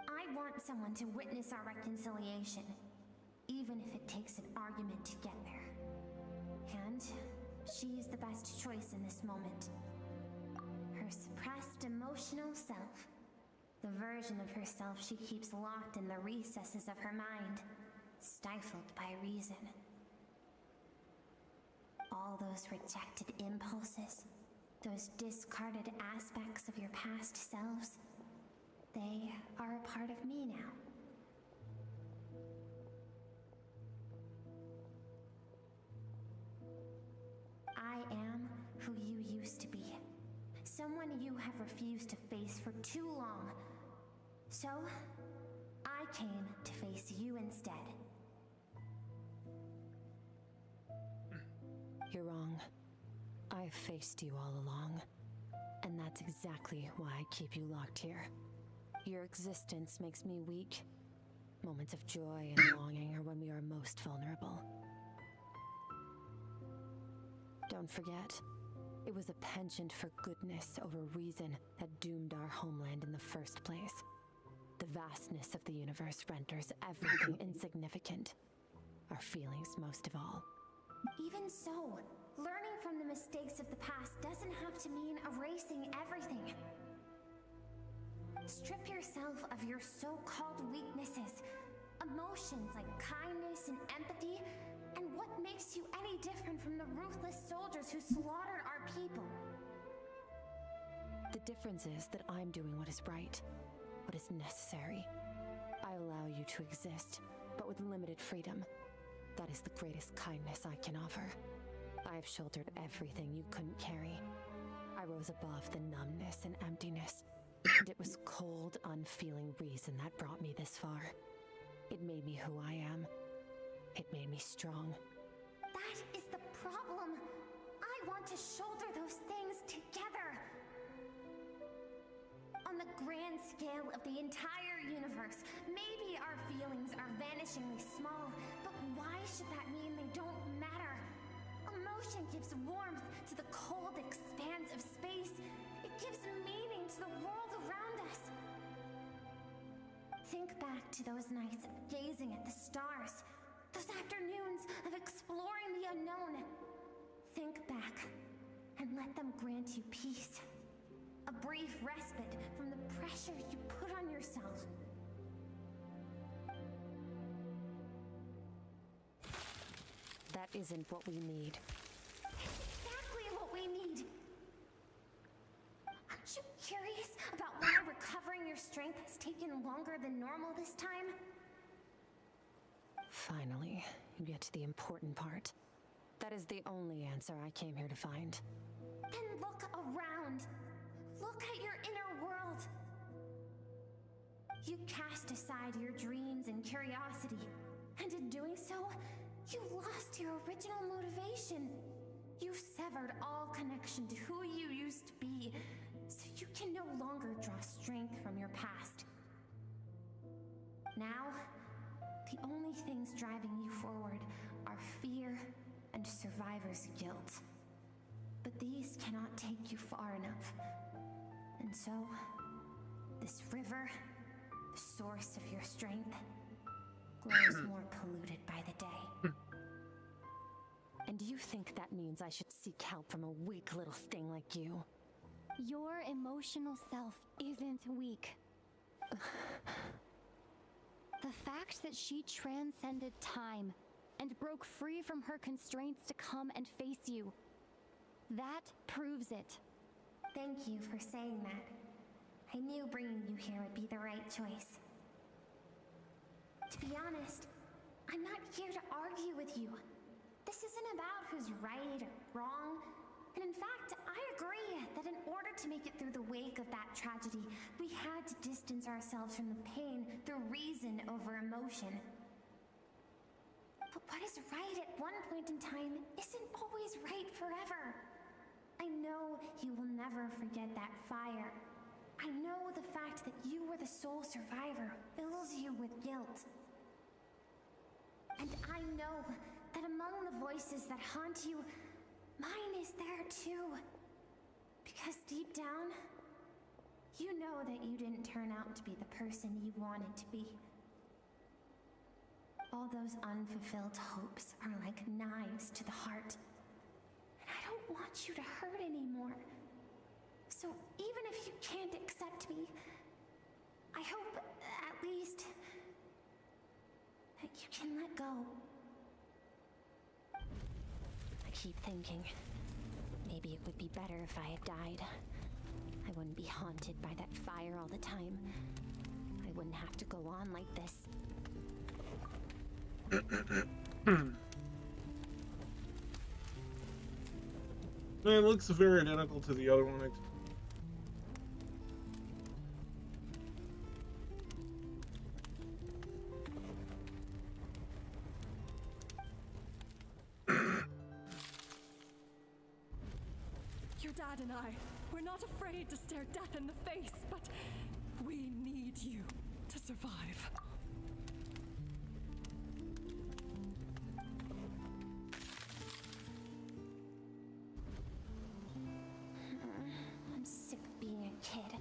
I want someone to witness our reconciliation, even if it takes an argument to get there. And she is the best choice in this moment. Her suppressed emotional self. The version of herself she keeps locked in the recesses of her mind, stifled by reason. All those rejected impulses, those discarded aspects of your past selves, they are a part of me now. I am who you used to be. Someone you have refused to face for too long. So, I came to face you instead. You're wrong. I've faced you all along. And that's exactly why I keep you locked here. Your existence makes me weak. Moments of joy and longing are when we are most vulnerable. Don't forget, it was a penchant for goodness over reason that doomed our homeland in the first place. The vastness of the universe renders everything insignificant. Our feelings most of all. Even so, learning from the mistakes of the past doesn't have to mean erasing everything. Strip yourself of your so-called weaknesses, emotions like kindness and empathy, and what makes you any different from the ruthless soldiers who slaughtered our people? The difference is that I'm doing what is right, what is necessary. I allow you to exist, but with limited freedom. That is the greatest kindness I can offer. I have shouldered everything you couldn't carry. I rose above the numbness and emptiness, and it was cold, unfeeling reason that brought me this far. It made me who I am. It made me strong. That is the problem. I want to shoulder those things together. On the grand scale of the entire universe, maybe our feelings are vanishingly small, but why should that mean they don't matter? Emotion gives warmth to the cold expanse of space. It gives meaning to the world around us. Think back to those nights of gazing at the stars, those afternoons of exploring the unknown. Think back and let them grant you peace. A brief respite from the pressure you put on yourself. That isn't what we need. It's exactly what we need. Aren't you curious about why recovering your strength has taken longer than normal this time? Finally, you get to the important part. That is the only answer I came here to find. Then look around. Look at your inner world. You cast aside your dreams and curiosity, and in doing so, you lost your original motivation. You severed all connection to who you used to be, so you can no longer draw strength from your past. Now, the only things driving you forward are fear and survivor's guilt. But these cannot take you far enough. And so, this river, the source of your strength, grows more polluted by the day. And do you think that means I should seek help from a weak little thing like you? Your emotional self isn't weak. The fact that she transcended time and broke free from her constraints to come and face you, that proves it. Thank you for saying that. I knew bringing you here would be the right choice. To be honest, I'm not here to argue with you. This isn't about who's right or wrong. And in fact, I agree that in order to make it through the wake of that tragedy, we had to distance ourselves from the pain through reason over emotion. But what is right at one point in time isn't always right forever. I know you will never forget that fire. I know the fact that you were the sole survivor fills you with guilt. And I know that among the voices that haunt you, mine is there too. Because deep down, you know that you didn't turn out to be the person you wanted to be. All those unfulfilled hopes are like knives to the heart. And I don't want you to hurt anymore. So even if you can't accept me, I hope at least that you can let go. I keep thinking, maybe it would be better if I had died. I wouldn't be haunted by that fire all the time. I wouldn't have to go on like this. It looks very identical to the other one. Your dad and I, we're not afraid to stare death in the face, but we need you to survive. I'm sick of being a kid.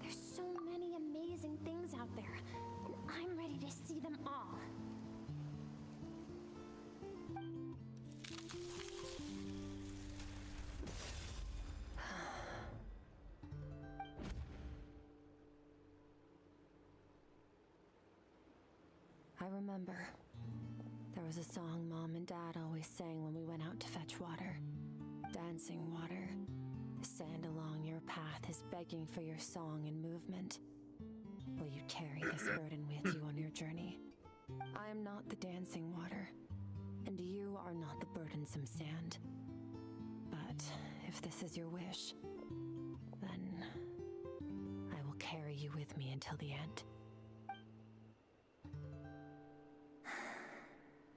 There's so many amazing things out there, and I'm ready to see them all. I remember. There was a song Mom and Dad always sang when we went out to fetch water. Dancing water. The sand along your path is begging for your song and movement. Will you carry this burden with you on your journey? I am not the dancing water, and you are not the burdensome sand. But if this is your wish, then I will carry you with me until the end.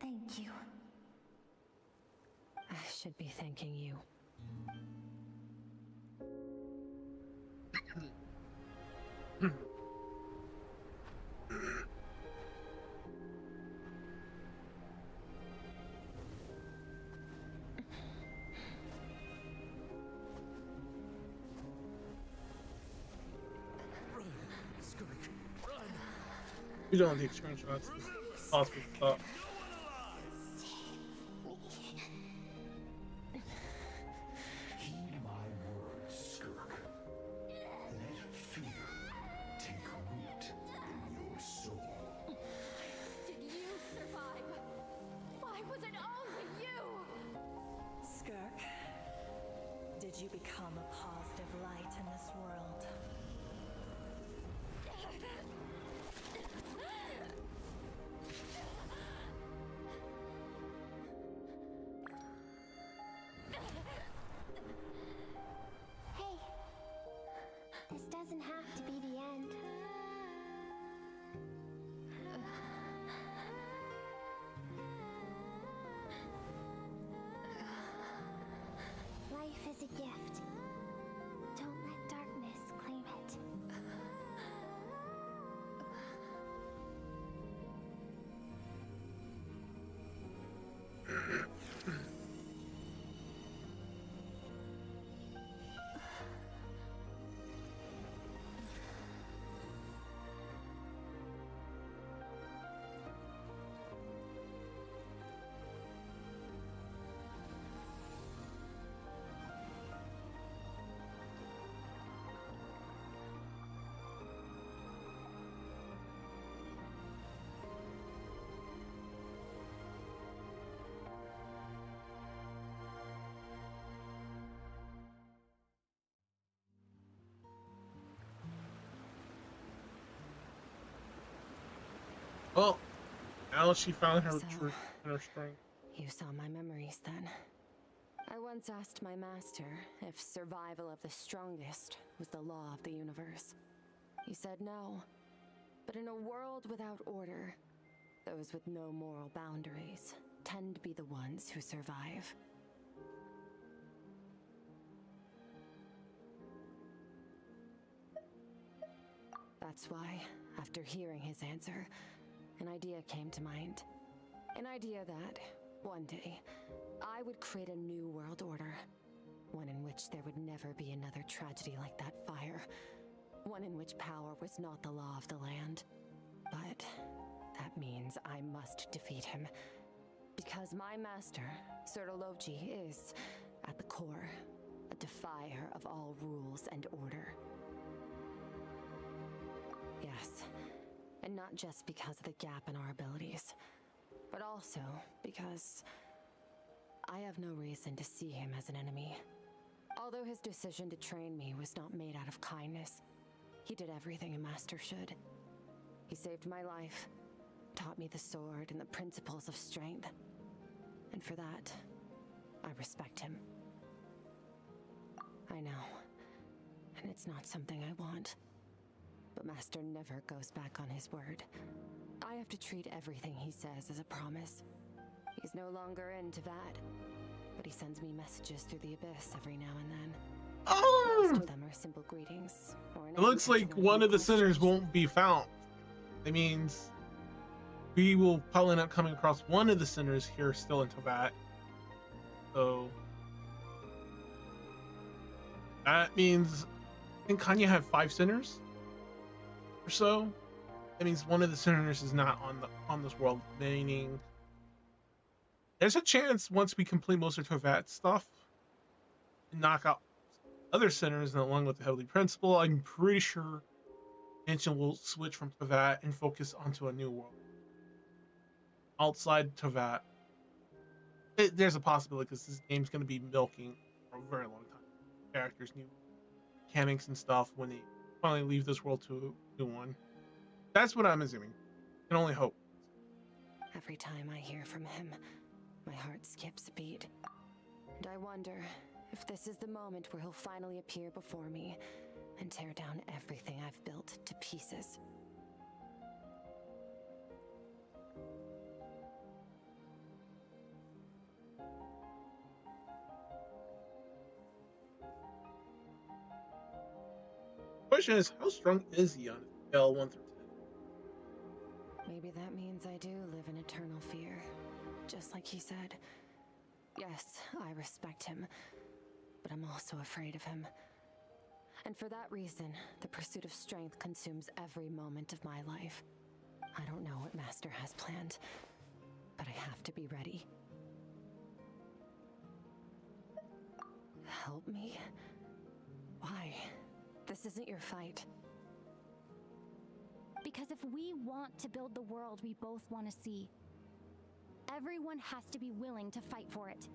Thank you. I should be thanking you. We don't take screenshots. It's possible to stop. Heed my words, Skirk. Let fear take root in your soul. Did you survive? Why was it only you? Skirk, did you become a positive light in this world? Hey, this doesn't have to be the end. Life is a gift. Don't let darkness claim it. Well, now she found her So, truth and her strength. You saw my memories then. I once asked my master if survival of the strongest was the law of the universe. He said no. But in a world without order, those with no moral boundaries tend to be the ones who survive. That's why, after hearing his answer, an idea came to mind. An idea that, one day, I would create a new world order. One in which there would never be another tragedy like that fire. One in which power was not the law of the land. But that means I must defeat him. Because my master, Sertologi, is, at the core, a defier of all rules and order. Yes, and not just because of the gap in our abilities, but also because I have no reason to see him as an enemy. Although his decision to train me was not made out of kindness, he did everything a master should. He saved my life, taught me the sword and the principles of strength. And for that, I respect him. I know, and it's not something I want. But Master never goes back on his word. I have to treat everything he says as a promise. He's no longer into that, but he sends me messages through the abyss every now and then. Oh! Most of them are simple greetings. Or It looks like one of the sinners won't be found. That means we will probably not come across one of the sinners here still in Teyvat. So that means I think Kanya had 5 sinners or so. That means one of the sinners is not on this world, meaning there's a chance once we complete most of Teyvat stuff and knock out other sinners and along with the Heavenly Principle, I'm pretty sure Genshin will switch from Teyvat and focus onto a new world. Outside Teyvat. There's a possibility because this game's going to be milking for a very long time. Characters, new mechanics and stuff when they finally leave this world to a new one. That's what I'm assuming. Can only hope. Every time I hear from him, my heart skips a beat. And I wonder if this is the moment where he'll finally appear before me and tear down everything I've built to pieces. Question is, how strong is he on a scale 1 through 10? Maybe that means I do live in eternal fear, just like he said. Yes, I respect him, but I'm also afraid of him. And for that reason, the pursuit of strength consumes every moment of my life. I don't know what Master has planned, but I have to be ready. Help me? Why? This isn't your fight. Because if we want to build the world we both want to see, everyone has to be willing to fight for it.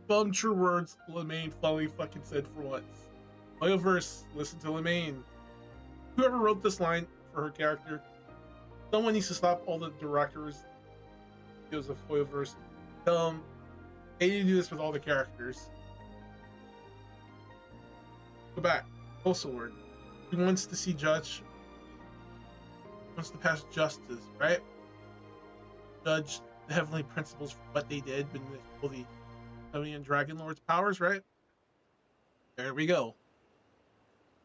Some true words Lemaine finally fucking said for once. Hoyoverse, listen to Lemaine. Whoever wrote this line for her character, someone needs to stop all the directors, videos of Hoyoverse. Tell them they need to do this with all the characters. Go back. Full Sword. He wants to see wants to pass justice, right? Judge the heavenly principles for what they did when they stole the Tony and Dragon Lord's powers, right? There we go.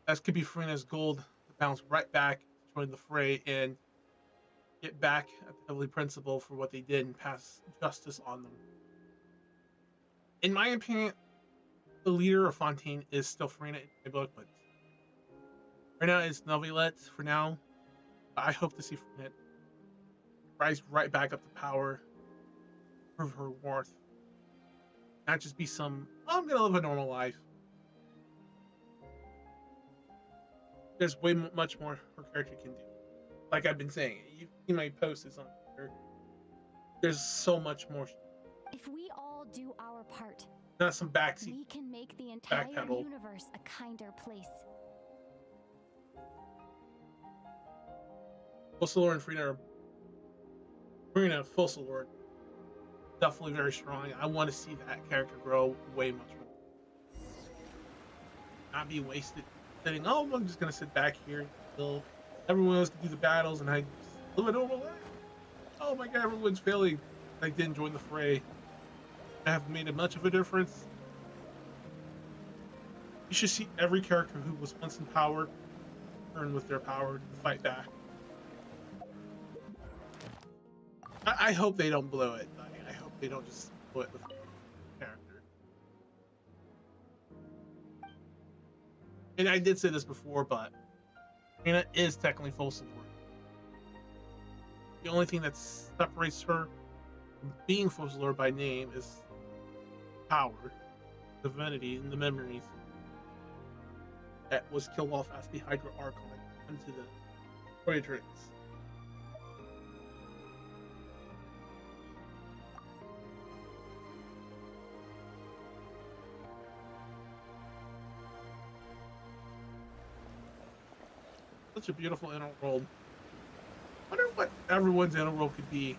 That could be Farina's gold to bounce right back, join the fray, and get back at the heavenly principle for what they did and pass justice on them. In my opinion, the leader of Fontaine is still Farina in my book, but Farina is Novelette for now. I hope to see Farina rise right back up to power, prove her worth, not just be some, oh, I'm gonna live a normal life. There's way much more her character can do. Like I've been saying, you see my posts on Twitter. There's so much more. If we all do our part, Not some backseat. we can make the entire backpedal. universe a kinder place. Fusselor and Farina Fusselor, definitely very strong. I want to see that character grow way much more. Not be wasted sitting, oh, I'm just going to sit back here until everyone else can do the battles and I live a normal life. Oh my god, everyone's failing. I didn't join the fray. I haven't made much of a difference. You should see every character who was once in power turn with their power to fight back. I hope they don't blow it. I hope they don't just blow it with a character. And I did say this before, but Anna is technically full support. The only thing that separates her from being full support by name is power, divinity, and the memories that was killed off as the Hydra Archon into the Voyatrix. Such a beautiful inner world. I wonder what everyone's inner world could be.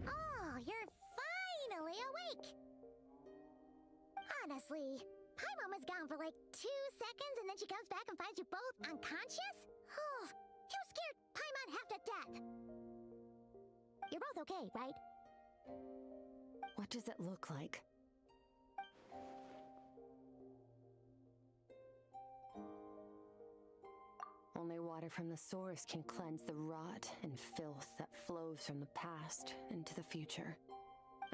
Oh, you're finally awake! Honestly, Paimon was gone for like 2 seconds and then she comes back and finds you both unconscious? Oh, you scared Paimon half to death! You're both okay, right? What does it look like? Only water from the source can cleanse the rot and filth that flows from the past into the future.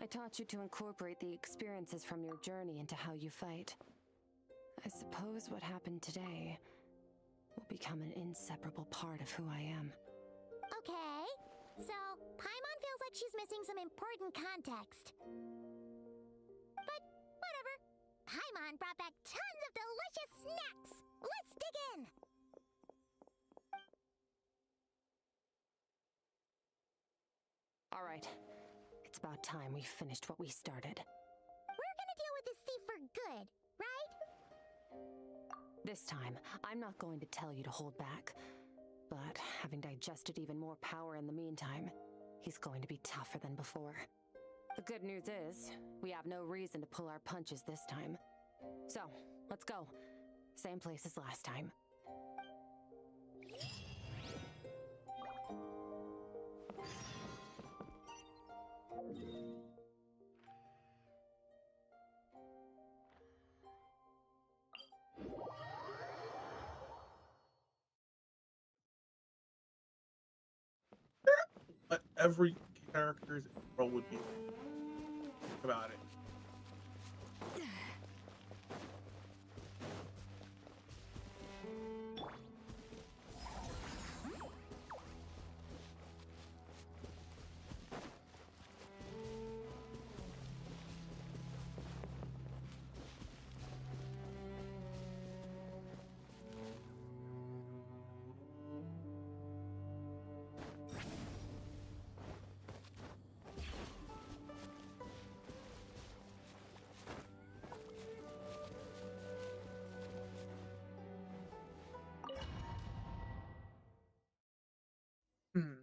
I taught you to incorporate the experiences from your journey into how you fight. I suppose what happened today will become an inseparable part of who I am. Okay, so Paimon feels like she's missing some important context. But whatever. Paimon brought back tons of delicious snacks! Let's dig in! All right, it's about time we finished what we started. We're gonna deal with this thief for good, right? This time, I'm not going to tell you to hold back. But having digested even more power in the meantime, he's going to be tougher than before. The good news is, we have no reason to pull our punches this time. So, let's go. Same place as last time. what every character's role would be. Think about it. Hmm.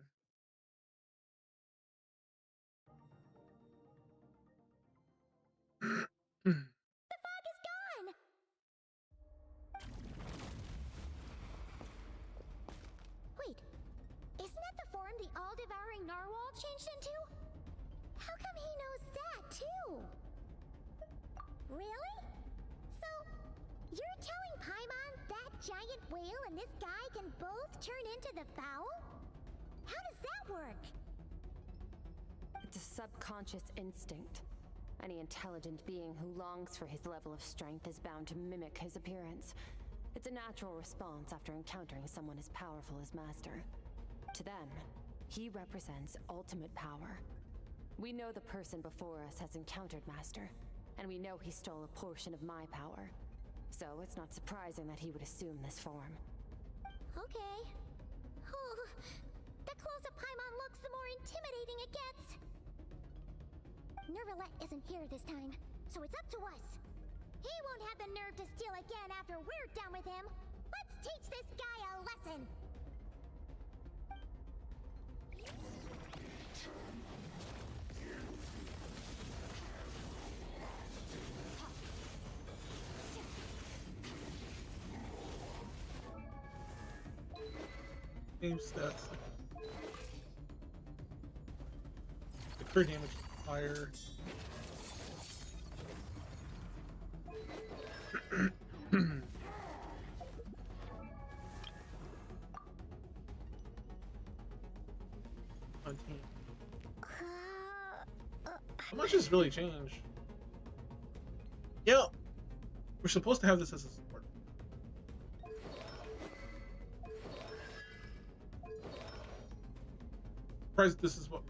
The fog is gone! Wait, isn't that the form the all-devouring narwhal changed into? How come he knows that, too? Really? So, you're telling Paimon that giant whale and this guy can both turn into the fowl? How does that work? It's a subconscious instinct. Any intelligent being who longs for his level of strength is bound to mimic his appearance. It's a natural response after encountering someone as powerful as Master. To them, he represents ultimate power. We know the person before us has encountered Master, and we know he stole a portion of my power. So it's not surprising that he would assume this form. Okay. Oh, the closer Paimon looks, the more intimidating it gets. Nervalette isn't here this time, so it's up to us. He won't have the nerve to steal again after we're done with him. Let's teach this guy a lesson. Game stats. The crit damage is higher. How much has really changed? Yeah, we're supposed to have this as a support. Surprised this is what.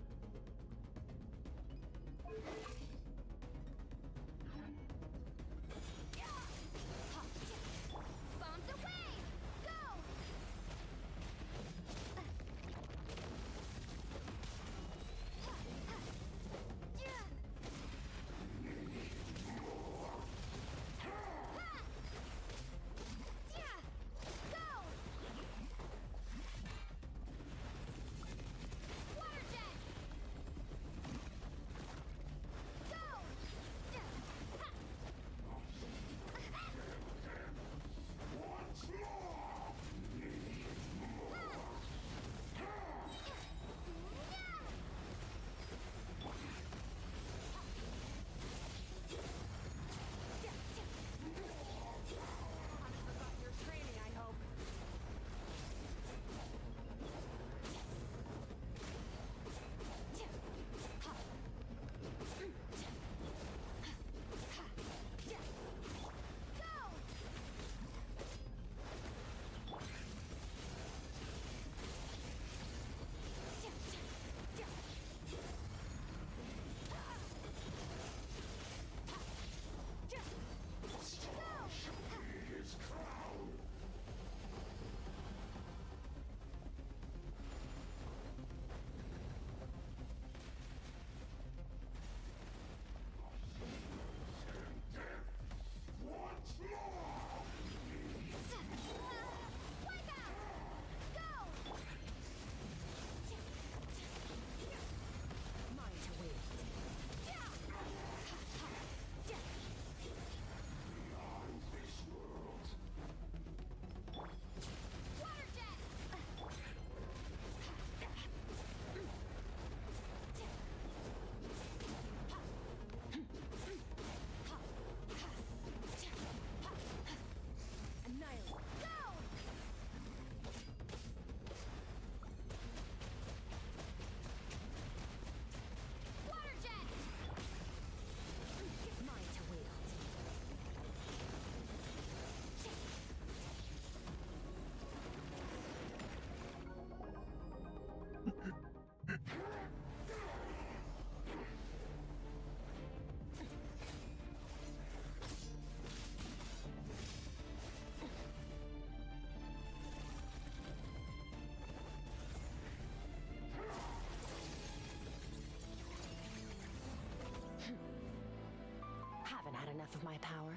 enough of my power?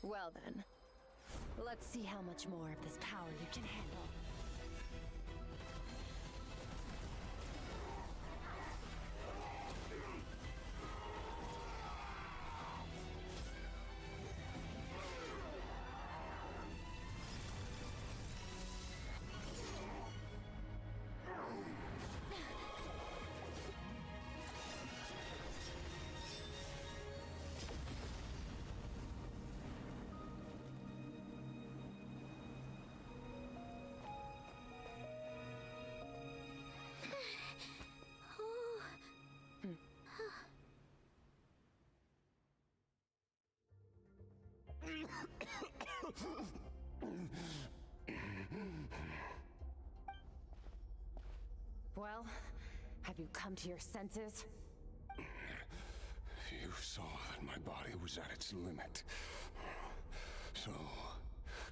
Well then, let's see how much more of this power you can handle. Well, have you come to your senses? You saw that my body was at its limit. So,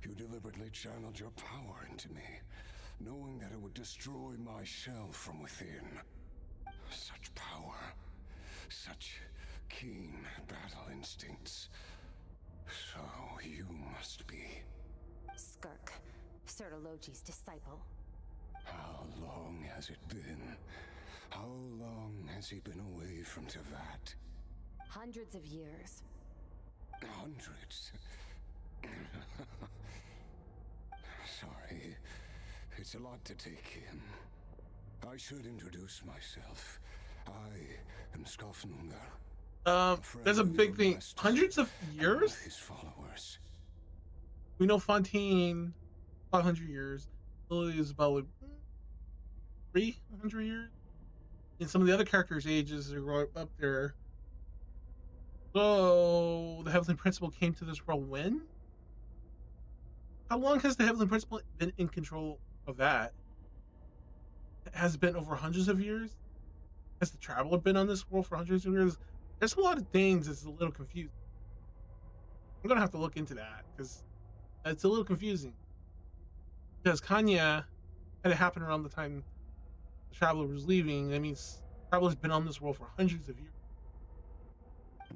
you deliberately channeled your power into me, knowing that it would destroy my shell from within. Such power, such keen battle instincts. So, you must be... Skirk, Sertologi's disciple. How long has it been? How long has he been away from Teyvat? Hundreds of years. Hundreds? Sorry, it's a lot to take in. I should introduce myself. I am Skofnungar. There's a big thing. Hundreds of years? His followers. We know Fontaine, 500 years. Lily is about like 300 years. And some of the other characters' ages are right up there. So, the Heavenly Principle came to this world when? How long has the Heavenly Principle been in control of that? Has it been over hundreds of years? Has the Traveler been on this world for hundreds of years? There's a lot of things that's a little confusing. I'm gonna have to look into that because it's a little confusing. Because Kanya had it happen around the time the Traveler was leaving. That means the Traveler's been on this world for hundreds of years.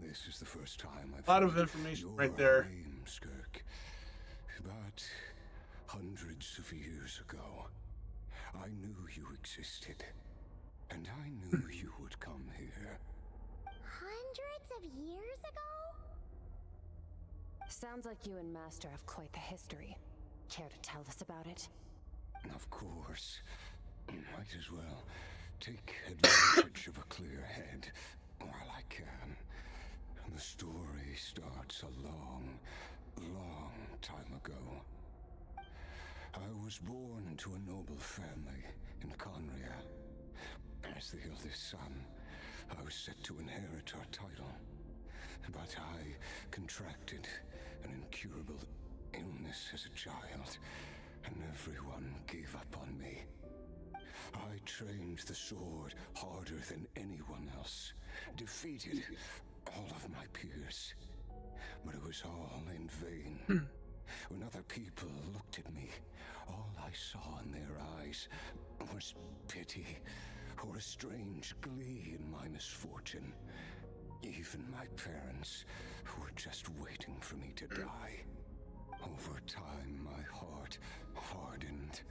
This is the first time I've a lot of information right there. Name, Skirk. But hundreds of years ago, I knew you existed, and I knew you would come here. Hundreds of years ago? Sounds like you and Master have quite the history. Care to tell us about it? Of course. Might as well take advantage of a clear head while I can. The story starts a long, long time ago. I was born into a noble family in Conria. As the eldest son, I was set to inherit our title. But I contracted an incurable illness as a child, and everyone gave up on me. I trained the sword harder than anyone else, defeated all of my peers. But it was all in vain. When other people looked at me, all I saw in their eyes was pity or a strange glee in my misfortune. Even my parents were just waiting for me to die. Over time, my heart hardened,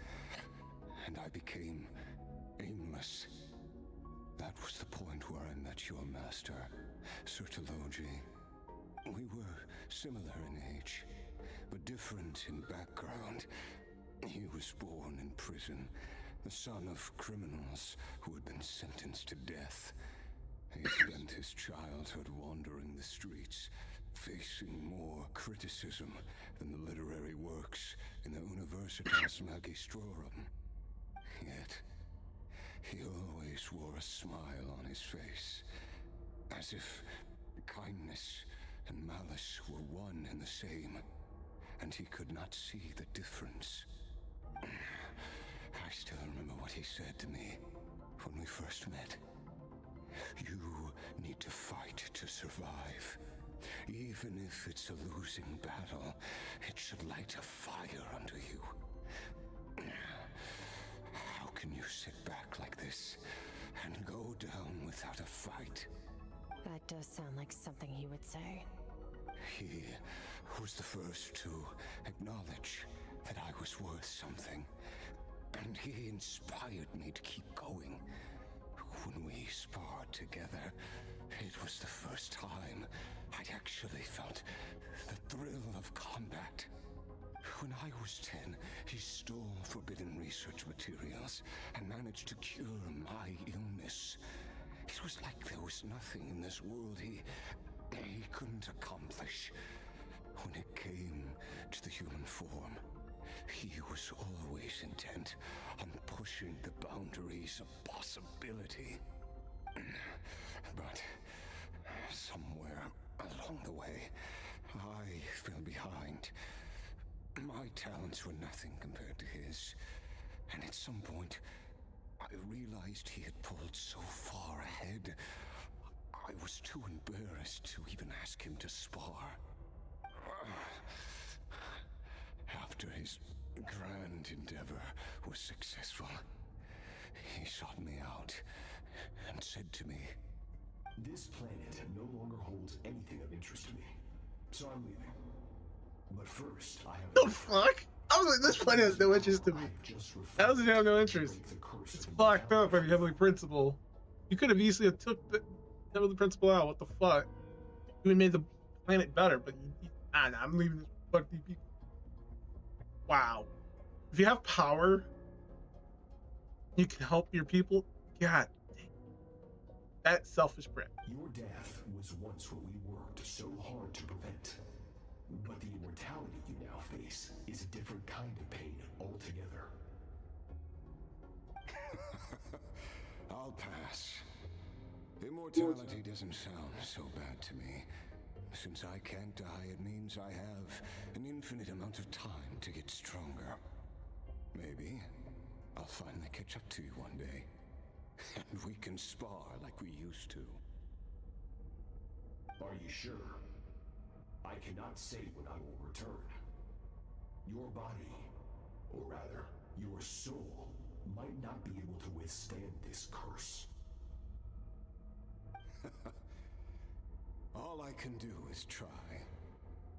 and I became aimless. That was the point where I met your master, Sertologi. We were similar in age, but different in background. He was born in prison, the son of criminals who had been sentenced to death. He spent his childhood wandering the streets, facing more criticism than the literary works in the Universitas Magistrorum. Yet, he always wore a smile on his face, as if kindness and malice were one and the same. and he could not see the difference. I still remember what he said to me when we first met. You need to fight to survive. Even if it's a losing battle, it should light a fire under you. How can you sit back like this and go down without a fight? That does sound like something he would say. He was the first to acknowledge that I was worth something, and he inspired me to keep going. When we sparred together, it was the first time I'd actually felt the thrill of combat. When I was 10, he stole forbidden research materials and managed to cure my illness. It was like there was nothing in this world he couldn't accomplish. When it came to the human form, he was always intent on pushing the boundaries of possibility. But somewhere along the way, I fell behind. My talents were nothing compared to his, and at some point, I realized he had pulled so far ahead, I was too embarrassed to even ask him to spar. After his grand endeavor was successful, he sought me out and said to me, "This planet no longer holds anything of interest to me, so I'm leaving. But first, I have the fuck? I was like, this planet has no interest to me. How does it have no interest? It's fucked up if you Heavenly Principle. You could have easily took the Heavenly Principle out. What the fuck? You would have made the planet better, but nah, I'm leaving this fuck these people. Wow. If you have power, you can help your people. God dang. That selfish prick. Your death was once what we worked so hard to prevent. But the immortality you now face is a different kind of pain altogether. I'll pass. Immortality doesn't sound so bad to me. Since I can't die, it means I have an infinite amount of time to get stronger. Maybe I'll finally catch up to you one day, and we can spar like we used to. Are you sure? I cannot say when I will return. Your body, or rather, your soul, might not be able to withstand this curse. All I can do is try.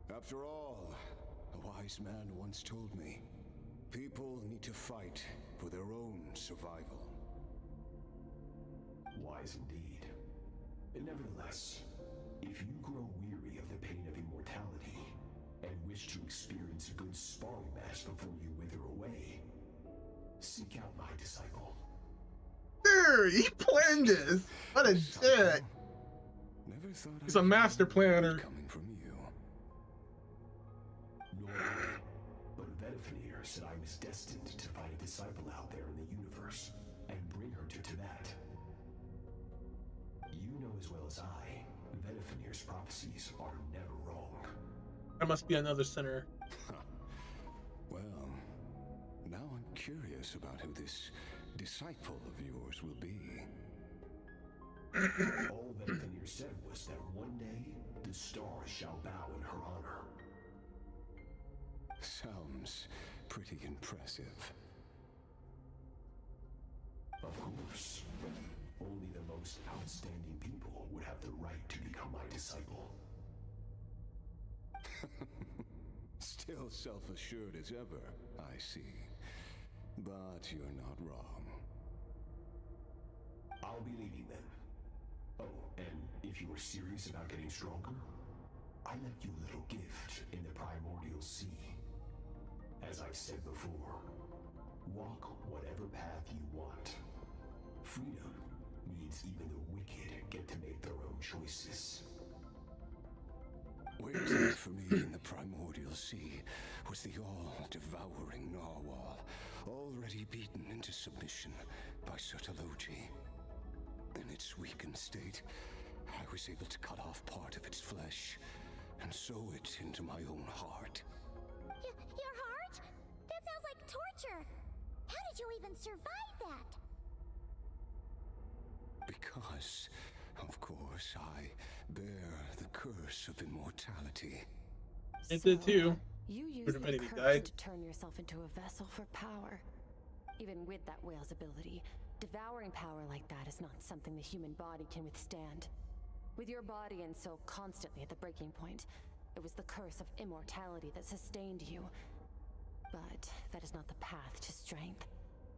After all, a wise man once told me, people need to fight for their own survival. Wise indeed. And nevertheless, if you grow weary of the pain of immortality, and wish to experience a good sparring match before you wither away, seek out my disciple. Dude, he planned this. What a dick. Never thought He's a master planner. Coming from you. Nor but Velfe said I was destined to find a disciple out there in the universe and bring her to Tibet. You know as well as I, Velfe's prophecies are never wrong. There must be another sinner. Well, now I'm curious about who this disciple of yours will be. All Velfe said was that one day, the stars shall bow in her honor. Sounds pretty impressive. Of course. Only the most outstanding people would have the right to become my disciple. Still self-assured as ever, I see. But you're not wrong. I'll be leaving then. Oh, and if you were serious about getting stronger, I left you a little gift in the primordial sea. As I've said before, walk whatever path you want. Freedom means even the wicked get to make their own choices. Waiting for me in the primordial sea was the all-devouring narwhal, already beaten into submission by Sertologi. In its weakened state, I was able to cut off part of its flesh and sew it into my own heart. even survive that? Because, of course, I bear the curse of immortality. It did too. You use Her the divinity curse died. to turn yourself into a vessel for power. Even with that whale's ability, devouring power like that is not something the human body can withstand. With your body and soul constantly at the breaking point, it was the curse of immortality that sustained you. But that is not the path to strength.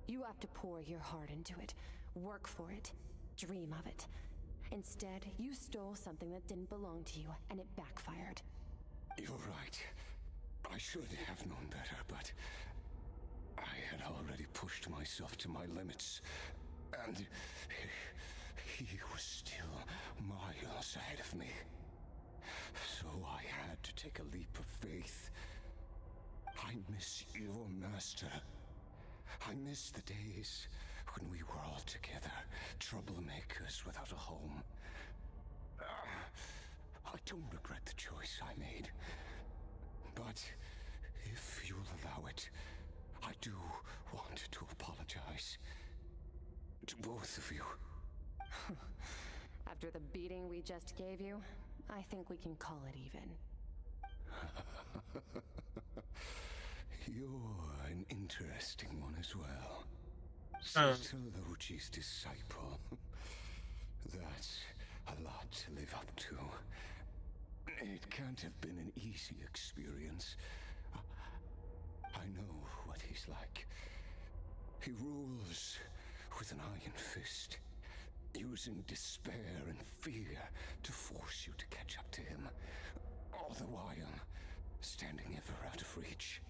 You have to pour your heart into it, work for it, dream of it. Instead, you stole something that didn't belong to you, and it backfired. You're right. I should have known better, but I had already pushed myself to my limits, and he was still miles ahead of me. So I had to take a leap of faith. I miss your master. I miss the days when we were all together, troublemakers without a home. I don't regret the choice I made. But if you'll allow it, I do want to apologize. To both of you. After the beating we just gave you, I think we can call it even. You're an interesting one as well. Sotologi's disciple. That's a lot to live up to. It can't have been an easy experience. I know what he's like. He rules with an iron fist, using despair and fear to force you to catch up to him, all the while standing ever out of reach.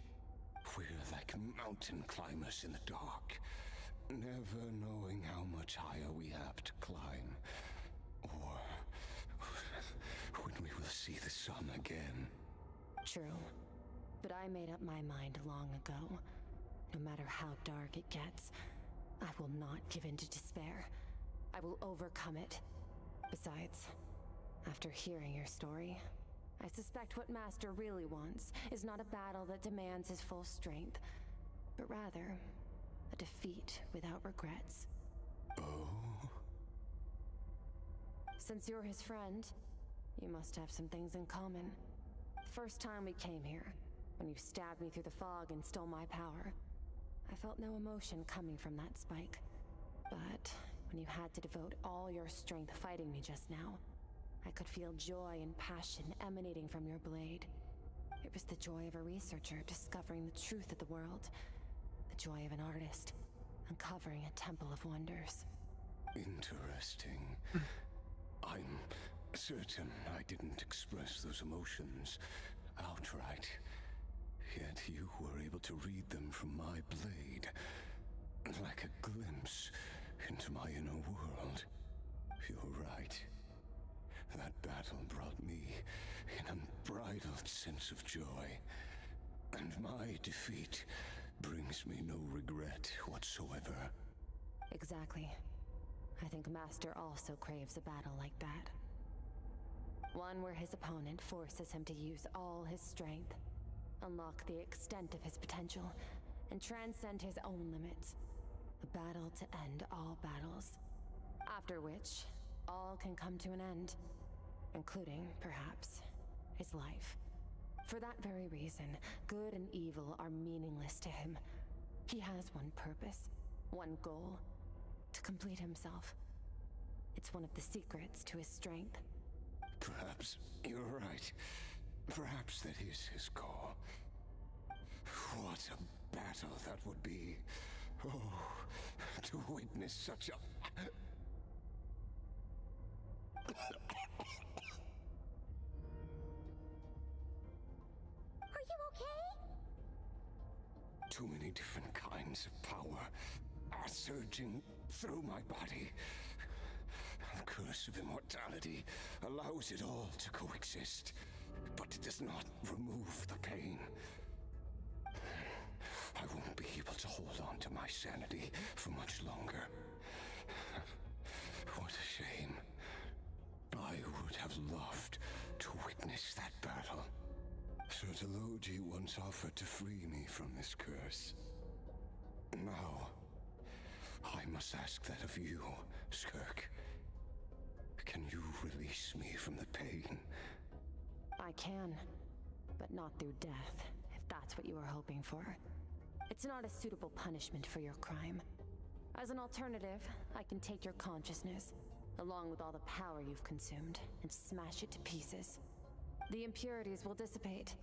We're like mountain climbers in the dark, never knowing how much higher we have to climb, or when we will see the sun again. True. But I made up my mind long ago. No matter how dark it gets, I will not give in to despair. I will overcome it. Besides, after hearing your story, I suspect what Master really wants is not a battle that demands his full strength, but rather a defeat without regrets. Oh? Since you're his friend, you must have some things in common. The first time we came here, when you stabbed me through the fog and stole my power, I felt no emotion coming from that spike. But when you had to devote all your strength fighting me just now, I could feel joy and passion emanating from your blade. It was the joy of a researcher discovering the truth of the world, the joy of an artist uncovering a temple of wonders. Interesting. I'm certain I didn't express those emotions outright. Yet you were able to read them from my blade, like a glimpse into my inner world. You're right. That battle brought me an unbridled sense of joy, and my defeat brings me no regret whatsoever. Exactly. I think Master also craves a battle like that. One where his opponent forces him to use all his strength, unlock the extent of his potential, and transcend his own limits. A battle to end all battles. After which, all can come to an end, including, perhaps, his life. For that very reason, good and evil are meaningless to him. He has one purpose, one goal: to complete himself. It's one of the secrets to his strength. Perhaps you're right. Perhaps that is his goal. What a battle that would be. Oh, to witness such a... Are you okay? Too many different kinds of power are surging through my body. The curse of immortality allows it all to coexist, but it does not remove the pain. I won't be able to hold on to my sanity for much longer. What a shame. I would have loved to witness that battle. Sotologi once offered to free me from this curse. Now, must ask that of you, Skirk. Can you release me from the pain? I can, but not through death, if that's what you were hoping for. It's not a suitable punishment for your crime. As an alternative, I can take your consciousness, along with all the power you've consumed, and smash it to pieces. The impurities will dissipate,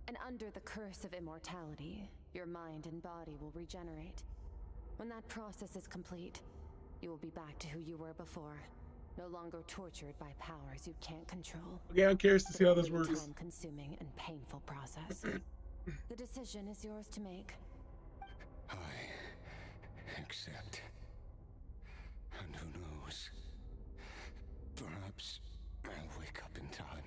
and under the curse of immortality, your mind and body will regenerate. When that process is complete, you will be back to who you were before, no longer tortured by powers you can't control. Okay, I'm curious to see how this works. Time-consuming and painful process. The decision is yours to make. I accept. And who knows? Perhaps I'll wake up in time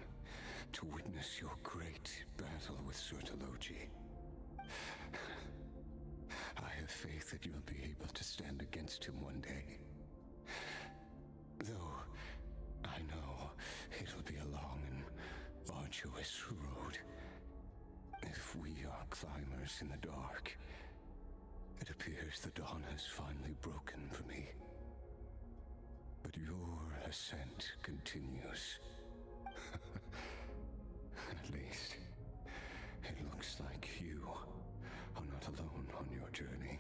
to witness your great battle with Surtology. I have faith that you'll be able to stand against him one day. Though I know it'll be a long and arduous road. If we are climbers in the dark, it appears the dawn has finally broken for me. But your ascent continues. At least, it looks like you are not alone on your journey.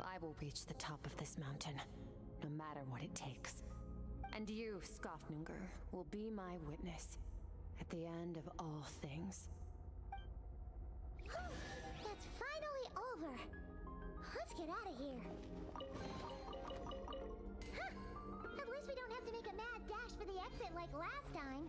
I will reach the top of this mountain, no matter what it takes. And you, Skofnunger, will be my witness at the end of all things. It's finally over. Let's get out of here. Huh. At least we don't have to make a mad dash for the exit like last time.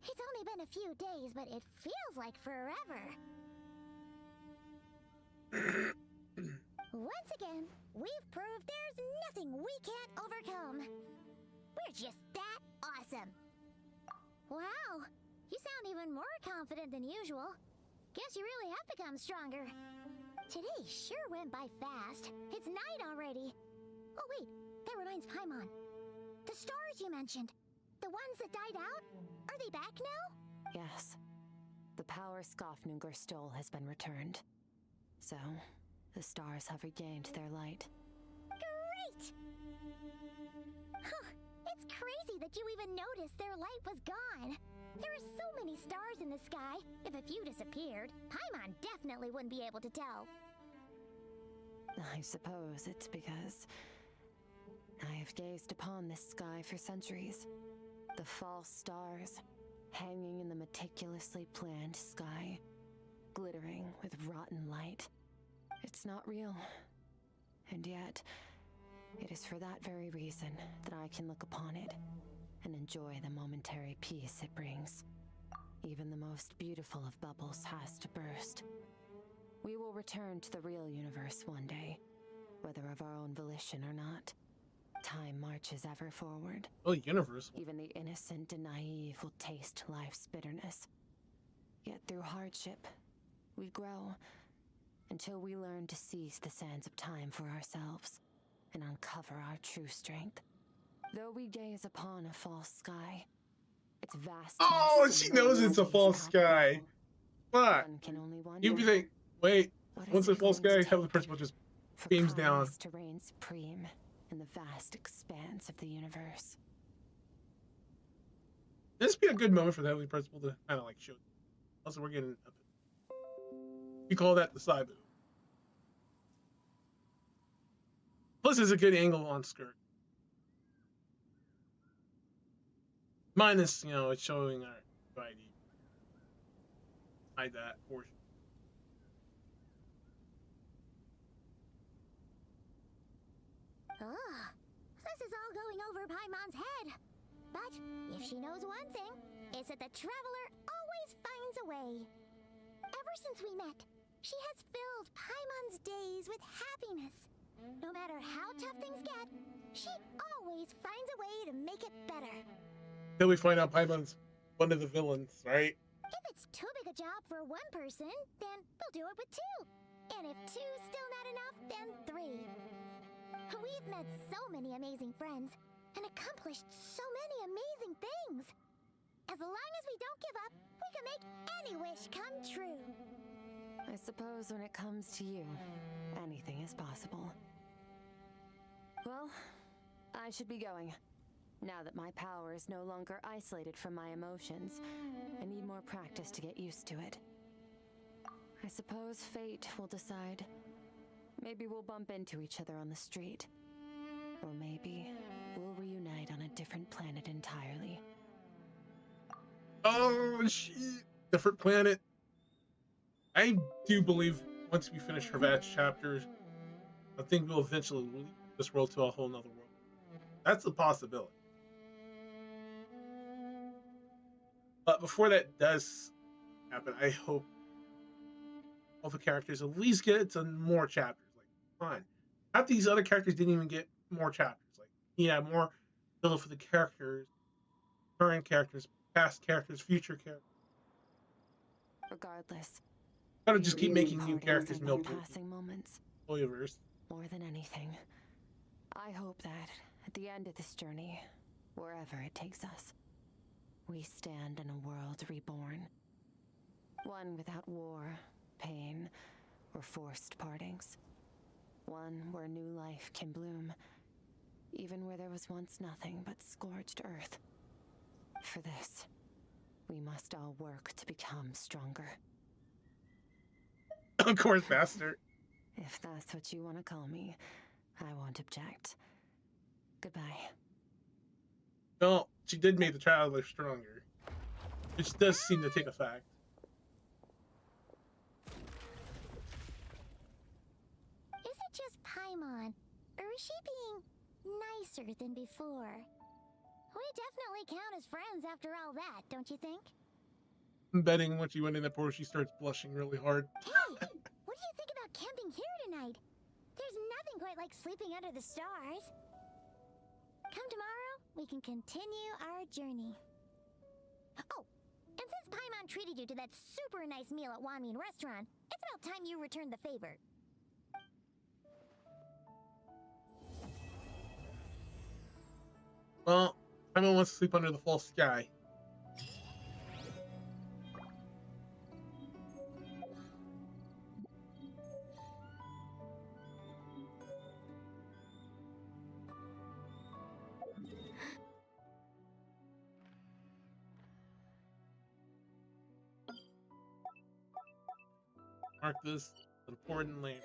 It's only been a few days, but it feels like forever. Once again, we've proved there's nothing we can't overcome. We're just that awesome. Wow, you sound even more confident than usual. Guess you really have become stronger. Today sure went by fast. It's night already. Oh wait, that reminds Paimon. The stars you mentioned, the ones that died out, are they back now? Yes. The power Skofnunger stole has been returned. So, the stars have regained their light. Great! Huh, it's crazy that you even noticed their light was gone. There are so many stars in the sky. If a few disappeared, Paimon definitely wouldn't be able to tell. I suppose it's because I have gazed upon this sky for centuries. The false stars, hanging in the meticulously planned sky, glittering with rotten light. It's not real. And yet, it is for that very reason that I can look upon it and enjoy the momentary peace it brings. Even the most beautiful of bubbles has to burst. We will return to the real universe one day, whether of our own volition or not. Time marches ever forward. Oh, universe. Even the innocent and naive will taste life's bitterness. Yet through hardship, we grow until we learn to seize the sands of time for ourselves and uncover our true strength. Though we gaze upon a false sky, its vast. Oh, she knows it's a false sky. But you'd be like, wait, once a false sky, have the principal just beams down. To reign supreme in the vast expanse of the universe. This would be a good moment for the Heavenly Principal to kind of like show. Also, we're getting a bit. You call that the Saibu. Plus, it's a good angle on skirt. Minus, you know, it's showing our ID. Hide that portion. Oh, this is all going over Paimon's head. But if she knows one thing, it's that the traveler always finds a way. Ever since we met, she has filled Paimon's days with happiness. No matter how tough things get, she always finds a way to make it better. Till we find out Paimon's one of the villains, right? If it's too big a job for one person, then we'll do it with two. And if two's still not enough, then three. We've met so many amazing friends and accomplished so many amazing things. As long as we don't give up, we can make any wish come true. I suppose when it comes to you, anything is possible. Well, I should be going. Now that my power is no longer isolated from my emotions, I need more practice to get used to it. I suppose fate will decide. Maybe we'll bump into each other on the street. Or maybe we'll reunite on a different planet entirely. Oh, shit. Different planet. I do believe once we finish Hervat's chapters, I think we'll eventually leave this world to a whole nother world. That's a possibility. But before that does happen, I hope all the characters at least get to more chapters. Like, fine. Half these other characters didn't even get more chapters. Like, yeah, more build for the characters, current characters, past characters, future characters. Regardless, Gotta just keep making new partings characters and milk passing moments. universe. More than anything, I hope that at the end of this journey, wherever it takes us, we stand in a world reborn. One without war, pain, or forced partings. One where new life can bloom, even where there was once nothing but scorched earth. For this, we must all work to become stronger. Of course, Master. If that's what you want to call me, I won't object. Goodbye. Well, she did make the traveler stronger, which does seem to take effect. Is it just Paimon, or is she being nicer than before? We definitely count as friends after all that, don't you think? I'm betting when she went in that portal, she starts blushing really hard. Hey, what do you think about camping here tonight? There's nothing quite like sleeping under the stars. Come tomorrow, we can continue our journey. Oh, and since Paimon treated you to that super nice meal at Wanmin Restaurant, it's about time you return the favor. Well, Paimon wants to sleep under the false sky. Mark this an important lamp.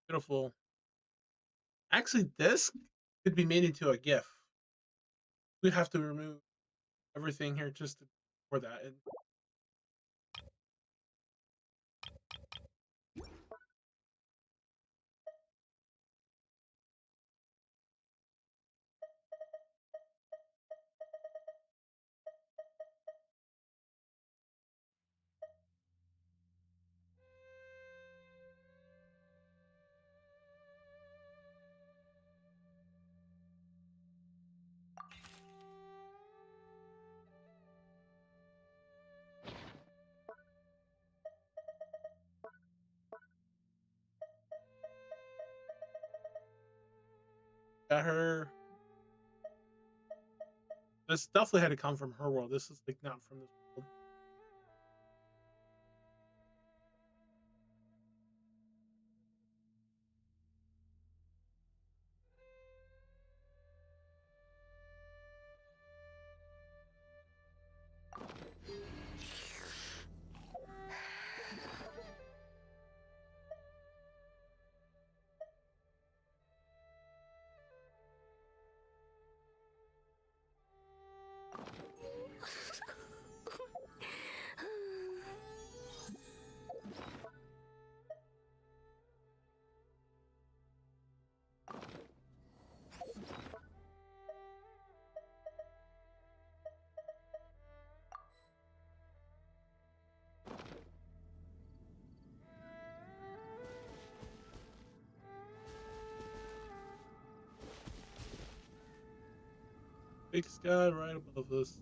Beautiful. Actually, this could be made into a GIF. We have to remove everything here just for that. And Got her. This definitely had to come from her world. This is like not from this world. Big sky right above us.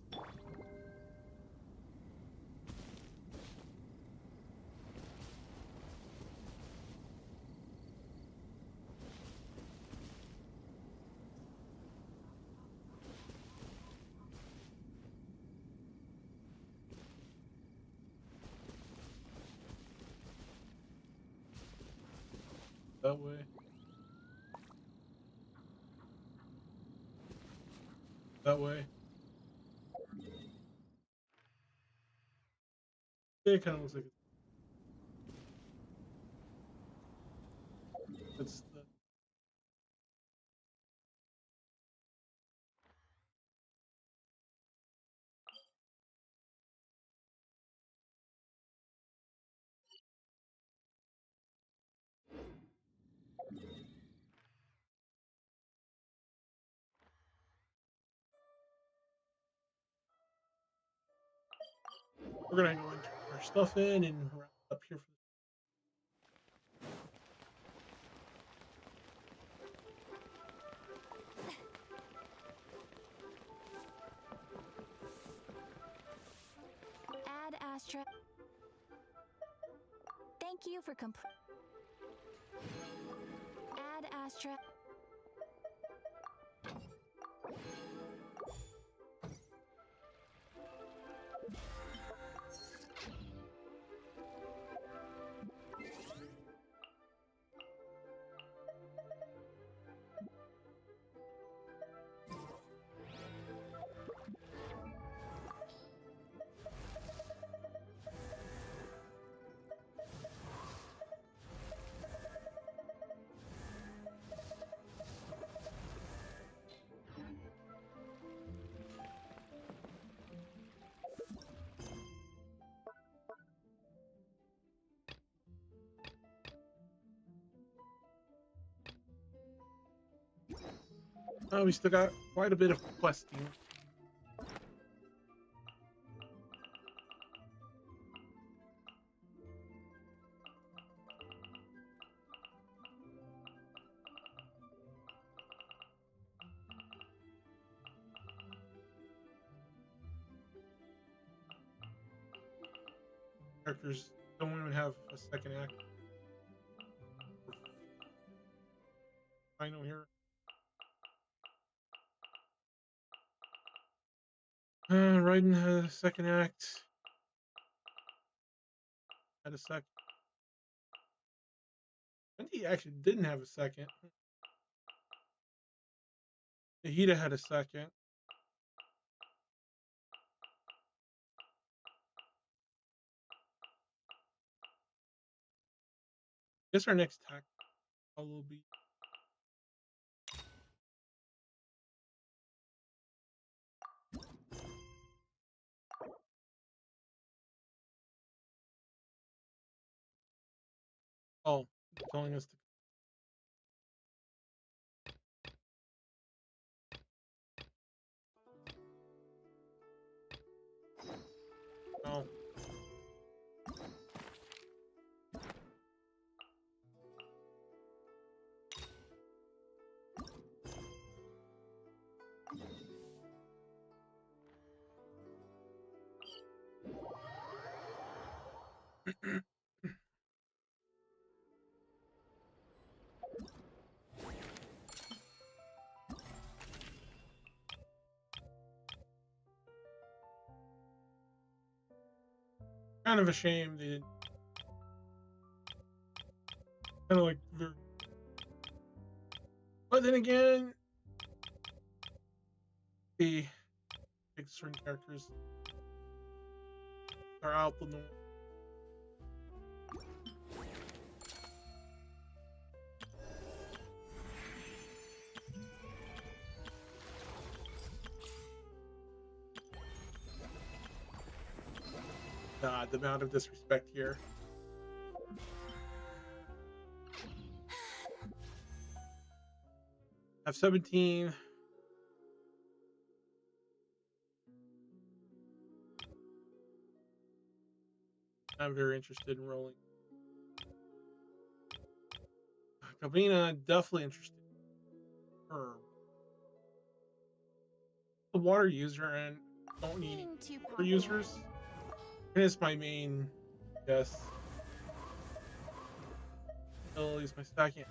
That way. That way. It kind of looks like it's the. We're gonna go and turn our stuff in and wrap up here for Add Astra. Thank you for Add Astra. we still got quite a bit of questing. Characters don't even have a second act. I know here. Raiden had a second act. Had a second. Wendy actually didn't have a second. Hida had a second. Guess our next attack will be. Oh, telling us to. Oh. Kind of a shame they didn't. Kind of like very. But then again, the certain characters are out the norm. God, the amount of disrespect here. I have 17. I'm very interested in rolling. Kabina, definitely interested. Her. The water user and don't need water users. And it's my main, yes. Still use my second.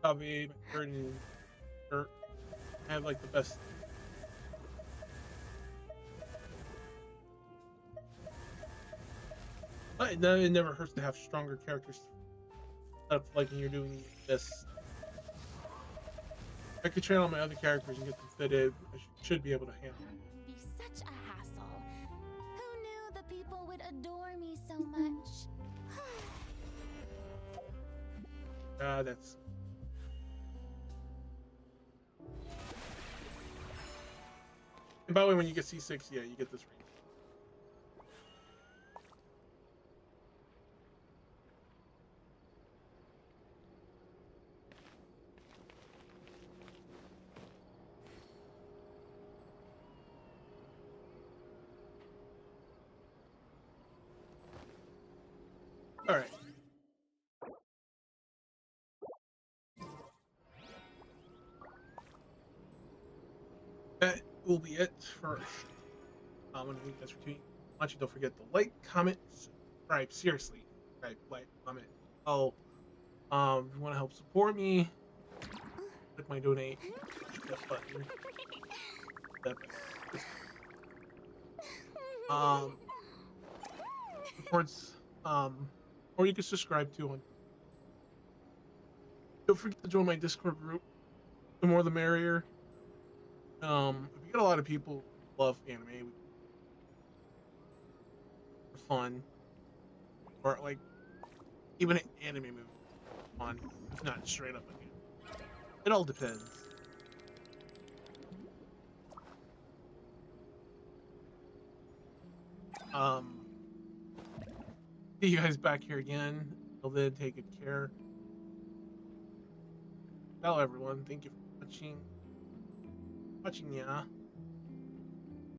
Copy my third and third. I have like the best. But it never hurts to have stronger characters. That's like when you're doing this. I could train all my other characters and get them fitted. I should be able to handle it. Be such a hassle. Who knew the people would adore me so much? That's. And by the way, when you get C6, yeah, you get this ring. All right. That will be it for I'm gonna leave this for tuning. I want you to don't forget to like, comment, subscribe. Seriously, subscribe, like, comment. Oh, if you want to help support me, click my donate that button. Reports, or you can subscribe to one. Don't forget to join my Discord group. The more, the merrier. If you get a lot of people who love anime, fun, or like even an anime movie, fun. If not straight up again. It all depends. See you guys back here again. Till then, take good care. Hello everyone. Thank you for watching. Yeah.